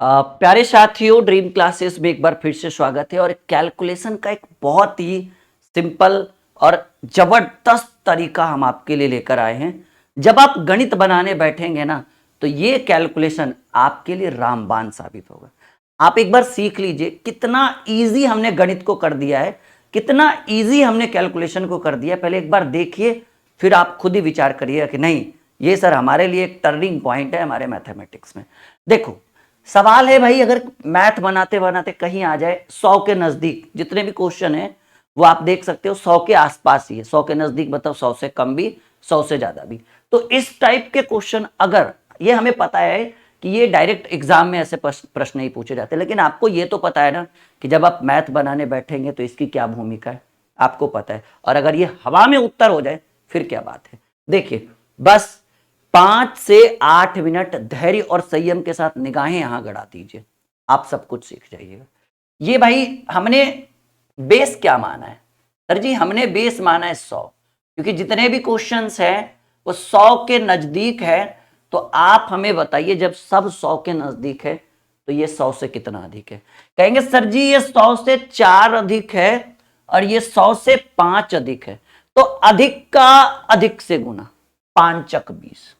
प्यारे साथियों, dream classes में एक बार फिर से स्वागत है। और कैलकुलेशन का एक बहुत ही सिंपल और जबरदस्त तरीका हम आपके लिए लेकर आए हैं। जब आप गणित बनाने बैठेंगे ना, तो ये कैलकुलेशन आपके लिए रामबाण साबित होगा। आप एक बार सीख लीजिए कितना इजी हमने गणित को कर दिया है, कितना इजी हमने कैलकुलेशन को कर दिया है। पहले एक बार देखिए, फिर आप खुद ही विचार करिएगा कि नहीं, ये सर हमारे लिए एक टर्निंग पॉइंट है हमारे मैथमेटिक्स में। देखो, सवाल है भाई, अगर मैथ बनाते बनाते कहीं आ जाए 100 के नजदीक, जितने भी क्वेश्चन है वो आप देख सकते हो 100 के आसपास ही है। 100 के नजदीक मतलब 100 से कम भी, 100 से ज्यादा भी। तो इस टाइप के क्वेश्चन, अगर ये हमें पता है कि ये डायरेक्ट एग्जाम में ऐसे प्रश्न नहीं पूछे जाते, लेकिन आपको ये तो पता है ना कि जब आप मैथ बनाने बैठेंगे तो इसकी क्या भूमिका है, आपको पता है। और अगर ये हवा में उत्तर हो जाए फिर क्या बात है। देखिए, बस 5 से 8 मिनट धैर्य और संयम के साथ निगाहें यहां गड़ा दीजिए, आप सब कुछ सीख जाइएगा। ये भाई हमने बेस क्या माना है सर जी? हमने बेस माना है 100, क्योंकि जितने भी क्वेश्चंस हैं वो 100 के नजदीक है। तो आप हमें बताइए, जब सब 100 के नजदीक है तो ये 100 से कितना अधिक है? कहेंगे सर जी ये 100 से 4 अधिक है और ये 100 से 5 अधिक है। तो अधिक का अधिक से गुना, 5 × 20।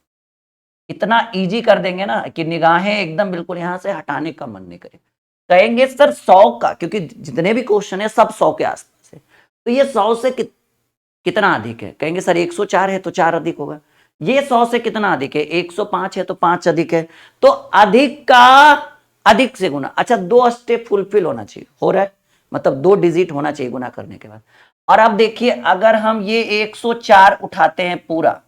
इतना इजी कर देंगे ना कि निगाहें एकदम बिल्कुल यहां से हटाने का मन नहीं करे। कहेंगे सर 100 का, क्योंकि जितने भी क्वेश्चन है सब 100 के आसपास है, तो ये 100 से कितना अधिक है? कहेंगे सर 104 है तो 4 अधिक होगा। ये 100 से कितना अधिक है? 105 है तो 5 अधिक है। तो अधिक का अधिक से गुना। अच्छा, 2 स्टेप फुलफिल होना चाहिए, हो रहा है, मतलब 2 डिजिट होना चाहिए गुना करने के बाद। और अब देखिए, अगर हम ये 104 उठाते हैं पूरा,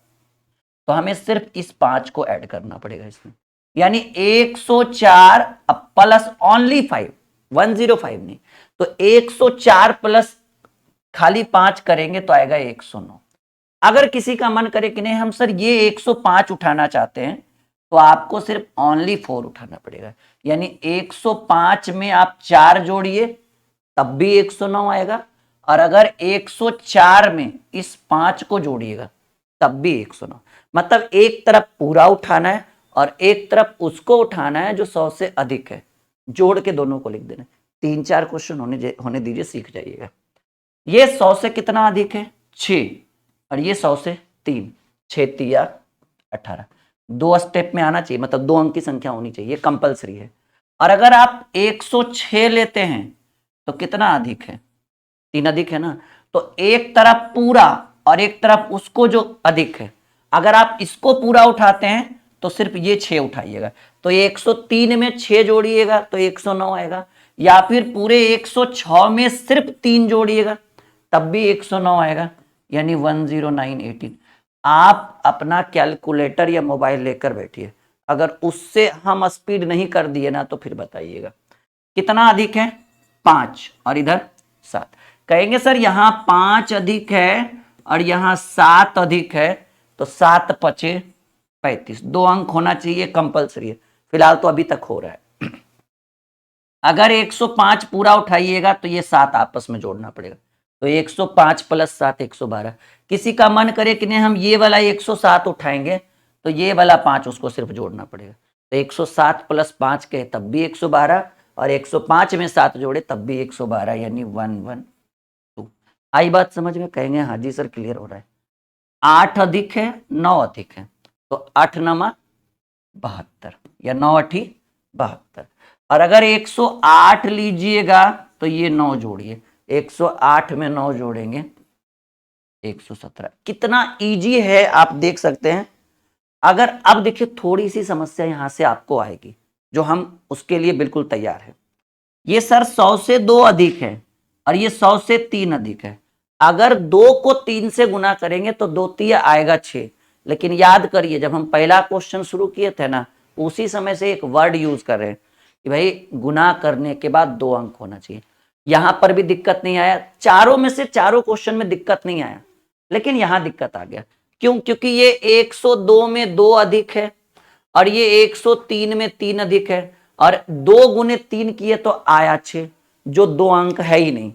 तो हमें सिर्फ इस 5 को ऐड करना पड़ेगा इसमें, यानी 104 प्लस ओनली 5, 105 नहीं। तो 104 प्लस खाली 5 करेंगे तो आएगा 109। अगर किसी का मन करे कि नहीं हम सर ये 105 उठाना चाहते हैं, तो आपको सिर्फ ओनली 4 उठाना पड़ेगा, यानी 105 में आप 4 जोड़िए तब भी 109 आएगा। और अगर 104 में इस 5 को जोड़िएगा तब भी 109। मतलब एक तरफ पूरा उठाना है और एक तरफ उसको उठाना है जो 100 से अधिक है। जोड़ के दोनों को लिख देना। 3-4 क्वेश्चन होने दीजिए, सीख जाइएगा। ये 100 से कितना अधिक है? 6। और ये 100 से 3, 6 तिया 18। 2 स्टेप में आना चाहिए, मतलब 2 अंक की संख्या होनी चाहिए, कंपलसरी है। और अगर आप 106 लेते हैं तो कितना अधिक है? 3 अधिक है ना। तो एक तरफ पूरा और एक तरफ उसको जो अधिक है, अगर आप इसको पूरा उठाते हैं तो सिर्फ ये 6 उठाइएगा। तो 103 में 6 जोड़िएगा तो 109 आएगा, या फिर पूरे 106 में सिर्फ 3 जोड़िएगा तब भी 109 आएगा, यानी 10918। आप अपना कैलकुलेटर या मोबाइल लेकर बैठिए, अगर उससे हम स्पीड नहीं कर दिए ना तो फिर बताइएगा कितना अधिक है? 5 और इधर 7। कहेंगे सर यहां 5 अधिक है और यहां 7 अधिक है, तो 7 × 5 = 35। 2 अंक होना चाहिए, कंपलसरी है। फिलहाल तो अभी तक हो रहा है। अगर 105 पूरा उठाइएगा तो ये 7 आपस में जोड़ना पड़ेगा, तो 105 + 7 112। किसी का मन करे कि नहीं हम ये वाला 107 उठाएंगे, तो ये वाला 5 उसको सिर्फ जोड़ना पड़ेगा। तो 107 + 5 के तब भी 112, और 105 में 7 जोड़े तब भी 112, यानी 112। आई बात समझ में? कहेंगे हाँ जी सर क्लियर हो रहा है। 8 अधिक है, 9 अधिक है, तो 8 × 9 = 72, या 9 × 8 = 72। और अगर 108 लीजिएगा तो ये 9 जोड़िए, 108 में 9 जोड़ेंगे 117। कितना इजी है आप देख सकते हैं। अगर अब देखिए, थोड़ी सी समस्या यहां से आपको आएगी, जो हम उसके लिए बिल्कुल तैयार है। ये सर 100 से 2 अधिक है और ये 100 से 3 अधिक है। अगर 2 को 3 से गुना करेंगे तो 2 तिया आएगा 6। लेकिन याद करिए, जब हम पहला क्वेश्चन शुरू किए थे ना, उसी समय से एक वर्ड यूज कर रहे हैं कि भाई गुना करने के बाद 2 अंक होना चाहिए। यहां पर भी दिक्कत नहीं आया, चारों में से चारों क्वेश्चन में दिक्कत नहीं आया, लेकिन यहां दिक्कत आ गया। क्यों? क्योंकि ये 102 में 2 अधिक है और ये 103 में 3 अधिक है, और 2 × 3 किए तो आया 6, जो 2 अंक है ही नहीं,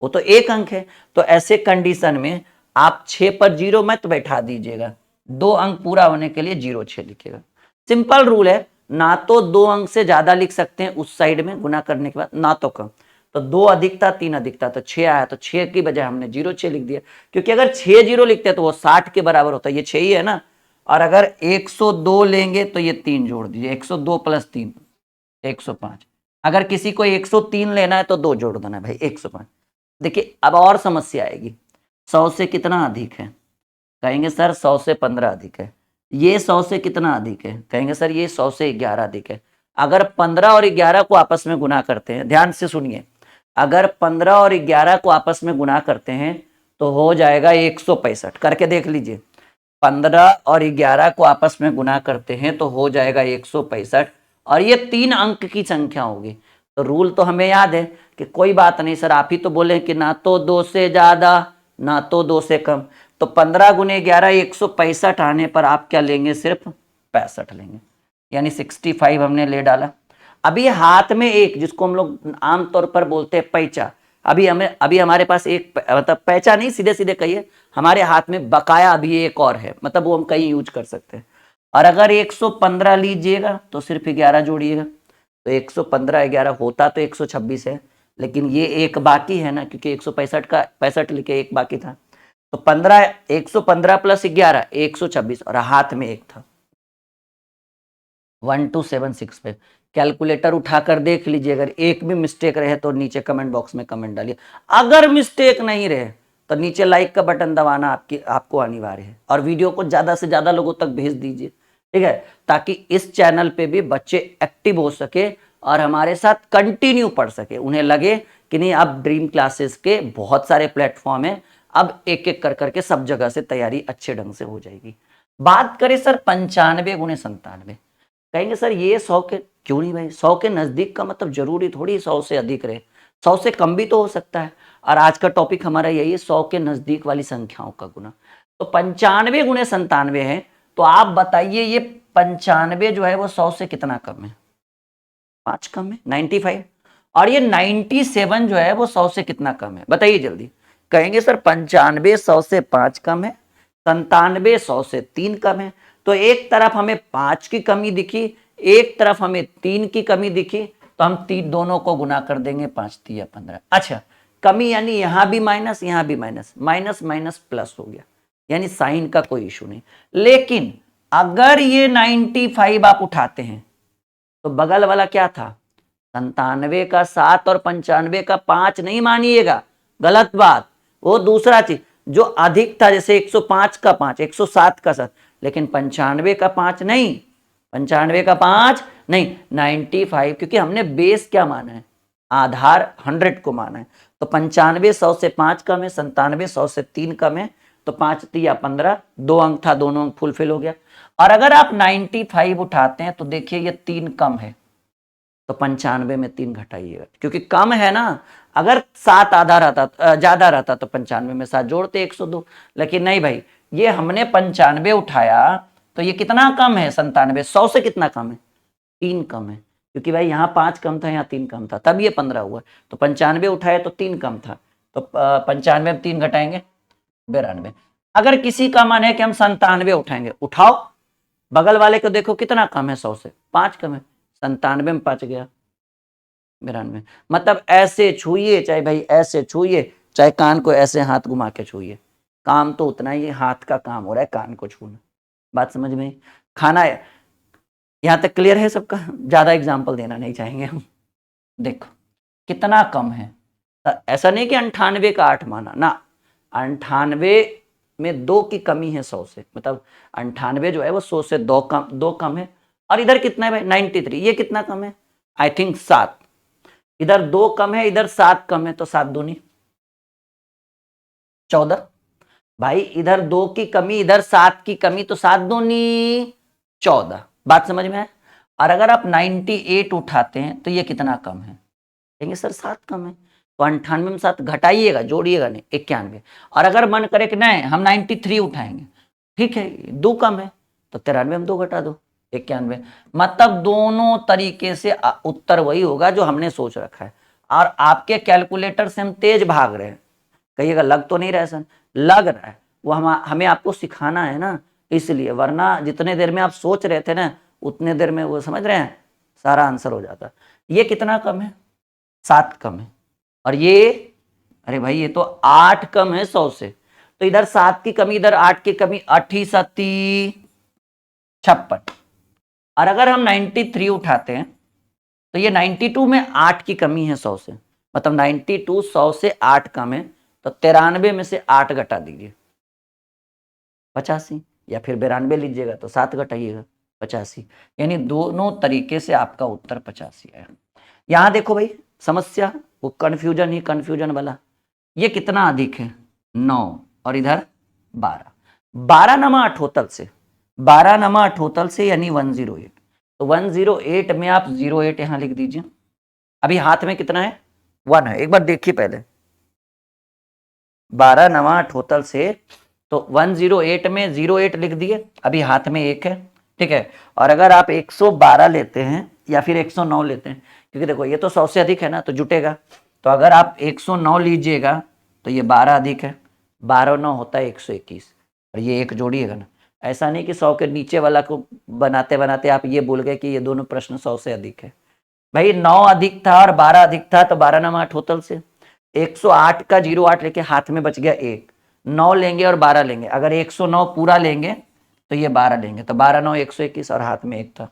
वो तो 1 अंक है। तो ऐसे कंडीशन में आप 6 पर 0 मत बैठा दीजिएगा, 2 अंक पूरा होने के लिए 0 6 लिखिएगा। सिंपल रूल है, ना तो 2 अंक से ज्यादा लिख सकते हैं उस साइड में गुना करने के बाद, ना तो कम। तो 2 अधिक था 3 अधिक था तो 6 आया, तो 6 की बजाय हमने 06 लिख दिया, क्योंकि अगर 6 0 लिखते हैं तो वो 60 के बराबर होता है, ये 6 ही है ना। और अगर 102 लेंगे तो ये 3 जोड़ दीजिए, 102 प्लस 3 105। अगर किसी को 103 लेना है तो 2 जोड़ देना भाई, 105। देखिए अब और समस्या आएगी, 100 से कितना अधिक है, कहेंगे सर 100 से 15 अधिक है। ये 100 से कितना अधिक है, कहेंगे सर ये 100 से 11 अधिक है। अगर 15 और 11 को आपस में गुना करते हैं, ध्यान से सुनिए, अगर 15 और 11 को आपस में गुना करते हैं तो हो जाएगा 165, करके देख लीजिए। 15 और 11 को आपस में गुना करते हैं तो हो जाएगा 165, और ये 3 अंक की संख्या होगी। तो रूल तो हमें याद है कि कोई बात नहीं सर, आप ही तो बोले कि ना तो 2 से ज्यादा ना तो 2 से कम, तो 15 गुने 11 165 आने पर आप क्या लेंगे, सिर्फ 65 लेंगे, यानी 65 हमने ले डाला। अभी हाथ में एक, जिसको हम लोग आमतौर पर बोलते हैं पैचा, अभी हमारे पास एक, मतलब पैचा नहीं, सीधे सीधे कहिए हमारे हाथ में बकाया अभी एक और है, मतलब वो हम कहीं यूज कर सकते हैं। और अगर 115 लीजिएगा तो सिर्फ 11 जोड़िएगा, तो 115 11 होता तो 126 है, लेकिन ये एक बाकी है ना, क्योंकि 165 का 65 लिखे एक बाकी था। तो 15 115 प्लस 11 126, और हाथ में एक था 12765। कैलकुलेटर उठाकर देख लीजिए, अगर एक भी मिस्टेक रहे तो नीचे कमेंट बॉक्स में कमेंट डालिए, अगर मिस्टेक नहीं रहे तो नीचे लाइक का बटन दबाना आपको अनिवार्य है, और वीडियो को ज्यादा से ज्यादा लोगों तक भेज दीजिए, ठीक है, ताकि इस चैनल पे भी बच्चे एक्टिव हो सके और हमारे साथ कंटिन्यू पढ़ सके, उन्हें लगे कि नहीं अब ड्रीम क्लासेस के बहुत सारे प्लेटफॉर्म है, अब एक एक कर करके सब जगह से तैयारी अच्छे ढंग से हो जाएगी। बात करें सर 95 गुणे 97, कहेंगे सर ये 100 के क्यों नहीं भाई, 100 के नजदीक का मतलब जरूरी थोड़ी 100 से अधिक रहे, 100 से कम भी तो हो सकता है, और आज का टॉपिक हमारा यही है 100 के नजदीक वाली संख्याओं का गुना। तो 95 गुणे 97 है, तो आप बताइए ये 95 जो है वो 100 से कितना कम है, 5 कम है, 95। और ये 97 जो है वो 100 से कितना कम है, बताइए जल्दी। कहेंगे सर 95 100 से 5 कम है, 97 100 से 3 कम है। तो एक तरफ हमें 5 की कमी दिखी, एक तरफ हमें 3 की कमी दिखी, तो हम दोनों को गुना कर देंगे, 5 3 15। अच्छा, कमी यानी यहां भी माइनस यहां भी माइनस, माइनस माइनस प्लस हो गया, यानी साइन का कोई इशू नहीं। लेकिन अगर ये 95 आप उठाते हैं तो बगल वाला क्या था, 97 का 7 और 95 का 5 नहीं मानिएगा, गलत बात, वो दूसरा चीज जो अधिक था, जैसे 105 का 5 107 का 7, लेकिन 95 का 5 नहीं, 95 का 5 नहीं, 95, क्योंकि हमने बेस क्या माना है, आधार 100 को माना है। तो 95 100 से 5 कम है, 97 100 से 3 कम है, तो 5 3 15, 2 अंक था, दोनों अंक फुलफिल हो गया। और अगर आप 95 उठाते हैं तो देखिए ये 3 कम है, तो 95 में 3 घटाइएगा, क्योंकि कम है ना। अगर 7 आधा रहता ज्यादा रहता तो 95 में 7 जोड़ते 102, लेकिन नहीं भाई, ये हमने 95 उठाया तो ये कितना कम है, 97, 100 से कितना कम है, 3 कम है, क्योंकि भाई यहाँ 5 कम था यहाँ 3 कम था, तब ये 15 हुआ। तो 95 उठाए तो 3 कम था, तो 95 में 3 घटाएंगे 92। अगर किसी का मन है कि हम 97 उठाएंगे, उठाओ, बगल वाले को देखो कितना कम है, 100 से 5 कम है, 97 में 5 गया 92। मतलब ऐसे छूइए, चाहे भाई ऐसे छूइए, चाहे कान को ऐसे हाथ घुमा के छूइए, काम तो उतना ही, हाथ का काम हो रहा है कान को छूना। बात समझ में, खाना यहां तक क्लियर है सबका, ज्यादा एग्जाम्पल देना नहीं चाहेंगे हम। देखो कितना कम है, ऐसा नहीं कि 98 का 8 माना ना, 98 में 2 की कमी है 100 से, मतलब 98 जो है वो 100 से 2 कम है। और इधर कितना है भाई 93, ये कितना कम है, आई थिंक 7, इधर 2 कम है इधर 7 कम है, तो 7 दूनी 14, भाई इधर 2 की कमी इधर 7 की कमी, तो 7 दूनी 14। बात समझ में है। और अगर आप 98 उठाते हैं तो ये कितना कम है, कहेंगे सर 7 कम है, तो 98 में 7 घटाइएगा, जोड़िएगा नहीं, 91। और अगर मन करे कि नहीं हम 93 उठाएंगे, ठीक है 2 कम है, तो 93 में 2 घटा दो 91। मतलब दोनों तरीके से उत्तर वही होगा जो हमने सोच रखा है। और आपके कैलकुलेटर से हम तेज भाग रहे हैं, कहिएगा लग तो नहीं रहा है सर, लग रहा है, वो हमें आपको सिखाना है ना, इसलिए, वरना जितने देर में आप सोच रहे थे ना उतने देर में वो समझ रहे हैं सारा आंसर हो जाता। ये कितना कम है? 7 कम है। और ये अरे भाई ये तो 8 कम है 100 से, तो इधर 7 की कमी इधर 8 की कमी, 8 7 56। और अगर हम 93 उठाते हैं तो ये 92 में 8 की कमी है 100 से, मतलब 92 100 से 8 कम है, तो 93 में से 8 घटा दीजिए 85, या फिर 92 लीजिएगा तो 7 घटाइएगा 85, यानी दोनों तरीके से आपका उत्तर 85 है। यहां देखो भाई समस्या, वो कंफ्यूजन ही कंफ्यूजन वाला, ये कितना अधिक है 9 और इधर 12, 12 नमा अठोतल से, 12 नमा अठोतल से यानी 108, तो 108 में आप 08 यहां लिख दीजिए। अभी हाथ में कितना है 1 है, एक बार देखिए पहले, 12 नमा अठोतल से तो 108 में 08 लिख दिए, अभी हाथ में 1 है, ठीक है। और अगर आप 112 लेते हैं या फिर 109 लेते हैं, क्योंकि देखो ये तो 100 से अधिक है ना तो जुटेगा, तो अगर आप 109 लीजिएगा तो ये 12 अधिक है, 12 9 होता है 121, और ये एक जोड़िएगा ना। ऐसा नहीं कि 100 के नीचे वाला को बनाते बनाते आप ये बोल गए कि ये दोनों प्रश्न 100 से अधिक है। भाई 9 अधिक था और 12 अधिक था, तो 12 नमा टोटल से 108 का 08 लेके हाथ में बच गया 1, 9 लेंगे और 12 लेंगे, अगर 109 पूरा लेंगे तो ये 12 लेंगे, तो 12 9 121 और हाथ में 1 था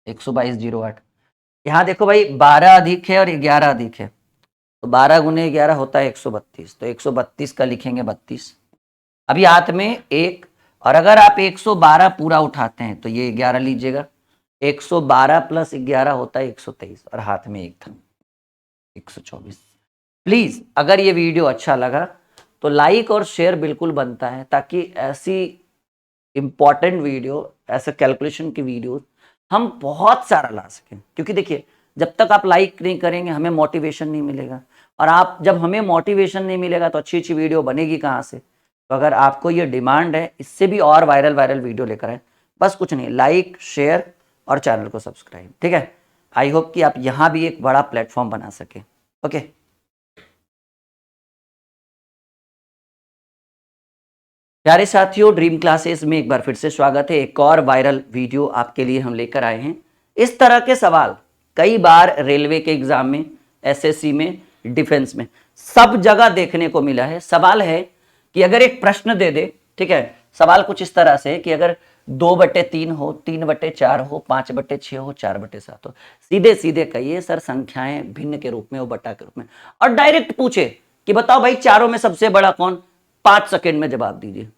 122 08। यहाँ देखो भाई 12 अधिक है और 11 अधिक है, तो 12 गुने 11 होता है 132, तो 132 का लिखेंगे 32, अभी हाथ में 1, और अगर आप 112 पूरा उठाते हैं तो ये 11 लीजिएगा, 112 प्लस 11 होता है 123, और हाथ में 1 था 124। प्लीज अगर ये वीडियो अच्छा लगा तो लाइक और शेयर बिल्कुल बनता है, ताकि ऐसी इंपॉर्टेंट वीडियो, ऐसे कैलकुलेशन की वीडियो हम बहुत सारा ला सकें। क्योंकि देखिए जब तक आप लाइक नहीं करेंगे हमें मोटिवेशन नहीं मिलेगा, और आप जब हमें मोटिवेशन नहीं मिलेगा तो अच्छी अच्छी वीडियो बनेगी कहाँ से। तो अगर आपको ये डिमांड है इससे भी और वायरल वीडियो लेकर आए, बस कुछ नहीं, लाइक शेयर और चैनल को सब्सक्राइब, ठीक है। आई होप कि आप यहाँ भी एक बड़ा प्लेटफॉर्म बना सके। ओके प्यारे साथियों, ड्रीम क्लासेस में एक बार फिर से स्वागत है। एक और वायरल वीडियो आपके लिए हम लेकर आए हैं। इस तरह के सवाल कई बार रेलवे के एग्जाम में, एसएससी में, डिफेंस में, सब जगह देखने को मिला है। सवाल है कि अगर एक प्रश्न दे दे, ठीक है, सवाल कुछ इस तरह से कि अगर 2/3 हो, 3/4 हो, 5/6 हो, 4/7 हो, सीधे सीधे कहिए सर संख्याएं भिन्न के रूप में हो, बटा के रूप में, और डायरेक्ट पूछे कि बताओ भाई चारों में सबसे बड़ा कौन, 5 सेकंड में जवाब दीजिए।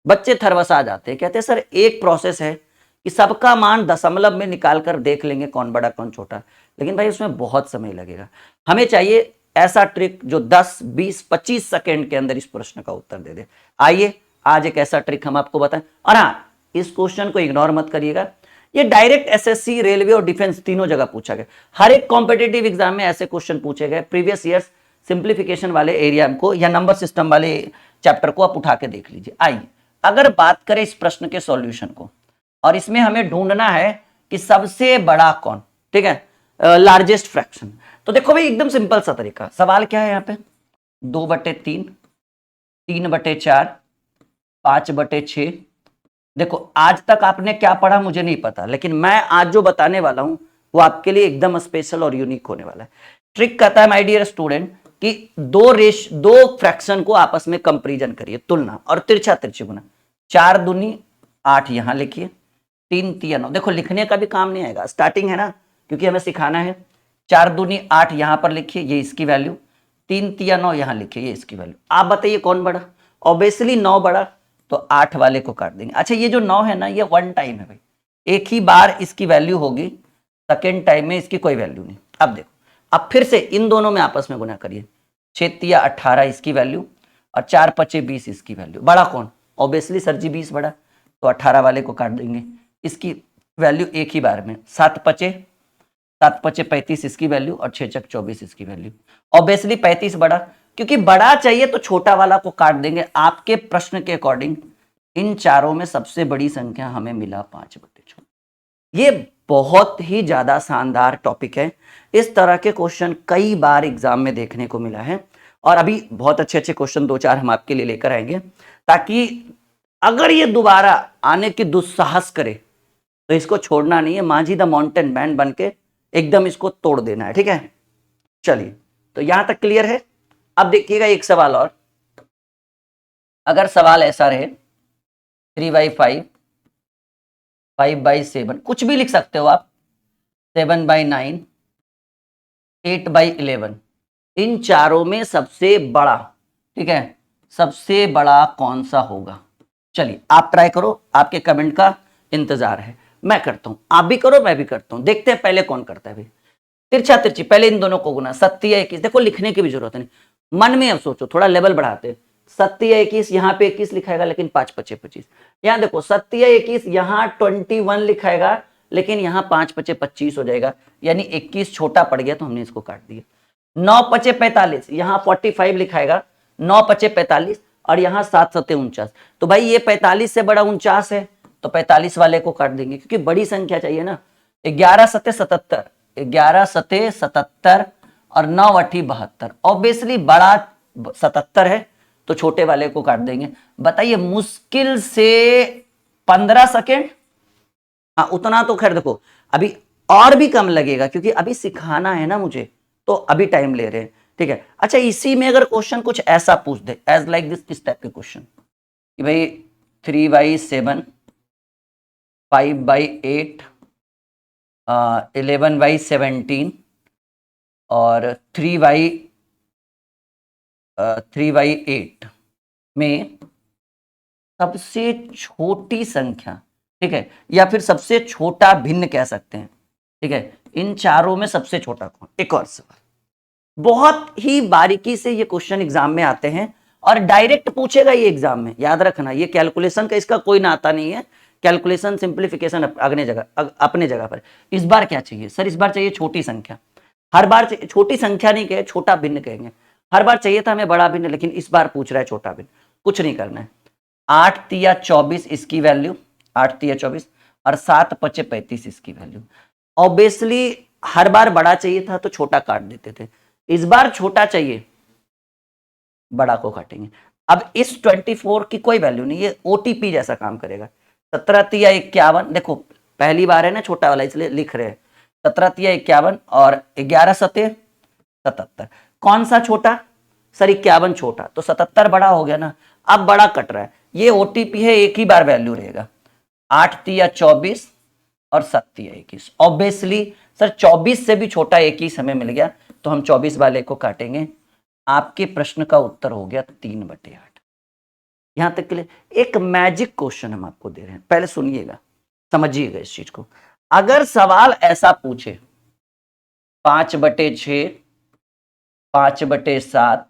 बच्चे थरवसा जाते हैं, कहते हैं सर एक प्रोसेस है कि सबका मान दशमलव में निकालकर देख लेंगे कौन बड़ा कौन छोटा, लेकिन भाई उसमें बहुत समय लगेगा। हमें चाहिए ऐसा ट्रिक जो 10 20 25 सेकंड के अंदर इस प्रश्न का उत्तर दे दे। आइए आज एक ऐसा ट्रिक हम आपको बताएं। और हाँ, इस क्वेश्चन को इग्नोर मत करिएगा, ये डायरेक्ट एसएससी, रेलवे और डिफेंस तीनों जगह पूछा गया। हर एक कॉम्पिटेटिव एग्जाम में ऐसे क्वेश्चन पूछे गए। प्रीवियस ईयर्स सिंप्लीफिकेशन वाले एरिया को या नंबर सिस्टम वाले चैप्टर को आप उठा के देख लीजिए। आइए अगर बात करें इस प्रश्न के सॉल्यूशन को, और इसमें हमें ढूंढना है कि सबसे बड़ा कौन, ठीक है, लार्जेस्ट फ्रैक्शन। तो देखो भाई एकदम सिंपल सा तरीका, सवाल क्या है यहाँ पे, 2/3, 3/4, 5/6। देखो आज तक आपने क्या पढ़ा मुझे नहीं पता, लेकिन मैं आज जो बताने वाला हूं वो आपके लिए एकदम स्पेशल और यूनिक होने वाला है। ट्रिक कहता है माय डियर स्टूडेंट कि दो फ्रैक्शन को आपस में कंपैरिजन करिए, तुलना और तिरछा तिरछी गुना। 4 दूनी 8 यहां लिखिए, 3 तिया 9, देखो लिखने का भी काम नहीं आएगा, स्टार्टिंग है ना, क्योंकि हमें सिखाना है। 4 दूनी 8 यहां पर लिखिए, ये इसकी वैल्यू, 3 तिया 9 यहां लिखिए, ये इसकी वैल्यू। आप बताइए कौन बड़ा, ऑब्वियसली 9 बड़ा, तो 8 वाले को काट देंगे। अच्छा ये जो 9 है ना, ये 1 टाइम है भाई, एक ही बार इसकी वैल्यू होगी, सेकेंड टाइम में इसकी कोई वैल्यू नहीं। अब देखो, अब फिर से इन दोनों में आपस में गुना करिए, 6 तिया 18 इसकी वैल्यू और 4 5 20 इसकी वैल्यू। बड़ा कौन, ऑब्वियसली सर जी 20 बड़ा, तो 18 वाले को काट देंगे, इसकी वैल्यू एक ही बार में, 7 5 35 इसकी वैल्यू और 6 6 24 इसकी वैल्यू। ऑब्वियसली 35 बड़ा, क्योंकि बड़ा चाहिए तो छोटा वाला को काट देंगे। आपके प्रश्न के अकॉर्डिंग इन चारों में सबसे बड़ी संख्या हमें मिला 5/6। ये बहुत ही ज्यादा शानदार टॉपिक है। इस तरह के क्वेश्चन कई बार एग्जाम में देखने को मिला है, और अभी बहुत अच्छे अच्छे क्वेश्चन 2-4 हम आपके लिए लेकर आएंगे, ताकि अगर ये दोबारा आने की दुस्साहस करे तो इसको छोड़ना नहीं है, माझी द माउंटेन मैन बन के एकदम इसको तोड़ देना है, ठीक है। चलिए, तो यहां तक क्लियर है। अब देखिएगा एक सवाल और, अगर सवाल ऐसा रहे 3/5, 5/7, कुछ भी लिख सकते हो आप, 7/9, 8/11, इन चारों में सबसे बड़ा, ठीक है, सबसे बड़ा कौन सा होगा। चलिए आप ट्राई करो, आपके कमेंट का इंतजार है। मैं करता हूं, आप भी करो, मैं भी करता हूं, देखते हैं पहले कौन करता है भाई। तिरछा तिरछी, पहले इन दोनों को गुना, 7 या 21, देखो लिखने की भी जरूरत नहीं, मन में अब सोचो, थोड़ा लेवल बढ़ाते। 7 या 21, यहाँ पे 21 लिखाएगा लेकिन 5 × 5 = 25। यहाँ देखो 7 या 21, यहाँ 21 लिखाएगा लेकिन यहाँ 5 × 5 = 25 हो जाएगा, यानी 21 छोटा पड़ गया तो हमने इसको काट दिया। 9 × 5 = 45, यहाँ 45 लिखाएगा, 9 × 5 = 45 और यहाँ 7 × 7 = 49। तो भाई ये 45 से बड़ा 49 है, तो 45 वाले को काट देंगे क्योंकि बड़ी संख्या चाहिए ना। 11 × 7 = 77, 11 × 7 = 77 और 9 × 8 = 72। ऑब्वियसली बड़ा 77 है तो छोटे वाले को काट देंगे। बताइए मुश्किल से 15 सेकेंड, हाँ उतना तो खैर देखो अभी और भी कम लगेगा क्योंकि अभी सिखाना है ना मुझे, तो अभी टाइम ले रहे हैं, ठीक है। अच्छा इसी में अगर क्वेश्चन कुछ ऐसा पूछ दे, एज लाइक दिस, इस टाइप के क्वेश्चन कि भाई 3/7, 5/8, 11/17 और 3/8 में सबसे छोटी संख्या, ठीक है, या फिर सबसे छोटा भिन्न कह सकते हैं, ठीक है, इन चारों में सबसे छोटा कौन। एक और सवाल, बहुत ही बारीकी से ये क्वेश्चन एग्जाम में आते हैं और डायरेक्ट पूछेगा ये एग्जाम में, याद रखना, ये कैलकुलेशन का इसका कोई नाता नहीं है। कैलकुलेशन सिंप्लीफिकेशन अपने जगह पर। इस बार क्या चाहिए सर, इस बार चाहिए छोटी संख्या। हर बार छोटी संख्या नहीं कहे, छोटा भिन्न कहेंगे। हर बार चाहिए था हमें बड़ा भिन्न, लेकिन इस बार पूछ रहा है छोटा भिन्न। कुछ नहीं करना है, 8 × 3 = 24 इसकी वैल्यू, 8 × 3 = 24 और 7 × 5 = 35 इसकी वैल्यू। ऑब्वियसली हर बार बड़ा चाहिए था तो छोटा काट देते थे, इस बार छोटा चाहिए, बड़ा को काटेंगे। अब इस 24 की कोई वैल्यू नहीं, ये ओटीपी जैसा काम करेगा। 17 × 3 = 51, देखो पहली बार है ना छोटा वाला इसलिए लिख रहे हैं। 17 × 3 = 51 और 11 × 7 = 77। कौन सा छोटा सर, 51 छोटा, तो 77 बड़ा हो गया ना। अब बड़ा कट रहा है, ये ओटीपी है, एक ही बार वैल्यू रहेगा। 8 × 3 = 24 और 7 × 3 = 21। ऑब्वियसली सर 24 से भी छोटा 21 हमें मिल गया तो हम 24 वाले को काटेंगे। आपके प्रश्न का उत्तर हो गया 3/8। यहां तक के लिए एक मैजिक क्वेश्चन हम आपको दे रहे हैं, पहले सुनिएगा, समझिएगा इस चीज को। अगर सवाल ऐसा पूछे 5/6, 5/7,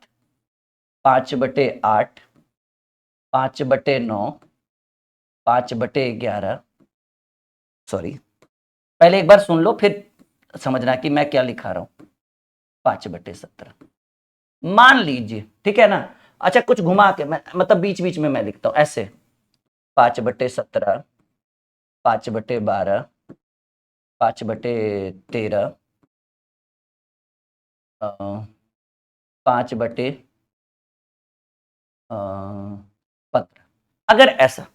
5/8, 5/9, 5/11, सॉरी पहले एक बार सुन लो फिर समझना कि मैं क्या लिखा रहा हूं। 5/17 मान लीजिए, ठीक है ना। अच्छा कुछ घुमा के मैं, मतलब बीच बीच में मैं लिखता हूं ऐसे, 5/17, 5/12, 5/13, 5/15। अगर ऐसा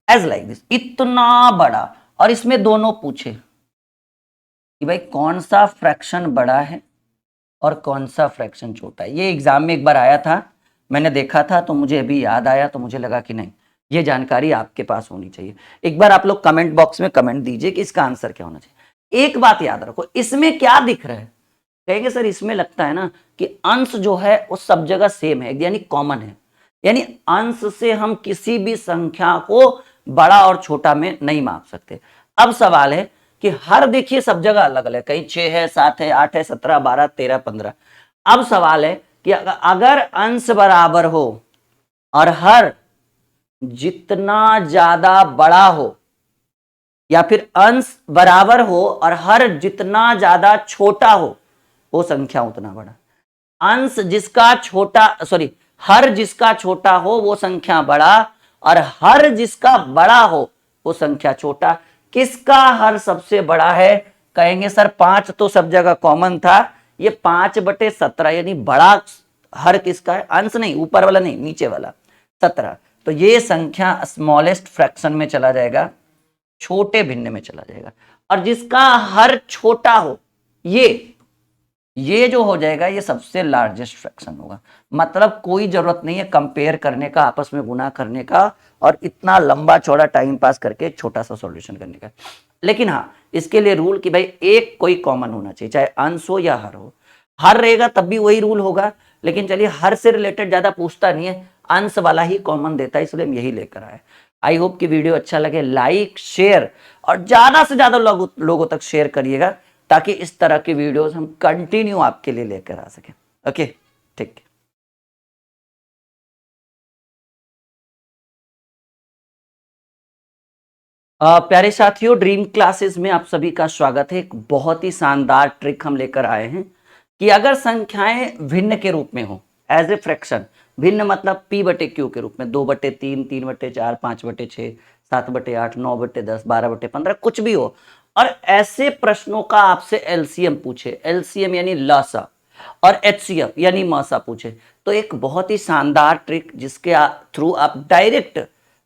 एज लाइक दिस इतना बड़ा और इसमें दोनों पूछे कि भाई कौन सा फ्रैक्शन बड़ा है और कौन सा फ्रैक्शन छोटा है। ये एग्जाम में एक बार आया था, मैंने देखा था तो मुझे अभी याद आया, तो मुझे लगा कि नहीं ये जानकारी आपके पास होनी चाहिए। एक बार आप लोग कमेंट बॉक्स में कमेंट दीजिए कि इसका आंसर क्या होना चाहिए। एक बात याद रखो, इसमें क्या दिख रहा है, कहेंगे सर इसमें लगता है ना कि अंश जो है वो सब जगह सेम है, यानी कॉमन है, यानी अंश से हम किसी भी संख्या को बड़ा और छोटा में नहीं माप सकते। अब सवाल है कि हर, देखिए सब जगह अलग अलग, कहीं 6 है, 7 है, 8 है, 17, 12, 13, 15। अब सवाल है कि अगर अंश बराबर हो और हर जितना ज्यादा बड़ा हो, या फिर अंश बराबर हो और हर जितना ज्यादा छोटा हो वो संख्या उतना बड़ा। अंश जिसका छोटा, सॉरी हर जिसका छोटा हो वो संख्या बड़ा और हर जिसका बड़ा हो वो संख्या छोटा। किसका हर सबसे बड़ा है, कहेंगे सर 5 तो सब जगह कॉमन था, ये 5/17 यानी बड़ा हर किसका है, अंश नहीं, ऊपर वाला नहीं, नीचे वाला 17। तो ये संख्या स्मॉलेस्ट फ्रैक्शन में चला जाएगा छोटे भिन्न में चला जाएगा, और जिसका हर छोटा हो ये जो हो जाएगा ये सबसे लार्जेस्ट फ्रैक्शन होगा। मतलब कोई जरूरत नहीं है कंपेयर करने का, आपस में गुना करने का और इतना लंबा चौड़ा टाइम पास करके एक छोटा सा सॉल्यूशन करने का। लेकिन हाँ, इसके लिए रूल कि भाई एक कोई कॉमन होना चाहिए, चाहे अंश हो या हर हो। हर रहेगा तब भी वही रूल होगा, लेकिन चलिए हर से रिलेटेड ज्यादा पूछता नहीं है, अंश वाला ही कॉमन देता है, इसलिए हम यही लेकर आए। आई होप कि वीडियो अच्छा लगे, लाइक शेयर और ज्यादा से ज्यादा लोगों तक शेयर करिएगा, ताकि इस तरह की वीडियोस हम कंटिन्यू आपके लिए लेकर आ सकें। ओके, ठीक है। प्यारे साथियों, ड्रीम क्लासेस में आप सभी का स्वागत है। एक बहुत ही शानदार ट्रिक हम लेकर आए हैं कि अगर संख्याएं भिन्न के रूप में हो, एज ए फ्रैक्शन, भिन्न मतलब p बटे क्यू के रूप में, 2/3, 3/4, 5/6, 7/8, 9/10, 12/15, कुछ भी हो, और ऐसे प्रश्नों का आपसे एलसीएम पूछे, एलसीएम यानी लसा, और एचसीएफ यानी मासा पूछे, तो एक बहुत ही शानदार ट्रिक जिसके थ्रू आप डायरेक्ट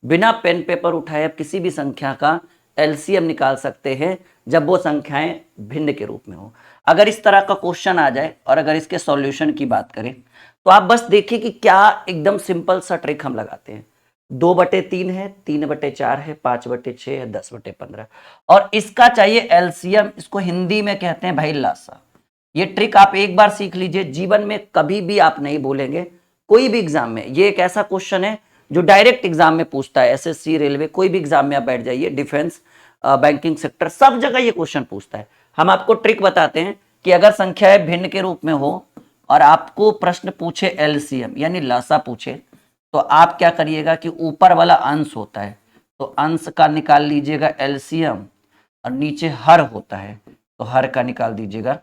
बिना पेन पेपर उठाए आप किसी भी संख्या का एलसीएम निकाल सकते हैं जब वो संख्याएं भिन्न के रूप में हो। अगर इस तरह का क्वेश्चन आ जाए और अगर इसके सॉल्यूशन की बात करें, तो आप बस देखिए कि क्या एकदम सिंपल सा ट्रिक हम लगाते हैं। 2/3 है, 3/4 है, 5/6 है, 10/15, और इसका चाहिए एलसीएम। इसको हिंदी में कहते हैं भाई लासा। ये ट्रिक आप एक बार सीख लीजिए, जीवन में कभी भी आप नहीं भूलेंगे। कोई भी एग्जाम में ये एक ऐसा क्वेश्चन है जो डायरेक्ट एग्जाम में पूछता है, एसएससी, रेलवे, कोई भी एग्जाम में आप बैठ जाइए, डिफेंस, बैंकिंग सेक्टर, सब जगह ये क्वेश्चन पूछता है। हम आपको ट्रिक बताते हैं कि अगर संख्याएं भिन्न के रूप में हो और आपको प्रश्न पूछे एलसीएम यानी लासा पूछे, तो आप क्या करिएगा कि ऊपर वाला अंश होता है तो अंश का निकाल लीजिएगा एलसीएम, और नीचे हर होता है तो हर का निकाल दीजिएगा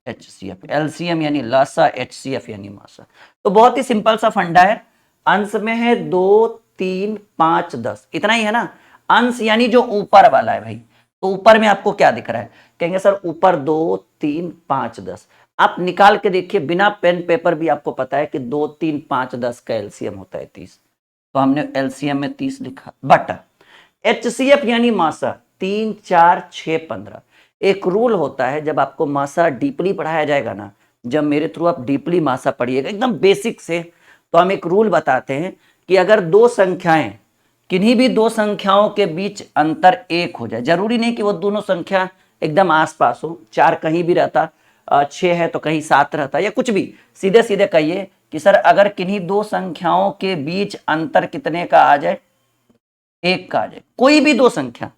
एचसीएफ। एलसीएम यानी लासा, एचसीएफ यानी मासा। तो बहुत ही सिंपल सा फंडा है। अंश में है 2, 3, 5, 10, इतना ही है ना। अंश यानी जो ऊपर वाला है भाई, तो ऊपर में आपको क्या दिख रहा है, कहेंगे सर ऊपर 2, 3, 5, 10। आप निकाल के देखिए, बिना पेन पेपर भी आपको पता है कि 2, 3, 5, 10 का एलसीएम होता है 30, तो हमने एलसीएम में 30 लिखा। बट एचसीएफ यानी मासा, 3, 4, 6, 15। एक रूल होता है, जब आपको मासा डीपली पढ़ाया जाएगा ना, जब मेरे थ्रू आप डीपली मासा पढ़िएगा एकदम बेसिक से, तो हम एक रूल बताते हैं कि अगर दो संख्याएं, किन्हीं भी दो संख्याओं के बीच अंतर 1 हो जाए, जरूरी नहीं कि वो दोनों संख्या एकदम आसपास हो, 4 कहीं भी रहता, 6 है तो कहीं 7 रहता, या कुछ भी, सीधे सीधे कहिए कि सर अगर किन्हीं दो संख्याओं के बीच अंतर कितने का आ जाए, 1 का आ जाए, कोई भी दो संख्या,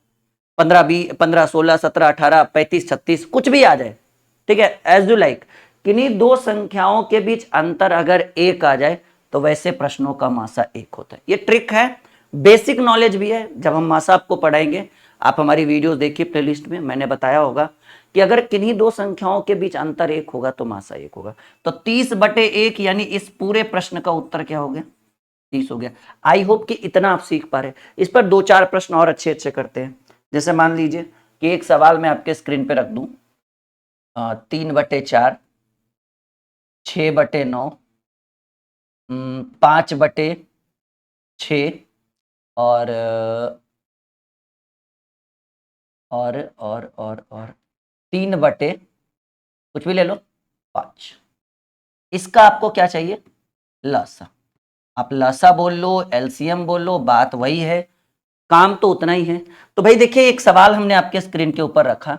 15, 20, 15, 16, 17, 18, 35, 36, कुछ भी आ जाए, ठीक है, एज यू लाइक, किन्हीं दो संख्याओं के बीच अंतर अगर 1 आ जाए तो वैसे प्रश्नों का मासा 1 होता है। ये ट्रिक है, बेसिक नॉलेज भी है। जब हम मासा आपको पढ़ाएंगे, आप हमारी वीडियोस देखिए, प्लेलिस्ट में मैंने बताया होगा कि अगर किन्हीं दो संख्याओं के बीच अंतर 1 होगा तो मासा 1 होगा। तो 30/1 यानी इस पूरे प्रश्न का उत्तर क्या हो गया, 30 हो गया। आई होप कि इतना आप सीख पा रहे। इस पर 2-4 प्रश्न और अच्छे अच्छे करते हैं। जैसे मान लीजिए कि एक सवाल मैं आपके स्क्रीन पे रख दूं, 3/4, 6/9, 5/6, और और 3/, कुछ भी ले लो, 5। इसका आपको क्या चाहिए, लसा। आप लसा बोल लो, एलसीएम बोल लो, बात वही है, काम तो उतना ही है। तो भाई देखिए, एक सवाल हमने आपके स्क्रीन के ऊपर रखा,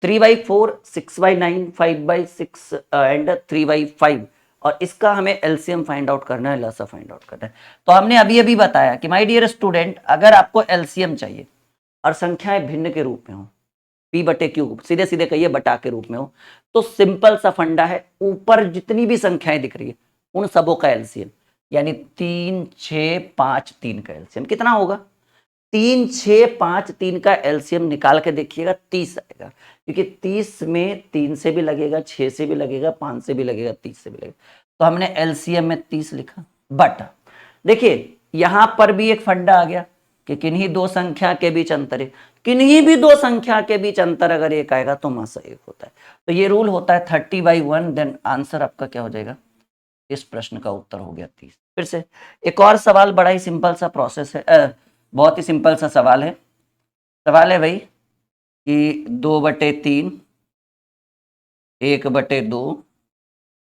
3/4, 6/9, 5/6 एंड 3/5, और इसका हमें एलसीएम फाइंड आउट करना है, लसा फाइंड आउट करना है। तो हमने अभी अभी बताया कि माय डियर स्टूडेंट, अगर आपको एलसीएम चाहिए और संख्याएं भिन्न के रूप में हो, p/q, सीधे सीधे कहिए बटा के रूप में हो, तो सिंपल सा फंडा है, ऊपर जितनी भी संख्याएं दिख रही है उन सबों का एलसीएम, यानी 3, 6, 5, 3 का एलसीएम कितना होगा, 3, 6, 5, 3 का एलसीएम निकाल के देखिएगा, 30 आएगा। क्योंकि 30 में 3 से भी लगेगा, 6 से भी लगेगा, 5 से भी लगेगा, 30 से भी लगेगा, तो हमने एलसीएम में 30 लिखा। बट देखिए यहां पर भी एक फंडा आ गया कि किन्हीं दो संख्या के बीच अंतर है, किन्हीं भी दो संख्या के बीच अंतर अगर 1 आएगा तो मासा 1 होता है। तो ये रूल होता है 30/1, देन आंसर आपका क्या हो जाएगा, इस प्रश्न का उत्तर हो गया 30। फिर से एक और सवाल, बड़ा ही सिंपल सा प्रोसेस है, बहुत ही सिंपल सा सवाल है। सवाल है भाई कि 2/3, 1/2,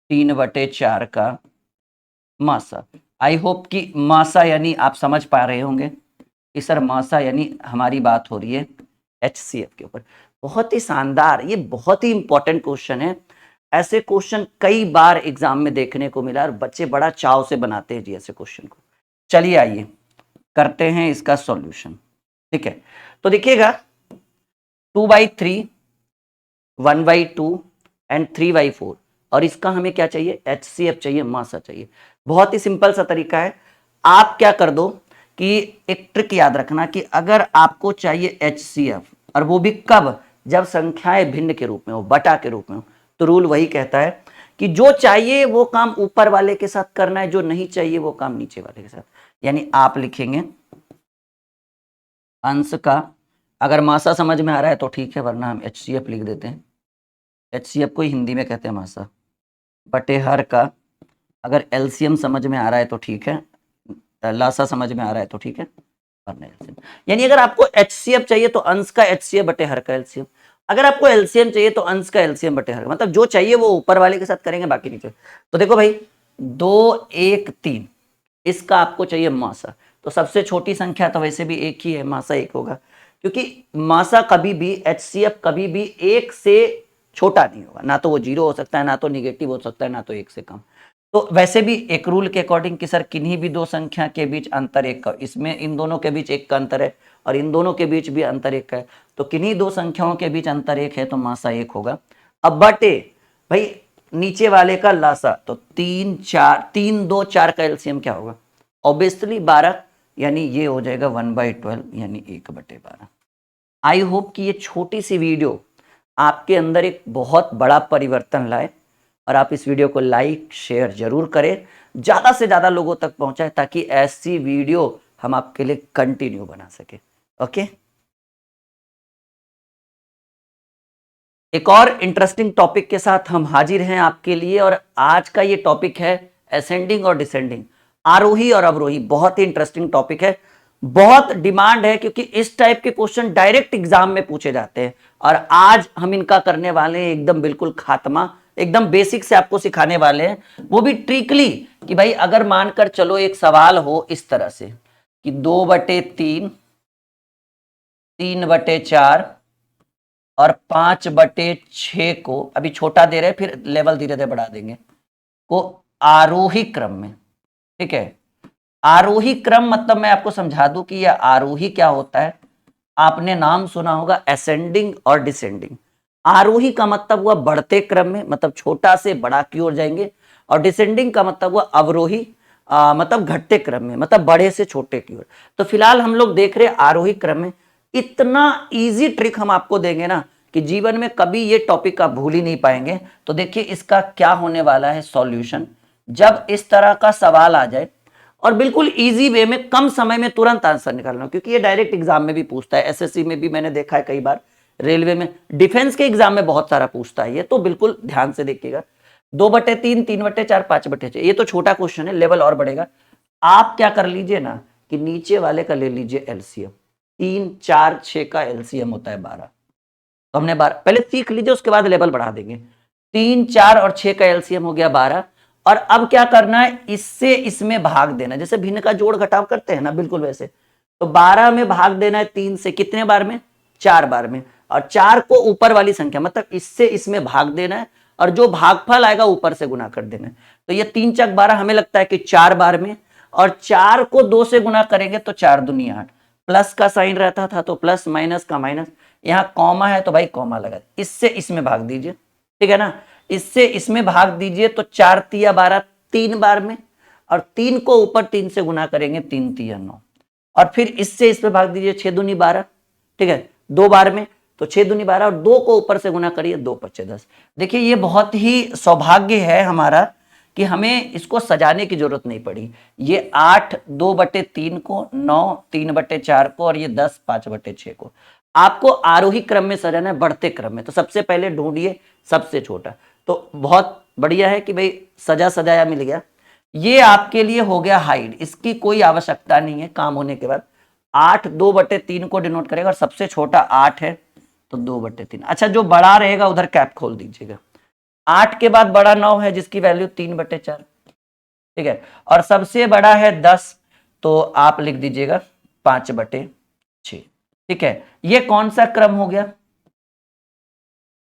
3/4 का मासा। आई होप कि मासा यानी आप समझ पा रहे होंगे कि सर मासा यानी हमारी बात हो रही है HCF के ऊपर। बहुत ही शानदार, ये बहुत ही इंपॉर्टेंट क्वेश्चन है। ऐसे क्वेश्चन कई बार एग्जाम में देखने को मिला और बच्चे बड़ा चाव से बनाते हैं जी ऐसे क्वेश्चन को। चलिए आइए करते हैं इसका सॉल्यूशन। ठीक है, तो देखिएगा 2/3, 1/2 एंड 3/4, और इसका हमें क्या चाहिए, HCF चाहिए, मासा चाहिए। बहुत ही सिंपल सा तरीका है। आप क्या कर दो कि एक ट्रिक याद रखना कि अगर आपको चाहिए HCF, और वो भी कब, जब संख्याएं भिन्न के रूप में हो, बटा के रूप में हो, तो रूल वही कहता है कि जो चाहिए वो काम ऊपर वाले के साथ करना है, जो नहीं चाहिए वो काम नीचे वाले के साथ। यानी आप लिखेंगे अंश का, अगर मासा समझ में आ रहा है तो ठीक है, वरना हम HCF लिख देते हैं। HCF को हिंदी में कहते हैं मासा, बटे हर का, अगर LCM समझ में आ रहा है तो ठीक है, लासा समझ में आ रहा है तो ठीक है, वरना LCM। यानी अगर आपको HCF चाहिए तो अंश का HCF बटे हर का LCM, अगर आपको LCM चाहिए तो अंश का LCM बटे हर का, मतलब जो चाहिए वो ऊपर वाले के साथ करेंगे, बाकी नीचे। तो देखो भाई 2, 1, 3, इसका आपको चाहिए मासा। तो सबसे छोटी संख्या तो वैसे भी एक ही है, मासा 1 होगा, क्योंकि मासा कभी भी, HCF कभी भी 1 से छोटा नहीं होगा, ना तो वो 0 हो सकता है, ना तो निगेटिव हो सकता है, ना तो 1 से कम। तो वैसे भी एक रूल के अकॉर्डिंग कि सर किन्हीं भी दो संख्या के बीच अंतर 1 का, इसमें इन दोनों के बीच 1 का अंतर है और इन दोनों के बीच भी अंतर 1 का है, तो किन्हीं दो संख्याओं के बीच अंतर 1 है तो मासा 1 होगा। अब बटे भाई नीचे वाले का लासा, तो 3, 4, 3, 2, 4 का LCM क्या होगा, ऑब्वियसली 12, यानी ये हो जाएगा 1/12, यानी 1/12। आई होप कि ये छोटी सी वीडियो आपके अंदर एक बहुत बड़ा परिवर्तन लाए, और आप इस वीडियो को लाइक शेयर जरूर करें, ज्यादा से ज्यादा लोगों तक पहुंचाए, ताकि ऐसी वीडियो हम आपके लिए कंटिन्यू बना सके। ओके, एक और इंटरेस्टिंग टॉपिक के साथ हम हाजिर हैं आपके लिए, और आज का ये टॉपिक है असेंडिंग और डिसेंडिंग, आरोही और अवरोही। बहुत ही इंटरेस्टिंग टॉपिक है, बहुत डिमांड है, क्योंकि इस टाइप के क्वेश्चन डायरेक्ट एग्जाम में पूछे जाते हैं, और आज हम इनका करने वाले हैं एकदम बिल्कुल खात्मा, एकदम बेसिक से आपको सिखाने वाले हैं, वो भी ट्रिकली, कि भाई अगर मानकर चलो एक सवाल हो इस तरह से कि 2/3, 3/4 और 5/6 को, अभी छोटा दे रहे, फिर लेवल धीरे धीरे बढ़ा देंगे, को आरोही क्रम में। ठीक है, आरोही क्रम मतलब मैं आपको समझा दूं कि यह आरोही क्या होता है। आपने नाम सुना होगा असेंडिंग और डिसेंडिंग। आरोही का मतलब हुआ बढ़ते क्रम में, मतलब छोटा से बड़ा की ओर जाएंगे, और डिसेंडिंग का मतलब हुआ अवरोही, मतलब घटते क्रम में, मतलब बड़े से छोटे की ओर। तो फिलहाल हम लोग देख रहे हैं आरोही क्रम में। इतना इजी ट्रिक हम आपको देंगे ना कि जीवन में कभी ये टॉपिक आप भूल ही नहीं पाएंगे। तो देखिए इसका क्या होने वाला है सॉल्यूशन, जब इस तरह का सवाल आ जाए, और बिल्कुल इजी वे में कम समय में तुरंत आंसर निकालना, क्योंकि ये डायरेक्ट एग्जाम में भी पूछता है, SSC में भी मैंने देखा है कई बार, रेलवे में, डिफेंस के एग्जाम में बहुत सारा पूछता है ये, तो बिल्कुल ध्यान से देखिएगा। 2/3, 3/4, 5/6, ये तो छोटा क्वेश्चन है, लेवल और बढ़ेगा। आप क्या कर लीजिए ना कि नीचे वाले का ले लीजिए LCM। 3, 4, 6 का LCM होता है 12, तो हमने 12 पहले सीख लीजिए, उसके बाद लेवल बढ़ा देंगे। 3, 4 और 6 का LCM हो गया 12, और अब क्या करना है, इससे इसमें भाग देना, जैसे भिन्न का जोड़ घटाव करते हैं ना, बिल्कुल वैसे। तो 12 में भाग देना है 3 से, कितने बार में, 4 बार में, और 4 को ऊपर वाली संख्या, मतलब इससे इसमें भाग देना है, और जो भागफल आएगा ऊपर से गुना कर देना है। तो ये 3 चक 12 हमें लगता है कि 4 बार में, और 4 को 2 से गुना करेंगे तो 4 दूनी 8, प्लस का साइन रहता था तो प्लस, माइनस का माइनस, यहाँ कॉमा है तो भाई कॉमा लगा, इससे इसमें भाग दीजिए। ठीक है ना, इससे इसमें भाग दीजिए, तो 4 तिया 12, 3 बार में, और 3 को ऊपर 3 से गुना करेंगे, 3 तिया 9, और फिर इससे इसमें भाग दीजिए, 6 दूनी 12। ठीक है, 2 बार में, तो 6 दूनी 12, और 2 को ऊपर से गुना करिए, 2 5 10। देखिए ये बहुत ही सौभाग्य है हमारा कि हमें इसको सजाने की जरूरत नहीं पड़ी। ये 8 2/3 को, 9 3/4 को, और ये 10 5/6 को आपको आरोही क्रम में सजाना है, बढ़ते क्रम में। तो सबसे पहले ढूंढिए सबसे छोटा, तो बहुत बढ़िया है कि भाई सजा सजाया मिल गया। ये आपके लिए हो गया हाइड, इसकी कोई आवश्यकता नहीं है काम होने के बाद। 8 2/3 को डिनोट करेगा और सबसे छोटा 8 है तो 2/3। अच्छा, जो बड़ा रहेगा उधर कैप खोल दीजिएगा। 8 के बाद बड़ा 9 है जिसकी वैल्यू 3/4, ठीक है। और सबसे बड़ा है 10 तो आप लिख दीजिएगा 5/6, ठीक है। ये कौन सा क्रम हो गया?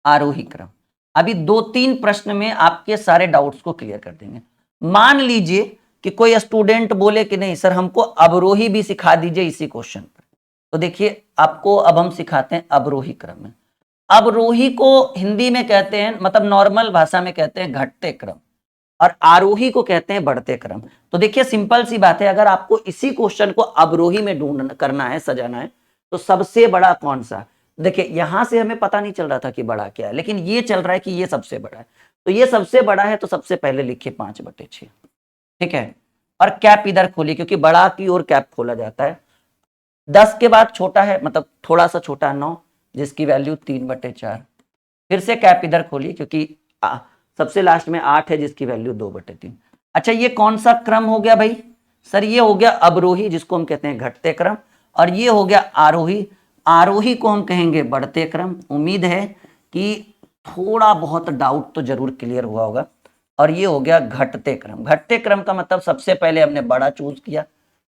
आरोही क्रम। अभी 2-3 प्रश्न में आपके सारे डाउट्स को क्लियर कर देंगे। मान लीजिए कि कोई स्टूडेंट बोले कि नहीं सर हमको अवरोही भी सिखा दीजिए इसी क्वेश्चन पर, तो देखिए आपको अब हम सिखाते हैं अवरोही क्रम में। अवरोही को हिंदी में कहते हैं, मतलब नॉर्मल भाषा में कहते हैं घटते क्रम, और आरोही को कहते हैं बढ़ते क्रम। तो देखिए सिंपल सी बात है, अगर आपको इसी क्वेश्चन को अवरोही में ढूंढ करना है, सजाना है, तो सबसे बड़ा कौन सा? देखिए यहां से हमें पता नहीं चल रहा था कि बड़ा क्या है, लेकिन ये चल रहा है कि ये सबसे बड़ा है, तो ये सबसे बड़ा है तो सबसे पहले लिखिए 5/6, ठीक है। और कैप इधर खोलिए क्योंकि बड़ा की ओर कैप खोला जाता है। 10 के बाद छोटा है, मतलब थोड़ा सा छोटा 9 जिसकी वैल्यू 3/4। फिर से कैप इधर खोलिए क्योंकि सबसे लास्ट में 8 है जिसकी वैल्यू 2/3। अच्छा, ये कौन सा क्रम हो गया भाई? सर ये हो गया अवरोही जिसको हम कहते हैं घटते क्रम, और ये हो गया आरोही। आरोही को हम कहेंगे बढ़ते क्रम। उम्मीद है कि थोड़ा बहुत डाउट तो जरूर क्लियर हुआ होगा। और ये हो गया घटते क्रम। घटते क्रम का मतलब सबसे पहले हमने बड़ा चूज किया,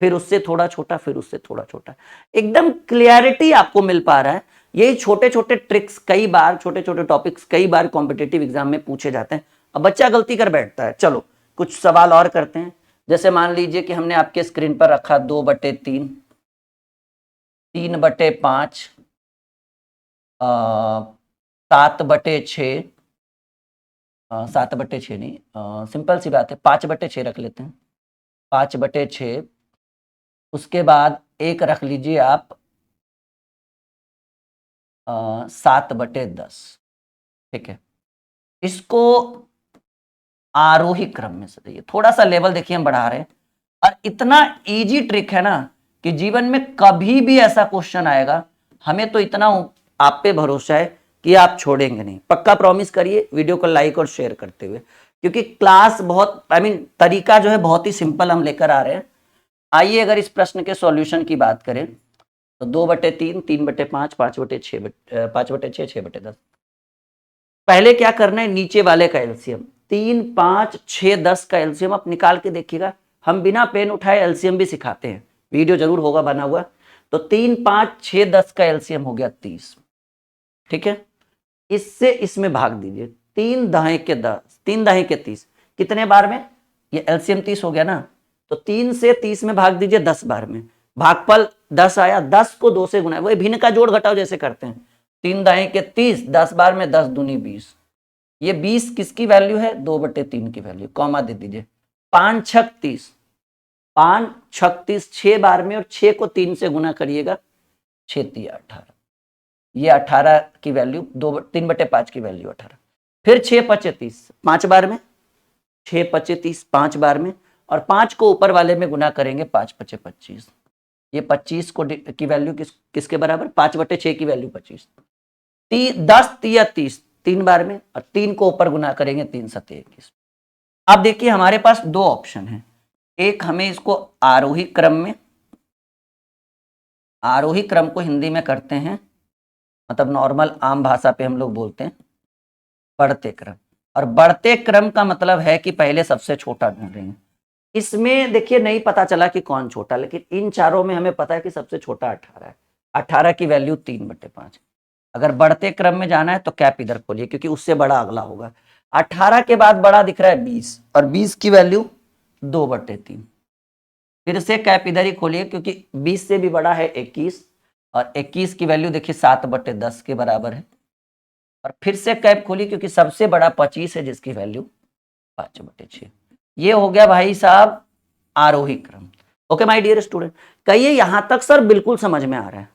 फिर उससे थोड़ा छोटा, फिर उससे थोड़ा छोटा। एकदम क्लियरिटी आपको मिल पा रहा है। यही छोटे छोटे ट्रिक्स कई बार, छोटे छोटे टॉपिक्स कई बार कॉम्पिटेटिव एग्जाम में पूछे जाते हैं। अब बच्चा गलती कर बैठता है। चलो कुछ सवाल और करते हैं। जैसे मान लीजिए कि हमने आपके स्क्रीन पर रखा 2/3, 3/5, 7/6, 7/6 नहीं, सिंपल सी बात है 5/6 रख लेते हैं, 5/6। उसके बाद एक रख लीजिए आप 7/10, ठीक है। इसको आरोही क्रम में से देखिए, थोड़ा सा लेवल देखिए हम बढ़ा रहे हैं, और इतना इजी ट्रिक है ना कि जीवन में कभी भी ऐसा क्वेश्चन आएगा, हमें तो इतना आप पे भरोसा है कि आप छोड़ेंगे नहीं। पक्का प्रॉमिस करिए वीडियो को लाइक और शेयर करते हुए, क्योंकि क्लास बहुत तरीका जो है बहुत ही सिंपल हम लेकर आ रहे हैं। आइए अगर इस प्रश्न के सॉल्यूशन की बात करें तो 2/3, 3/5, 5/6, 5/6, 6/10। पहले क्या करना है, नीचे वाले का एलसीएम 3, 5, 6, 10 का एलसीएम आप निकाल के देखिएगा। हम बिना पेन उठाए एलसीएम भी सिखाते हैं, वीडियो जरूर होगा बना हुआ। तो 3, 5, 6, 10 का एलसीएम हो गया 30, ठीक है। इससे इसमें भाग दीजिए, 3 दाएं के 10, 3 दाएं के 30, कितने बार में? ये एलसीएम 30 हो गया ना, तो 3 से 30 में भाग दीजिए 10 बार में। भागफल 10 आया, 10 को 2 से गुना, वही भिन्न का जोड़ घटाओ जैसे करते हैं। 3 दाएं के 30, 10 बार में 10 दूनी 20। ये 20 किसकी वैल्यू है? 2/3 की वैल्यू, कॉमा दे दीजिए। 5 छक 30, 5 छक 30 6 बार में, और 6 को 3 से गुना करिएगा, 6 3 18। ये 18 की वैल्यू, 3/5 की वैल्यू 18। फिर 6 5 30, 5 बार में, 6 5 30 5 बार में, और 5 को ऊपर वाले में गुना करेंगे, 5 5 25। ये 25 को की वैल्यू किसके बराबर? 5/6 की वैल्यू 25। 10 3 30, 3 बार में, और 3 को ऊपर गुना करेंगे, 3 7 21। अब देखिए हमारे पास दो ऑप्शन है। एक, हमें इसको आरोही क्रम में, आरोही क्रम को हिंदी में करते हैं, मतलब नॉर्मल आम भाषा पे हम लोग बोलते हैं बढ़ते क्रम। और बढ़ते क्रम का मतलब है कि पहले सबसे छोटा ढूंढेंगे। इसमें देखिए नहीं पता चला कि कौन छोटा, लेकिन इन चारों में हमें पता है कि सबसे छोटा 18 है। 18 की वैल्यू 3/5। अगर बढ़ते क्रम में जाना है तो कैप इधर खोलिए क्योंकि उससे बड़ा अगला होगा। 18 के बाद बड़ा दिख रहा है 20, और 20 की वैल्यू 2/3। फिर से कैप इधर ही खोलिए क्योंकि 20 से भी बड़ा है 21, और 21 की वैल्यू देखिए 7/10 के बराबर है। और फिर से कैप खोलिए क्योंकि सबसे बड़ा 25 है जिसकी वैल्यू 5/6। ये हो गया भाई साहब आरोही क्रम। ओके माय डियर स्टूडेंट, कहिए यहां तक सर बिल्कुल समझ में आ रहा है?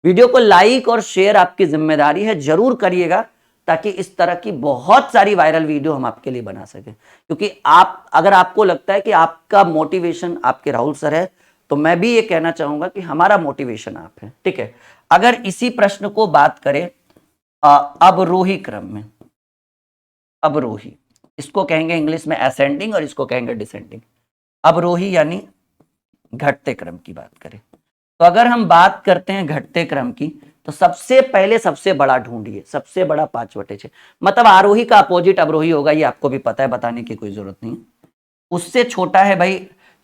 वीडियो को लाइक और शेयर आपकी जिम्मेदारी है, जरूर करिएगा, ताकि इस तरह की बहुत सारी वायरल वीडियो हम आपके लिए बना सकें। क्योंकि आप, अगर आपको लगता है कि आपका मोटिवेशन आपके राहुल सर है, तो मैं भी ये कहना चाहूंगा कि हमारा मोटिवेशन आप है, ठीक है। अगर इसी प्रश्न को बात करें अवरोही क्रम में, अवरोही, इसको कहेंगे इंग्लिश में असेंडिंग और इसको कहेंगे डिसेंडिंग। अवरोही यानी घटते क्रम की बात करें तो अगर हम बात करते हैं घटते क्रम की, तो सबसे पहले सबसे बड़ा ढूंढिए, सबसे बड़ा 5/6, मतलब आरोही का अपोजिट अवरोही होगा, ये आपको भी पता है, बताने की कोई जरूरत नहीं। उससे छोटा है भाई,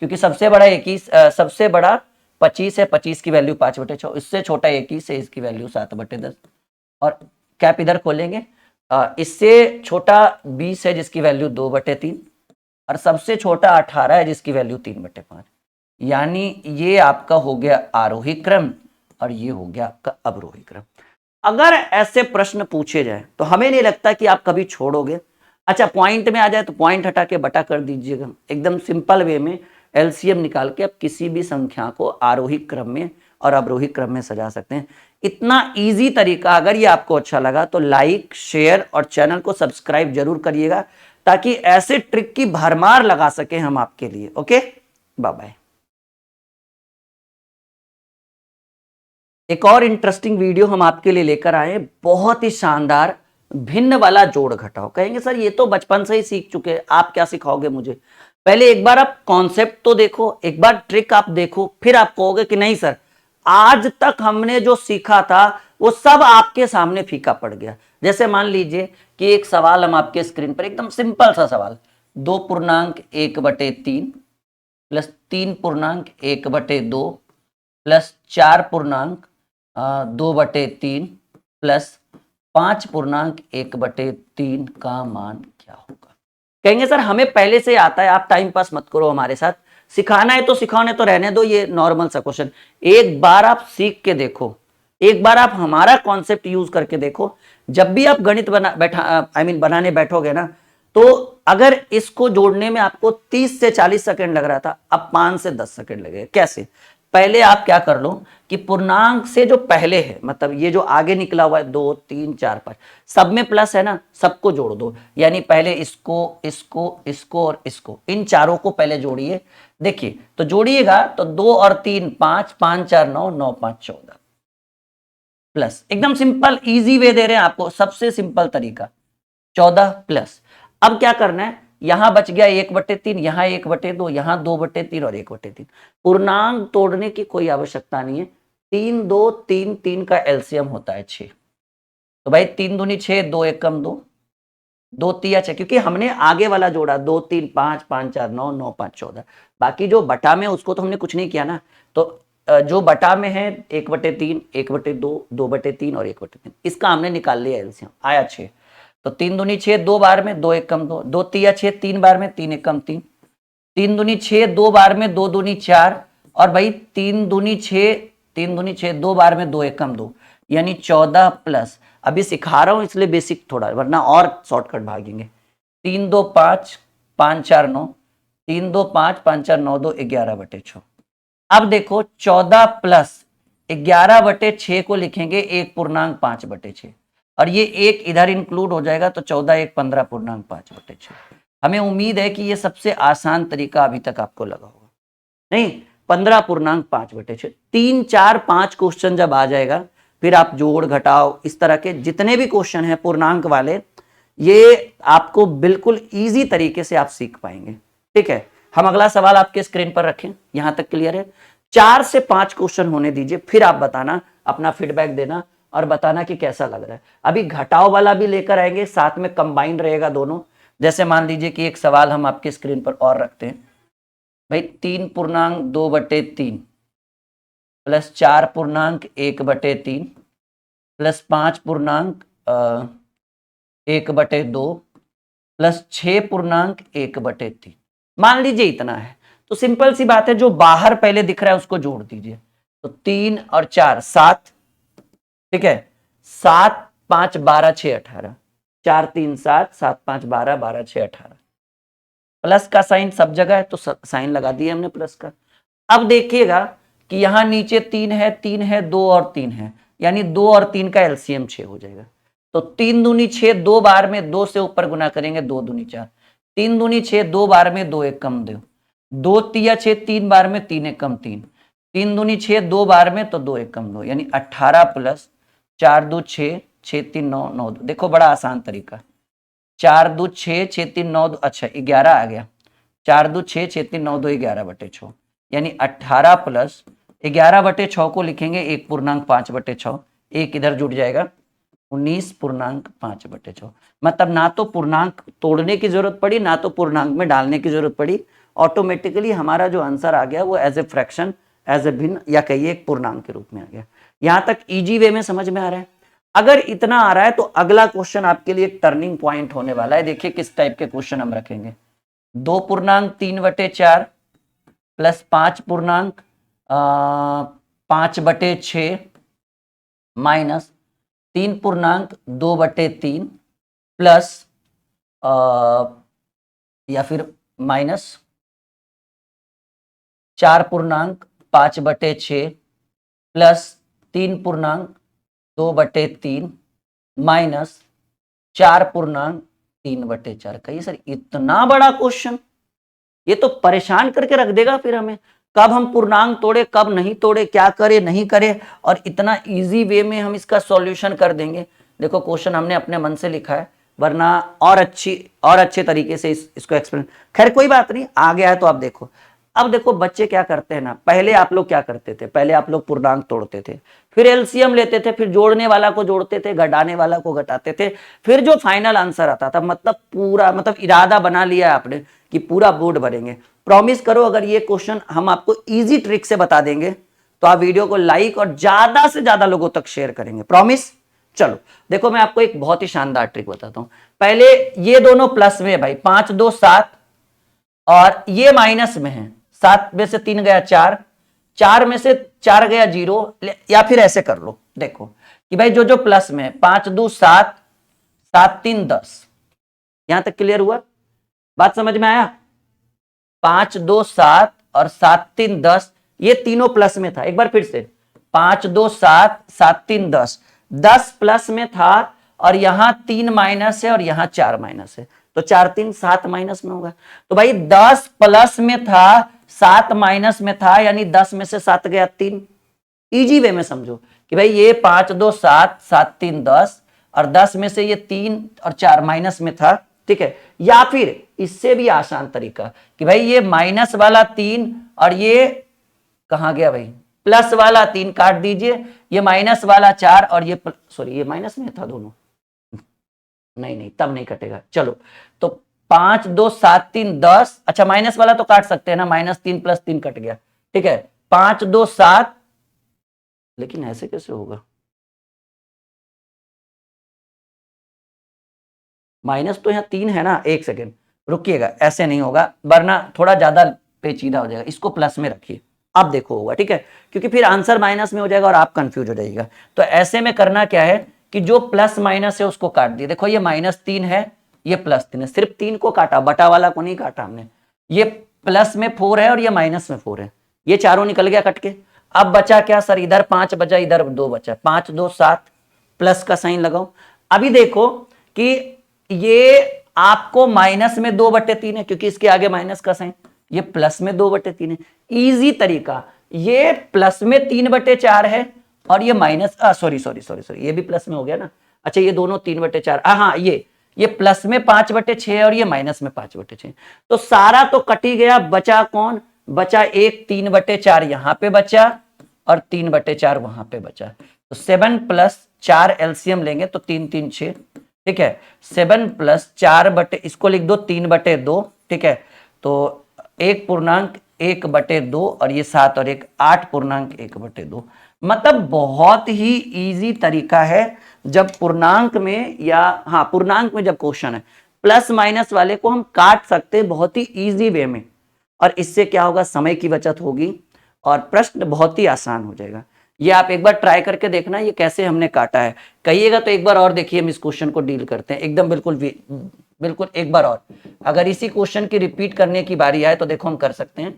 क्योंकि सबसे बड़ा 21, सबसे बड़ा 25 है, 25 की वैल्यू 5/6, इससे छोटा 21 है, इसकी वैल्यू 7/10। और कैप इधर खोलेंगे, इससे छोटा 20 है जिसकी वैल्यू 2/3, और सबसे छोटा 18 है जिसकी वैल्यू 3/5। यानी ये आपका हो गया आरोही क्रम और ये हो गया आपका अवरोही क्रम। अगर ऐसे प्रश्न पूछे जाए तो हमें नहीं लगता कि आप कभी छोड़ोगे। अच्छा, पॉइंट में आ जाए तो पॉइंट हटा के बटा कर दीजिएगा, एकदम सिंपल वे में एलसीएम निकाल के आप किसी भी संख्या को आरोही क्रम में और अवरोही क्रम में सजा सकते हैं। इतना इजी तरीका, अगर ये आपको अच्छा लगा तो लाइक, शेयर और चैनल को सब्सक्राइब जरूर करिएगा, ताकि ऐसे ट्रिक की भरमार लगा सके हम आपके लिए। Okay, bye bye. एक और इंटरेस्टिंग वीडियो हम आपके लिए लेकर आए हैं, बहुत ही शानदार, भिन्न वाला जोड़ घटाओ। कहेंगे सर ये तो बचपन से ही सीख चुके हैं, आप क्या सिखाओगे मुझे? पहले एक बार आप कॉन्सेप्ट तो देखो, एक बार ट्रिक आप देखो, फिर आप कहोगे कि नहीं सर, आज तक हमने जो सीखा था वो सब आपके सामने फीका पड़ गया। जैसे मान लीजिए कि एक सवाल हम आपके स्क्रीन पर, एकदम सिंपल सा सवाल, 2.1/3 प्लस 3.1/2 प्लस 4.2/3 प्लस 5.1/3 का मान क्या होगा? कहेंगे सर हमें पहले से आता है, आप टाइम पास मत करो हमारे साथ, सिखाना है तो सिखाओ, नहीं तो रहने दो, ये नॉर्मल सा क्वेश्चन। एक बार आप सीख के देखो, एक बार आप हमारा कॉन्सेप्ट यूज करके देखो, जब भी आप गणित बनाने बैठोगे ना, तो अगर इसको जोड़ने में आपको 30 से 40 सेकंड लग रहा था, अब 5 से 10 सेकंड लगेगा। कैसे? पहले आप क्या कर लो कि पूर्णांक से जो पहले है, मतलब ये जो आगे निकला हुआ है 2 3 4 5, सब में प्लस है ना, सबको जोड़ दो। यानी पहले इसको, इसको, इसको और इसको, इन चारों को पहले जोड़िए। देखिए तो जोड़िएगा तो 2 और 3 5, 5 4 9, 9 5 14 प्लस, एकदम सिंपल इजी वे दे रहे हैं आपको, सबसे सिंपल तरीका 14 प्लस। अब क्या करना है, यहां बच गया 1/3, यहां 1/2, यहां 2/3 और 1/3। पूर्णांक तोड़ने की कोई आवश्यकता नहीं है, 3 2 3 3 का एलसीएम होता है 6। तो भाई 3 दूनी 6, 2 एकम 2, 2 तिया 6, क्योंकि हमने आगे वाला जोड़ा 2 3 5, 5 4 9, 9 5 14। बाकी जो बटा में उसको तो हमने कुछ नहीं किया ना, तो जो बटा में है 1/3, 1/2, 2/3 और 1/3, इसका हमने निकाल लिया एलसीएम, आया 6। तो 3 दूनी 6, 2 बार में, 2 एकम 2, 2 तिया 6, 3 बार में, 3 एकम 3, 3 दूनी 6, 2 बार में, 2 दूनी 4, और भाई 3 दूनी 6, 3 दूनी 6, 2 बार में, 2 एकम 2, यानी 14 प्लस। अभी सिखा रहा हूं इसलिए बेसिक थोड़ा, वरना और शॉर्टकट भागेंगे। 3 2 5, 5 4 9, 3 2 5, 5 4 9 2, 11/6। अब देखो 14 प्लस 11/6 को लिखेंगे 1.5/6, और ये एक इधर इंक्लूड हो जाएगा, तो 14 1 15.5/6। हमें उम्मीद है कि ये सबसे आसान तरीका अभी तक आपको लगा होगा। नहीं, 15.5/6। 3 4 5 क्वेश्चन जब आ जाएगा, फिर आप जोड़ घटाओ, इस तरह के जितने भी क्वेश्चन हैं पूर्णांक वाले, ये आपको बिल्कुल इजी तरीके से आप सीख पाएंगे। ठीक है, हम अगला सवाल आपके स्क्रीन पर रखें, यहां तक क्लियर है? 4 से 5 क्वेश्चन होने दीजिए, फिर आप बताना, अपना फीडबैक देना और बताना कि कैसा लग रहा है। अभी घटाओ वाला भी लेकर आएंगे, साथ में कंबाइंड रहेगा दोनों। जैसे मान लीजिए कि एक सवाल हम आपके स्क्रीन पर और रखते हैं, भाई 3.2/3 प्लस 4.1/3 प्लस 5.1/2 प्लस 6.1/3। मान लीजिए इतना है, तो सिंपल सी बात है, जो बाहर पहले दिख रहा है उसको जोड़ दीजिए। तो 3 और 4 7, ठीक है, 7 5 12 6 18, 4 3 7, 7 5 12, 12 6 18। प्लस का साइन सब जगह है, तो साइन लगा दिया हमने प्लस का। अब देखिएगा कि यहां नीचे 3 है, 3 है, 2 और 3 है, यानी 2 और 3 का एलसीएम 6 हो जाएगा। तो 3 दूनी 6, 2 बार में 2 से ऊपर गुना करेंगे, 2 दूनी 4, 3 दूनी 6, 2 बार में, 2 एक कम 2, 2 तिया 6, 3 बार में, 3 एक कम 3, 3 दूनी 6, 2 बार में, तो 2 एक कम 2, यानी 18 प्लस 4 2 6, 6 3 9 9 2। देखो बड़ा आसान तरीका, 4 2 6, 6 3 9 2, अच्छा 11 आ गया, 4 2 6, 6 3 9 2, 11/6, यानी 18 प्लस 11/6 को लिखेंगे 1/5/6, एक इधर जुड़ जाएगा 19/5/6। मतलब ना तो पूर्णांक तोड़ने की जरूरत पड़ी, ना तो पूर्णांक में डालने की जरूरत पड़ी, ऑटोमेटिकली हमारा जो आंसर आ गया वो as a fraction, as a भिन्न, या कहिए एक पूर्णांक के रूप में आ गया। यहां तक इजी वे में समझ में आ रहा है। अगर इतना आ रहा है तो अगला क्वेश्चन आपके लिए एक टर्निंग पॉइंट होने वाला है। देखिए किस टाइप के क्वेश्चन हम रखेंगे। 2/3/4 प्लस 5/5/6 माइनस 3/2/3 प्लस या फिर माइनस 4/5/6 प्लस 3/2/3 माइनस 4/3/4। कहिए सर इतना बड़ा क्वेश्चन, ये तो परेशान करके रख देगा फिर हमें, कब हम पूर्णांक तोड़े कब नहीं तोड़े, क्या करे नहीं करे, और इतना इजी वे में हम इसका सॉल्यूशन कर देंगे। देखो क्वेश्चन हमने अपने मन से लिखा है, वरना और अच्छे तरीके से इसको एक्सप्लेन, खैर कोई बात नहीं, आ गया है तो आप देखो। अब देखो बच्चे क्या करते हैं ना, पहले आप लोग क्या करते थे, पहले आप लोग पूर्णांक तोड़ते थे, फिर एलसीएम लेते थे, फिर जोड़ने वाला को जोड़ते थे, घटाने वाला को घटाते थे, फिर जो फाइनल आंसर आता था, मतलब पूरा मतलब इरादा बना लिया आपने कि पूरा बोर्ड भरेंगे। प्रॉमिस करो अगर ये क्वेश्चन हम आपको इजी ट्रिक से बता देंगे तो आप वीडियो को लाइक और ज्यादा से ज्यादा लोगों तक शेयर करेंगे, प्रॉमिस। चलो देखो मैं आपको एक बहुत ही शानदार ट्रिक बताता हूं। पहले ये दोनों प्लस में है भाई, 5 2 7, और ये माइनस में है, 7 में से 3 गया 4, 4 में से 4 गया 0, या फिर ऐसे कर लो, देखो कि भाई जो जो प्लस में है, 5 2 7, 7 3 10, यहां तक क्लियर हुआ, बात समझ में आया। 5 2 7 और 7 3 10, ये तीनों प्लस में था। एक बार फिर से 5 2 7 7 3 10, 10 प्लस में था, और यहां 3 माइनस है और यहां 4 माइनस है, तो 4 3 7 माइनस में होगा। तो भाई 10 प्लस में था 7 माइनस में था, यानी 10 में से 7 गया 3। इजी वे में समझो कि भाई ये 5 2 7 7 3 10, और 10 में से ये 3 और 4 माइनस में था, ठीक है। या फिर इससे भी आसान तरीका कि भाई ये माइनस वाला 3 और ये कहां गया भाई, प्लस वाला 3 काट दीजिए, ये माइनस वाला 4 और ये सॉरी ये माइनस में था दोनों, नहीं तब नहीं कटेगा। चलो तो 5 2 7 3 10, अच्छा माइनस वाला तो काट सकते हैं ना, -3 + 3 कट गया, ठीक है। 5 2 7, लेकिन ऐसे कैसे होगा, माइनस तो यहाँ 3 है ना, एक सेकेंड रुकिएगा, ऐसे नहीं होगा, वरना थोड़ा ज्यादा पेचीदा हो जाएगा, इसको प्लस में रखिए, अब देखो होगा, ठीक है, क्योंकि फिर आंसर माइनस में हो जाएगा और आप कंफ्यूज हो जाइएगा। तो ऐसे में करना क्या है कि जो प्लस माइनस है उसको काट दिए, देखो ये -3 है, ये +3 है, सिर्फ 3 को काटा, बटा वाला को नहीं काटा हमने। ये प्लस में 4 है और ये माइनस में 4 है, ये चारों निकल गया कट के। अब बचा क्या सर, इधर 5 बचा, इधर 2 बचा, 5 2 7, प्लस का साइन लगाओ। अभी देखो कि ये आपको माइनस में 2/3 है, क्योंकि इसके आगे माइनस का साइन, ये प्लस में 2/3 है। इजी तरीका, ये प्लस में 3/4 है और ये माइनस सॉरी ये भी प्लस में हो गया ना, अच्छा ये दोनों 3/4, हाँ ये प्लस में 5/6 और ये माइनस में 5/6, तो सारा तो कट ही गया, बचा कौन, बचा एक 3/4 यहां पे बचा और 3/4 वहां पे बचा। तो 7 + 4 एलसीएम लेंगे तो 3 3 6, ठीक है। 7 + 4 इसको लिख दो 3/2, ठीक है। तो 1/1/2 और ये 7 और 1 8/1/2। मतलब बहुत ही इजी तरीका है जब पूर्णांक में, या हाँ पूर्णांक में जब क्वेश्चन है, प्लस माइनस वाले को हम काट सकते हैं बहुत ही इजी वे में, और इससे क्या होगा, समय की बचत होगी और प्रश्न बहुत ही आसान हो जाएगा। ये आप एक बार ट्राई करके देखना ये कैसे हमने काटा है, कहिएगा तो एक बार और देखिए हम इस क्वेश्चन को डील करते हैं एकदम बिल्कुल एक बार और। अगर इसी क्वेश्चन की रिपीट करने की बारी आए तो देखो हम कर सकते हैं,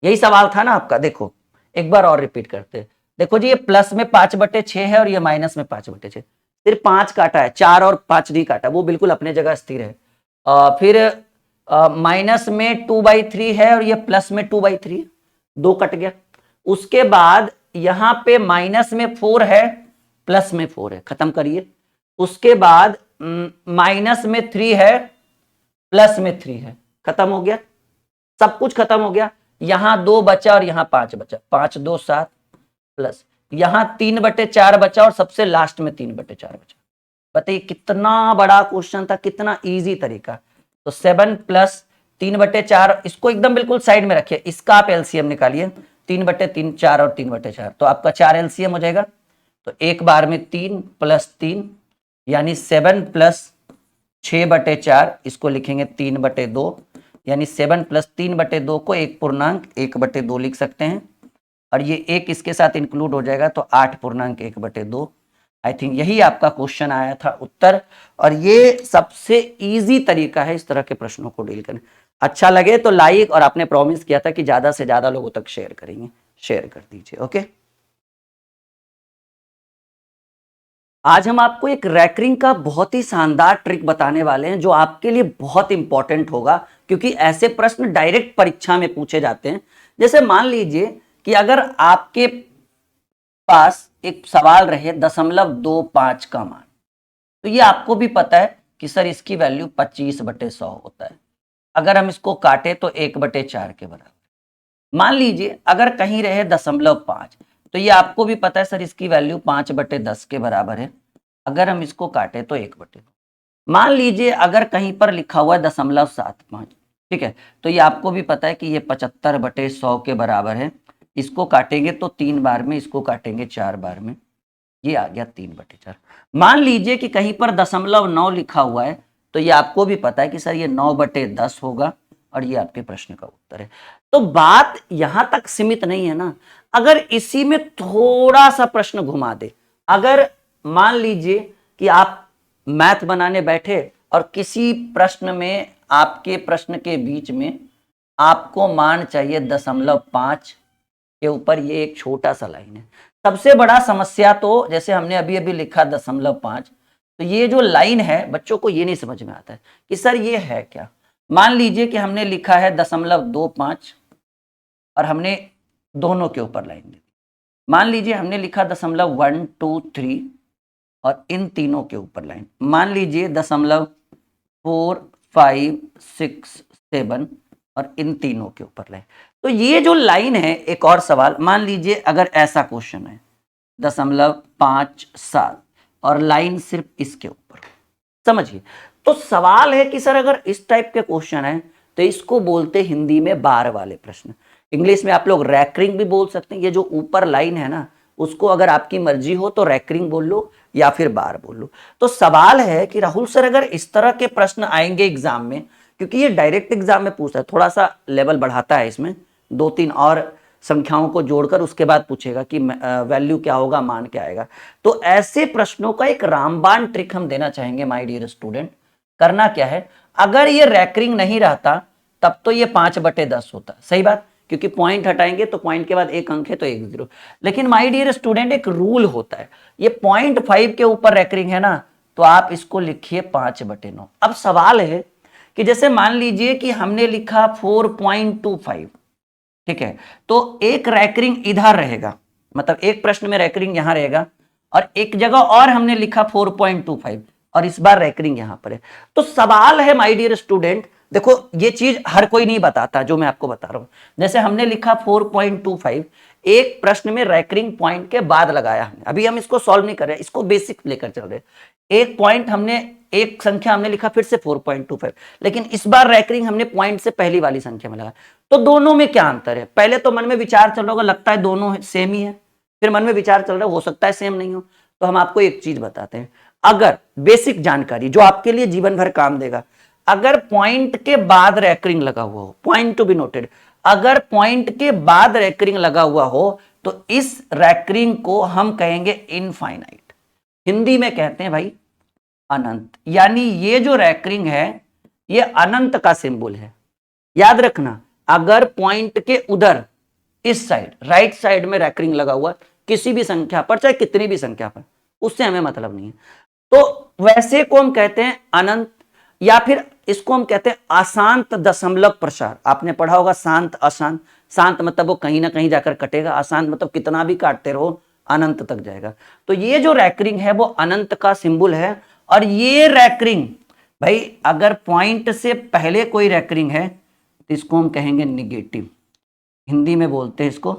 यही सवाल था ना आपका, देखो एक बार और रिपीट करते हैं। देखो जी ये प्लस में 5/6 है और ये माइनस में 5/6, सिर्फ 5 काटा है, 4 और 5 नहीं काटा, वो बिल्कुल अपने जगह स्थिर है। फिर माइनस में 2/3 है और ये प्लस में 2/3 है, 2 कट गया। उसके बाद यहां पे माइनस में 4 है, प्लस में 4 है, खत्म करिए। उसके बाद माइनस में 3 है, प्लस में 3 है, खत्म हो गया, सब कुछ खत्म हो गया। यहां 2 बचा और यहां 5 बचा, 5 2 7 प्लस यहां 3/4 बचा और सबसे लास्ट में 3/4 बचा। बताइए कितना बड़ा क्वेश्चन था, कितना इजी तरीका। तो 7 प्लस 3/4, इसको एकदम बिल्कुल साइड में रखिए, इसका आप एलसीएम निकालिए, 3/3 4 और 3/4, तो आपका 4 एलसीएम हो जाएगा। तो एक बार में 3 प्लस 3 यानी 7 प्लस 6/4, इसको लिखेंगे 3/2, यानी 7 प्लस 3/2 को 1/2 लिख सकते हैं, और ये एक इसके साथ इंक्लूड हो जाएगा तो 8.1/2। आई थिंक यही आपका क्वेश्चन आया था उत्तर, और ये सबसे इजी तरीका है इस तरह के प्रश्नों को डील करने। अच्छा लगे तो लाइक, और आपने प्रॉमिस किया था कि ज्यादा से ज्यादा लोगों तक शेयर करेंगे, शेयर कर दीजिए। ओके, आज हम आपको एक रैकरिंग का बहुत ही शानदार ट्रिक बताने वाले हैं, जो आपके लिए बहुत इंपॉर्टेंट होगा, क्योंकि ऐसे प्रश्न डायरेक्ट परीक्षा में पूछे जाते हैं। जैसे मान लीजिए कि अगर आपके पास एक सवाल रहे 0.25 का मान, तो ये आपको भी पता है कि सर इसकी वैल्यू 25/100 होता है। अगर हम इसको काटे तो 1/4 के बराबर। मान लीजिए अगर कहीं रहे 0.5, तो ये आपको भी पता है सर इसकी वैल्यू 5/10 के बराबर है। अगर हम इसको काटे तो 1/2। मान लीजिए अगर कहीं पर लिखा हुआ है 0.75, ठीक है, तो ये आपको भी पता है कि ये 75/100 के बराबर है। इसको काटेंगे तो 3 बार में, इसको काटेंगे 4 बार में, ये आ गया 3/4। मान लीजिए कि कहीं पर 0.9 लिखा हुआ है, तो ये आपको भी पता है कि सर ये 9/10 होगा, और ये आपके प्रश्न का उत्तर है। तो बात यहां तक सीमित नहीं है ना, अगर इसी में थोड़ा सा प्रश्न घुमा दे, अगर मान लीजिए कि आप मैथ बनाने बैठे और किसी प्रश्न में, आपके प्रश्न के बीच में आपको मान चाहिए 0.5 के ऊपर, ये एक छोटा सा लाइन है। सबसे बड़ा समस्या तो जैसे हमने अभी अभी लिखा 0.5, तो ये जो लाइन है बच्चों को ये नहीं समझ में आता है कि सर ये है क्या। मान लीजिए कि हमने लिखा है 0.25 और हमने दोनों के ऊपर लाइन दी। मान लीजिए हमने लिखा 0.123 और इन तीनों के ऊपर लाइन, मान लीजिए 0.4567 और इन तीनों के ऊपर लाइन। तो ये जो लाइन है, एक और सवाल, मान लीजिए अगर ऐसा क्वेश्चन है 0.57 और लाइन सिर्फ इसके ऊपर, समझिए। तो सवाल है कि सर अगर इस टाइप के क्वेश्चन है तो इसको बोलते हिंदी में बार वाले प्रश्न। इंग्लिश में आप लोग रैकरिंग भी बोल सकते हैं। ये जो ऊपर लाइन है ना, उसको अगर आपकी मर्जी हो तो रैकरिंग बोल लो या फिर बार बोल लो। तो सवाल है कि राहुल सर अगर इस तरह के प्रश्न आएंगे एग्जाम में, क्योंकि ये डायरेक्ट एग्जाम में पूछता है, थोड़ा सा लेवल बढ़ाता है इसमें, 2-3 और संख्याओं को जोड़कर उसके बाद पूछेगा कि वैल्यू क्या होगा, मान क्या आएगा। तो ऐसे प्रश्नों का एक रामबाण ट्रिक हम देना चाहेंगे माय डियर स्टूडेंट। करना क्या है, अगर ये रैकरिंग नहीं रहता तब तो ये 5/10 होता, सही बात, क्योंकि पॉइंट हटाएंगे तो पॉइंट के बाद एक अंक है तो 1 0। लेकिन माय डियर स्टूडेंट एक रूल होता है, ये 0.5 के ऊपर रैकरिंग है ना, तो आप इसको लिखिए 5/9। अब सवाल है कि जैसे मान लीजिए कि हमने लिखा 4.25, ठीक है, तो एक रैकरिंग इधर रहेगा, मतलब एक प्रश्न में रैकरिंग यहां रहेगा, और एक जगह और हमने लिखा 4.25 और इस बार रैकरिंग यहां पर है। तो सवाल है माय डियर स्टूडेंट, देखो ये चीज हर कोई नहीं बताता जो मैं आपको बता रहा हूं। जैसे हमने लिखा 4.25, एक प्रश्न में रैकरिंग पॉइंट के बाद लगाया हमने, अभी हम इसको सॉल्व नहीं कर रहे, इसको बेसिक लेकर चल रहे। एक पॉइंट हमने, एक संख्या हमने लिखा फिर से 4.25, लेकिन इस बार रैकरिंग हमने पॉइंट से पहली वाली संख्या में लगा। तो दोनों में क्या अंतर है? पहले तो मन में विचार चल रहा होगा, लगता है दोनों सेम ही है, फिर मन में विचार चल रहा है हो सकता है सेम नहीं हो। तो हम आपको एक चीज बताते हैं, अगर बेसिक जानकारी जो आपके लिए जीवन भर काम देगा, अगर पॉइंट के बाद रैकरिंग लगा हुआ हो, पॉइंट टू बी नोटेड, अगर पॉइंट के बाद रैकरिंग लगा हुआ हो तो इस रैकरिंग को हम कहेंगे इनफाइनाइट, हिंदी में कहते हैं भाई अनंत। यानी ये जो रैकरिंग है ये अनंत का सिंबल है। याद रखना, अगर पॉइंट के उधर इस साइड राइट साइड में रैकरिंग लगा हुआ किसी भी संख्या पर, चाहे कितनी भी संख्या पर, उससे हमें मतलब नहीं है। तो वैसे को हम कहते हैं अनंत, या फिर इसको हम कहते हैं अशांत दशमलव प्रसार। आपने पढ़ा होगा शांत अशांत, शांत मतलब वो कहीं ना कहीं जाकर कटेगा, अशांत मतलब कितना भी काटते रहो अनंत तक जाएगा। तो ये जो रैकरिंग है वो अनंत का सिंबल है। और ये रैकरिंग भाई अगर पॉइंट से पहले कोई रैकरिंग है तो इसको हम कहेंगे निगेटिव। हिंदी में बोलते हैं इसको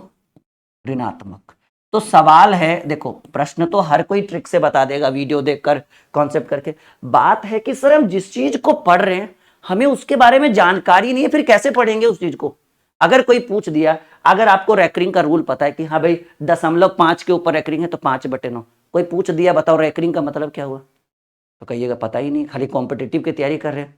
ऋणात्मक। तो सवाल है, देखो प्रश्न तो हर कोई ट्रिक से बता देगा, वीडियो देखकर, कॉन्सेप्ट करके। बात है कि सर हम जिस चीज को पढ़ रहे हैं हमें उसके बारे में जानकारी नहीं है, फिर कैसे पढ़ेंगे उस चीज को। अगर कोई पूछ दिया, अगर आपको रैकरिंग का रूल पता है कि हाँ भाई 0.5 के ऊपर रैकरिंग है तो 5/9, कोई पूछ दिया बताओ रैकरिंग का मतलब क्या हुआ, तो कहिएगा पता ही नहीं, खाली कॉम्पिटिटिव की तैयारी कर रहे हैं।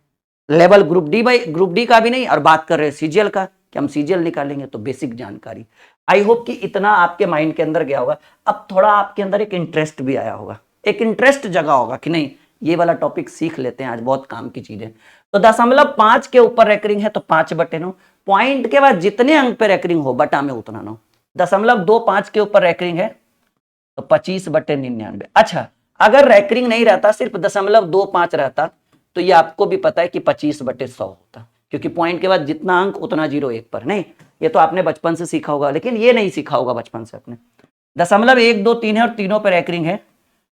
लेवल ग्रुप डी, भाई ग्रुप डी का भी नहीं, और बात कर रहे हैं सीजीएल का कि हम सीजीएल निकालेंगे, तो बेसिक जानकारी। आई होप कि इतना आपके माइंड के अंदर गया होगा। अब थोड़ा आपके अंदर एक इंटरेस्ट भी आया होगा, एक इंटरेस्ट जगा होगा कि नहीं ये वाला टॉपिक सीख लेते हैं, आज बहुत काम की चीज है। तो 0.5 के ऊपर रैकरिंग है तो 5/9, पॉइंट के बाद जितने अंक पे रैकरिंग हो बटा में उतना 9। 0.25 के ऊपर रैकरिंग है तो 25/99। अच्छा, अगर रैकरिंग नहीं रहता, सिर्फ 0.25 रहता, तो ये आपको भी पता है कि 25/100 होता, क्योंकि पॉइंट के बाद जितना अंक उतना 0 1 पर। नहीं, ये तो आपने बचपन से सीखा होगा, लेकिन ये नहीं सीखा होगा बचपन से अपने। 0.1 2 3 है और तीनों पे रैकरिंग है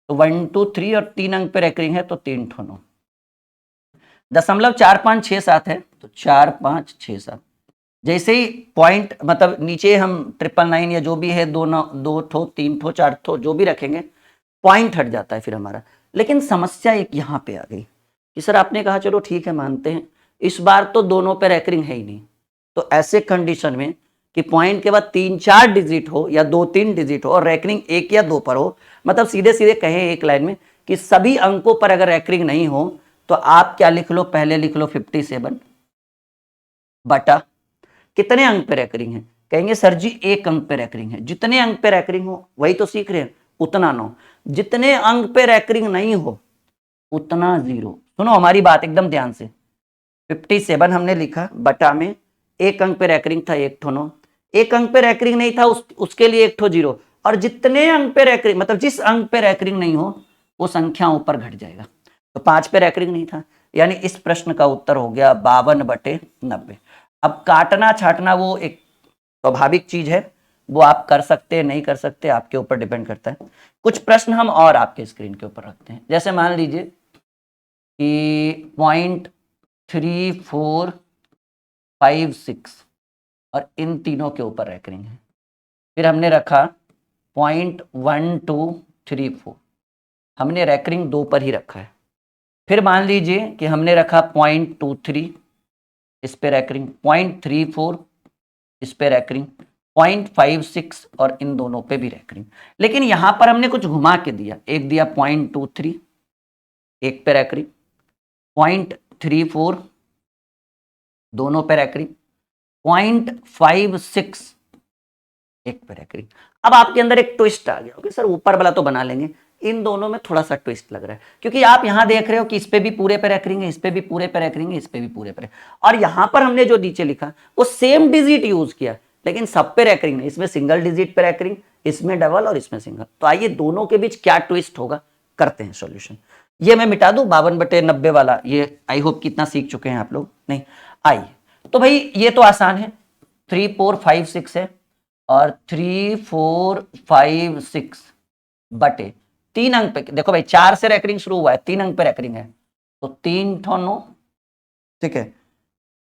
तो 1 2 3, और 3 अंक पे रैकरिंग है तो 3 9। 0.4 5 6 7 है तो 4 5 6 7। जैसे ही पॉइंट मतलब नीचे हम 999 या जो भी है 2 ठो 3 ठो 4 ठो जो भी रखेंगे, पॉइंट हट जाता है फिर हमारा। लेकिन समस्या एक यहाँ पे आ गई कि सर आपने कहा चलो ठीक है मानते हैं, इस बार तो दोनों पे रैकरिंग है ही नहीं, तो ऐसे कंडीशन में कि पॉइंट के बाद 3-4 डिजिट हो या 2-3 डिजिट हो और रैकरिंग 1 या 2 पर हो, मतलब सीधे सीधे कहें एक लाइन में कि सभी अंकों पर अगर रैकरिंग नहीं हो, तो आप क्या लिख लो, पहले लिख लो 57 बटा कितने अंक पे रैकरिंग है। कहेंगे सर जी 1 अंक पे रैकरिंग है, जितने अंक पे रैकरिंग हो वही तो सीख रहे हैं, उतना 9। जितने अंक पे रैकरिंग नहीं हो उतना 0। सुनो हमारी बात एकदम ध्यान से, 57 हमने लिखा बटा में 1 अंक पे रैकरिंग था 1 ठो 9, 1 अंक पे रैकरिंग नहीं था उसके लिए 1 ठो 0, और जितने अंक पे रैकरिंग मतलब जिस अंक पे रैकरिंग नहीं हो वो संख्या ऊपर घट जाएगा। तो 5 पे रैकरिंग नहीं था, यानी इस प्रश्न का उत्तर हो गया 52/90। अब काटना छाटना वो एक स्वाभाविक चीज है, वो आप कर सकते हैं नहीं कर सकते, आपके ऊपर डिपेंड करता है। कुछ प्रश्न हम और आपके स्क्रीन के ऊपर रखते हैं, जैसे मान लीजिए कि 0.3456 और इन तीनों के ऊपर रैकरिंग है। फिर हमने रखा 0.1234, हमने रैकरिंग 2 पर ही रखा है। फिर मान लीजिए कि हमने रखा 0.23, इस पे रैकरिंग, 0.34 इस पे रैकरिंग, 0.56 और इन दोनों पे भी रैकरिंग। लेकिन यहां पर हमने कुछ घुमा के दिया, एक दिया 0.23, एक पे रैकरिंग, 0.34 दोनों पे रैकरिंग, 0.56 एक पे रैकरिंग। अब आपके अंदर एक ट्विस्ट आ गया, ओके सर ऊपर वाला तो बना लेंगे, इन दोनों में थोड़ा सा ट्विस्ट लग रहा है, क्योंकि आप यहां देख रहे हो कि इस पे भी पूरे पे रैकरिंग है, इस पे भी पूरे पे रैकरिंग है, इस पे भी पूरे पे, और यहां पर हमने जो नीचे लिखा वो सेम डिजिट यूज किया, लेकिन सब पे रैकरिंग नहीं, इसमें सिंगल डिजिट पे रैकरिंग, इसमें डबल और इसमें सिंगल। तो आइए दोनों के बीच क्या ट्विस्ट होगा करते हैं सॉल्यूशन। ये मैं मिटा दूं 52/90 वाला, ये आई होप कितना सीख चुके हैं आप लोग। नहीं, आइए तो भाई ये तो आसान है, 3456 है और 3456 बटे 3 अंक पे, देखो भाई 4 से रैकरिंग शुरू हुआ है, 3 अंक पे रैकरिंग है तो 3 ठो 9, ठीक है।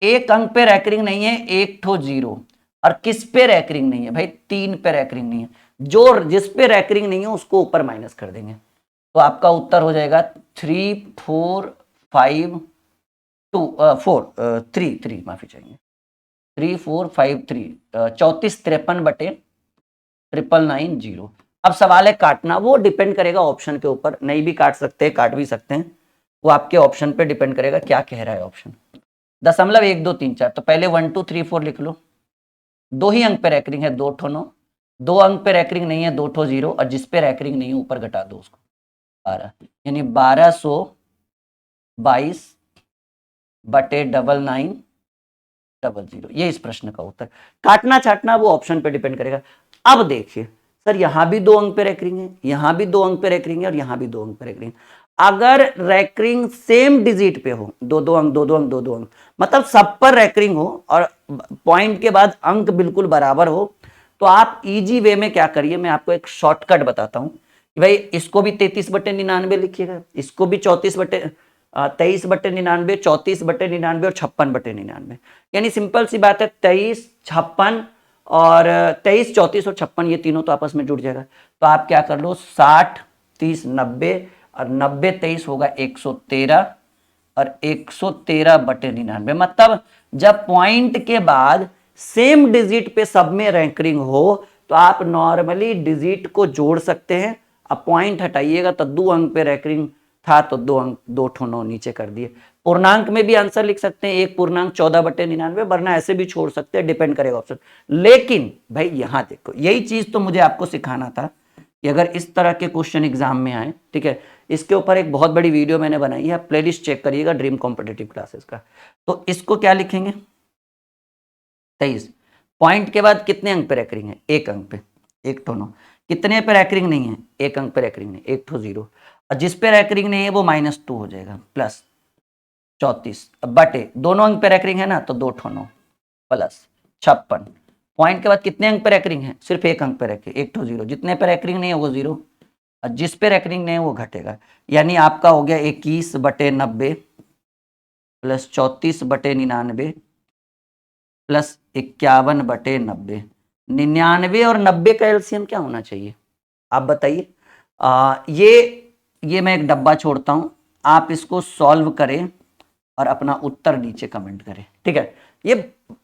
1 अंक पे रैकरिंग नहीं है, 1 ठो 0, और किस पे रैकरिंग नहीं है भाई, 3 पे रैकरिंग नहीं है, जो जिस पे रैकरिंग नहीं है उसको ऊपर माइनस कर देंगे, तो आपका उत्तर हो जाएगा 3453 माफी चाहिए 3453 3453 बटे 99990। अब सवाल है काटना, वो डिपेंड करेगा ऑप्शन के ऊपर, नहीं भी काट सकते हैं काट भी सकते हैं, वो आपके ऑप्शन पे डिपेंड करेगा क्या कह रहा है ऑप्शन। 0.1 2 3 4, तो पहले 1 2 3 4 लिख लो, 2 ही अंक पे रैकरिंग है 2 ठो 9, 2 अंक पे रैकरिंग नहीं है 2 ठो 0, और जिस पे रैकरिंग नहीं है ऊपर घटा दो उसको 12, यानी 1222 बटे 9900। ये इस प्रश्न का उत्तर। काटना छाटना वो ऑप्शन पे डिपेंड करेगा। अब देखिए सर यहां भी 2 अंक पे रैकरिंग है, यहां भी 2 अंक पे रैकरिंग है, और यहां भी 2 अंक पे रैकरिंग। अगर रैकरिंग सेम डिजिट पे हो, 2 अंक 2 अंक 2 अंक, मतलब सब पर रैकरिंग हो और पॉइंट के बाद अंक बिल्कुल बराबर हो, तो आप इजी वे में क्या करिए, मैं आपको एक शॉर्टकट बताता हूं कि भाई इसको भी 33/99 लिखिएगा, इसको भी 23/99, 34/99 और 56/99, यानी सिंपल सी बात है 23, 56 और 23, 34 और 56 ये तीनों तो आपस में जुड़ जाएगा। तो आप क्या कर लो, 60, 30, 90 और 90 23 होगा 113 और 113/99। मतलब जब पॉइंट के बाद सेम डिजिट पे सब में रैंकरिंग हो तो आप नॉर्मली डिजिट को जोड़ सकते हैं। अब पॉइंट हटाइएगा तो 2 अंक पे रैंकरिंग था तो 2 अंक 2 ठो 9 नीचे कर दिए। पूर्णांक में भी आंसर लिख सकते हैं, 1 पूर्णांक 14/99, वरना ऐसे भी छोड़ सकते हैं, डिपेंड करेगा ऑप्शन। लेकिन भाई यहां देखो, यही चीज तो मुझे आपको सिखाना था कि अगर इस तरह के क्वेश्चन एग्जाम में आए, ठीक है, इसके ऊपर एक बहुत बड़ी वीडियो मैंने बनाई है, प्लेलिस्ट चेक करिएगा ड्रीम कॉम्पिटिटिव क्लासेस का। तो इसको क्या लिखेंगे, 23 पॉइंट के बाद कितने अंक पे रैंकरिंग है, 1 अंक पे, 1 ठो 9। कितने पे रैंकरिंग नहीं है, 1 अंक पे रैंकरिंग नहीं, 1 ठो 0। और जिस पे रैंकरिंग नहीं है वो -2 हो जाएगा, प्लस 34 बटे दोनों अंक पे रैंकरिंग है ना तो 2 ठो 9 प्लस 56। पॉइंट के बाद कितने अंक पे रैंकरिंग है, सिर्फ 1 अंक पे रैंकरिंग, 1 ठो 0। जितने पे रैंकरिंग नहीं है वो 0 और जिस पे रैंकरिंग नहीं है वो घटेगा। यानी आपका हो गया 21/90 प्लस 34/99 प्लस 51/90। 99 और 90 का एलसीएम क्या होना चाहिए आप बताइए। ये मैं एक डब्बा छोड़ता हूं, आप इसको सॉल्व करें और अपना उत्तर नीचे कमेंट करें, ठीक है। ये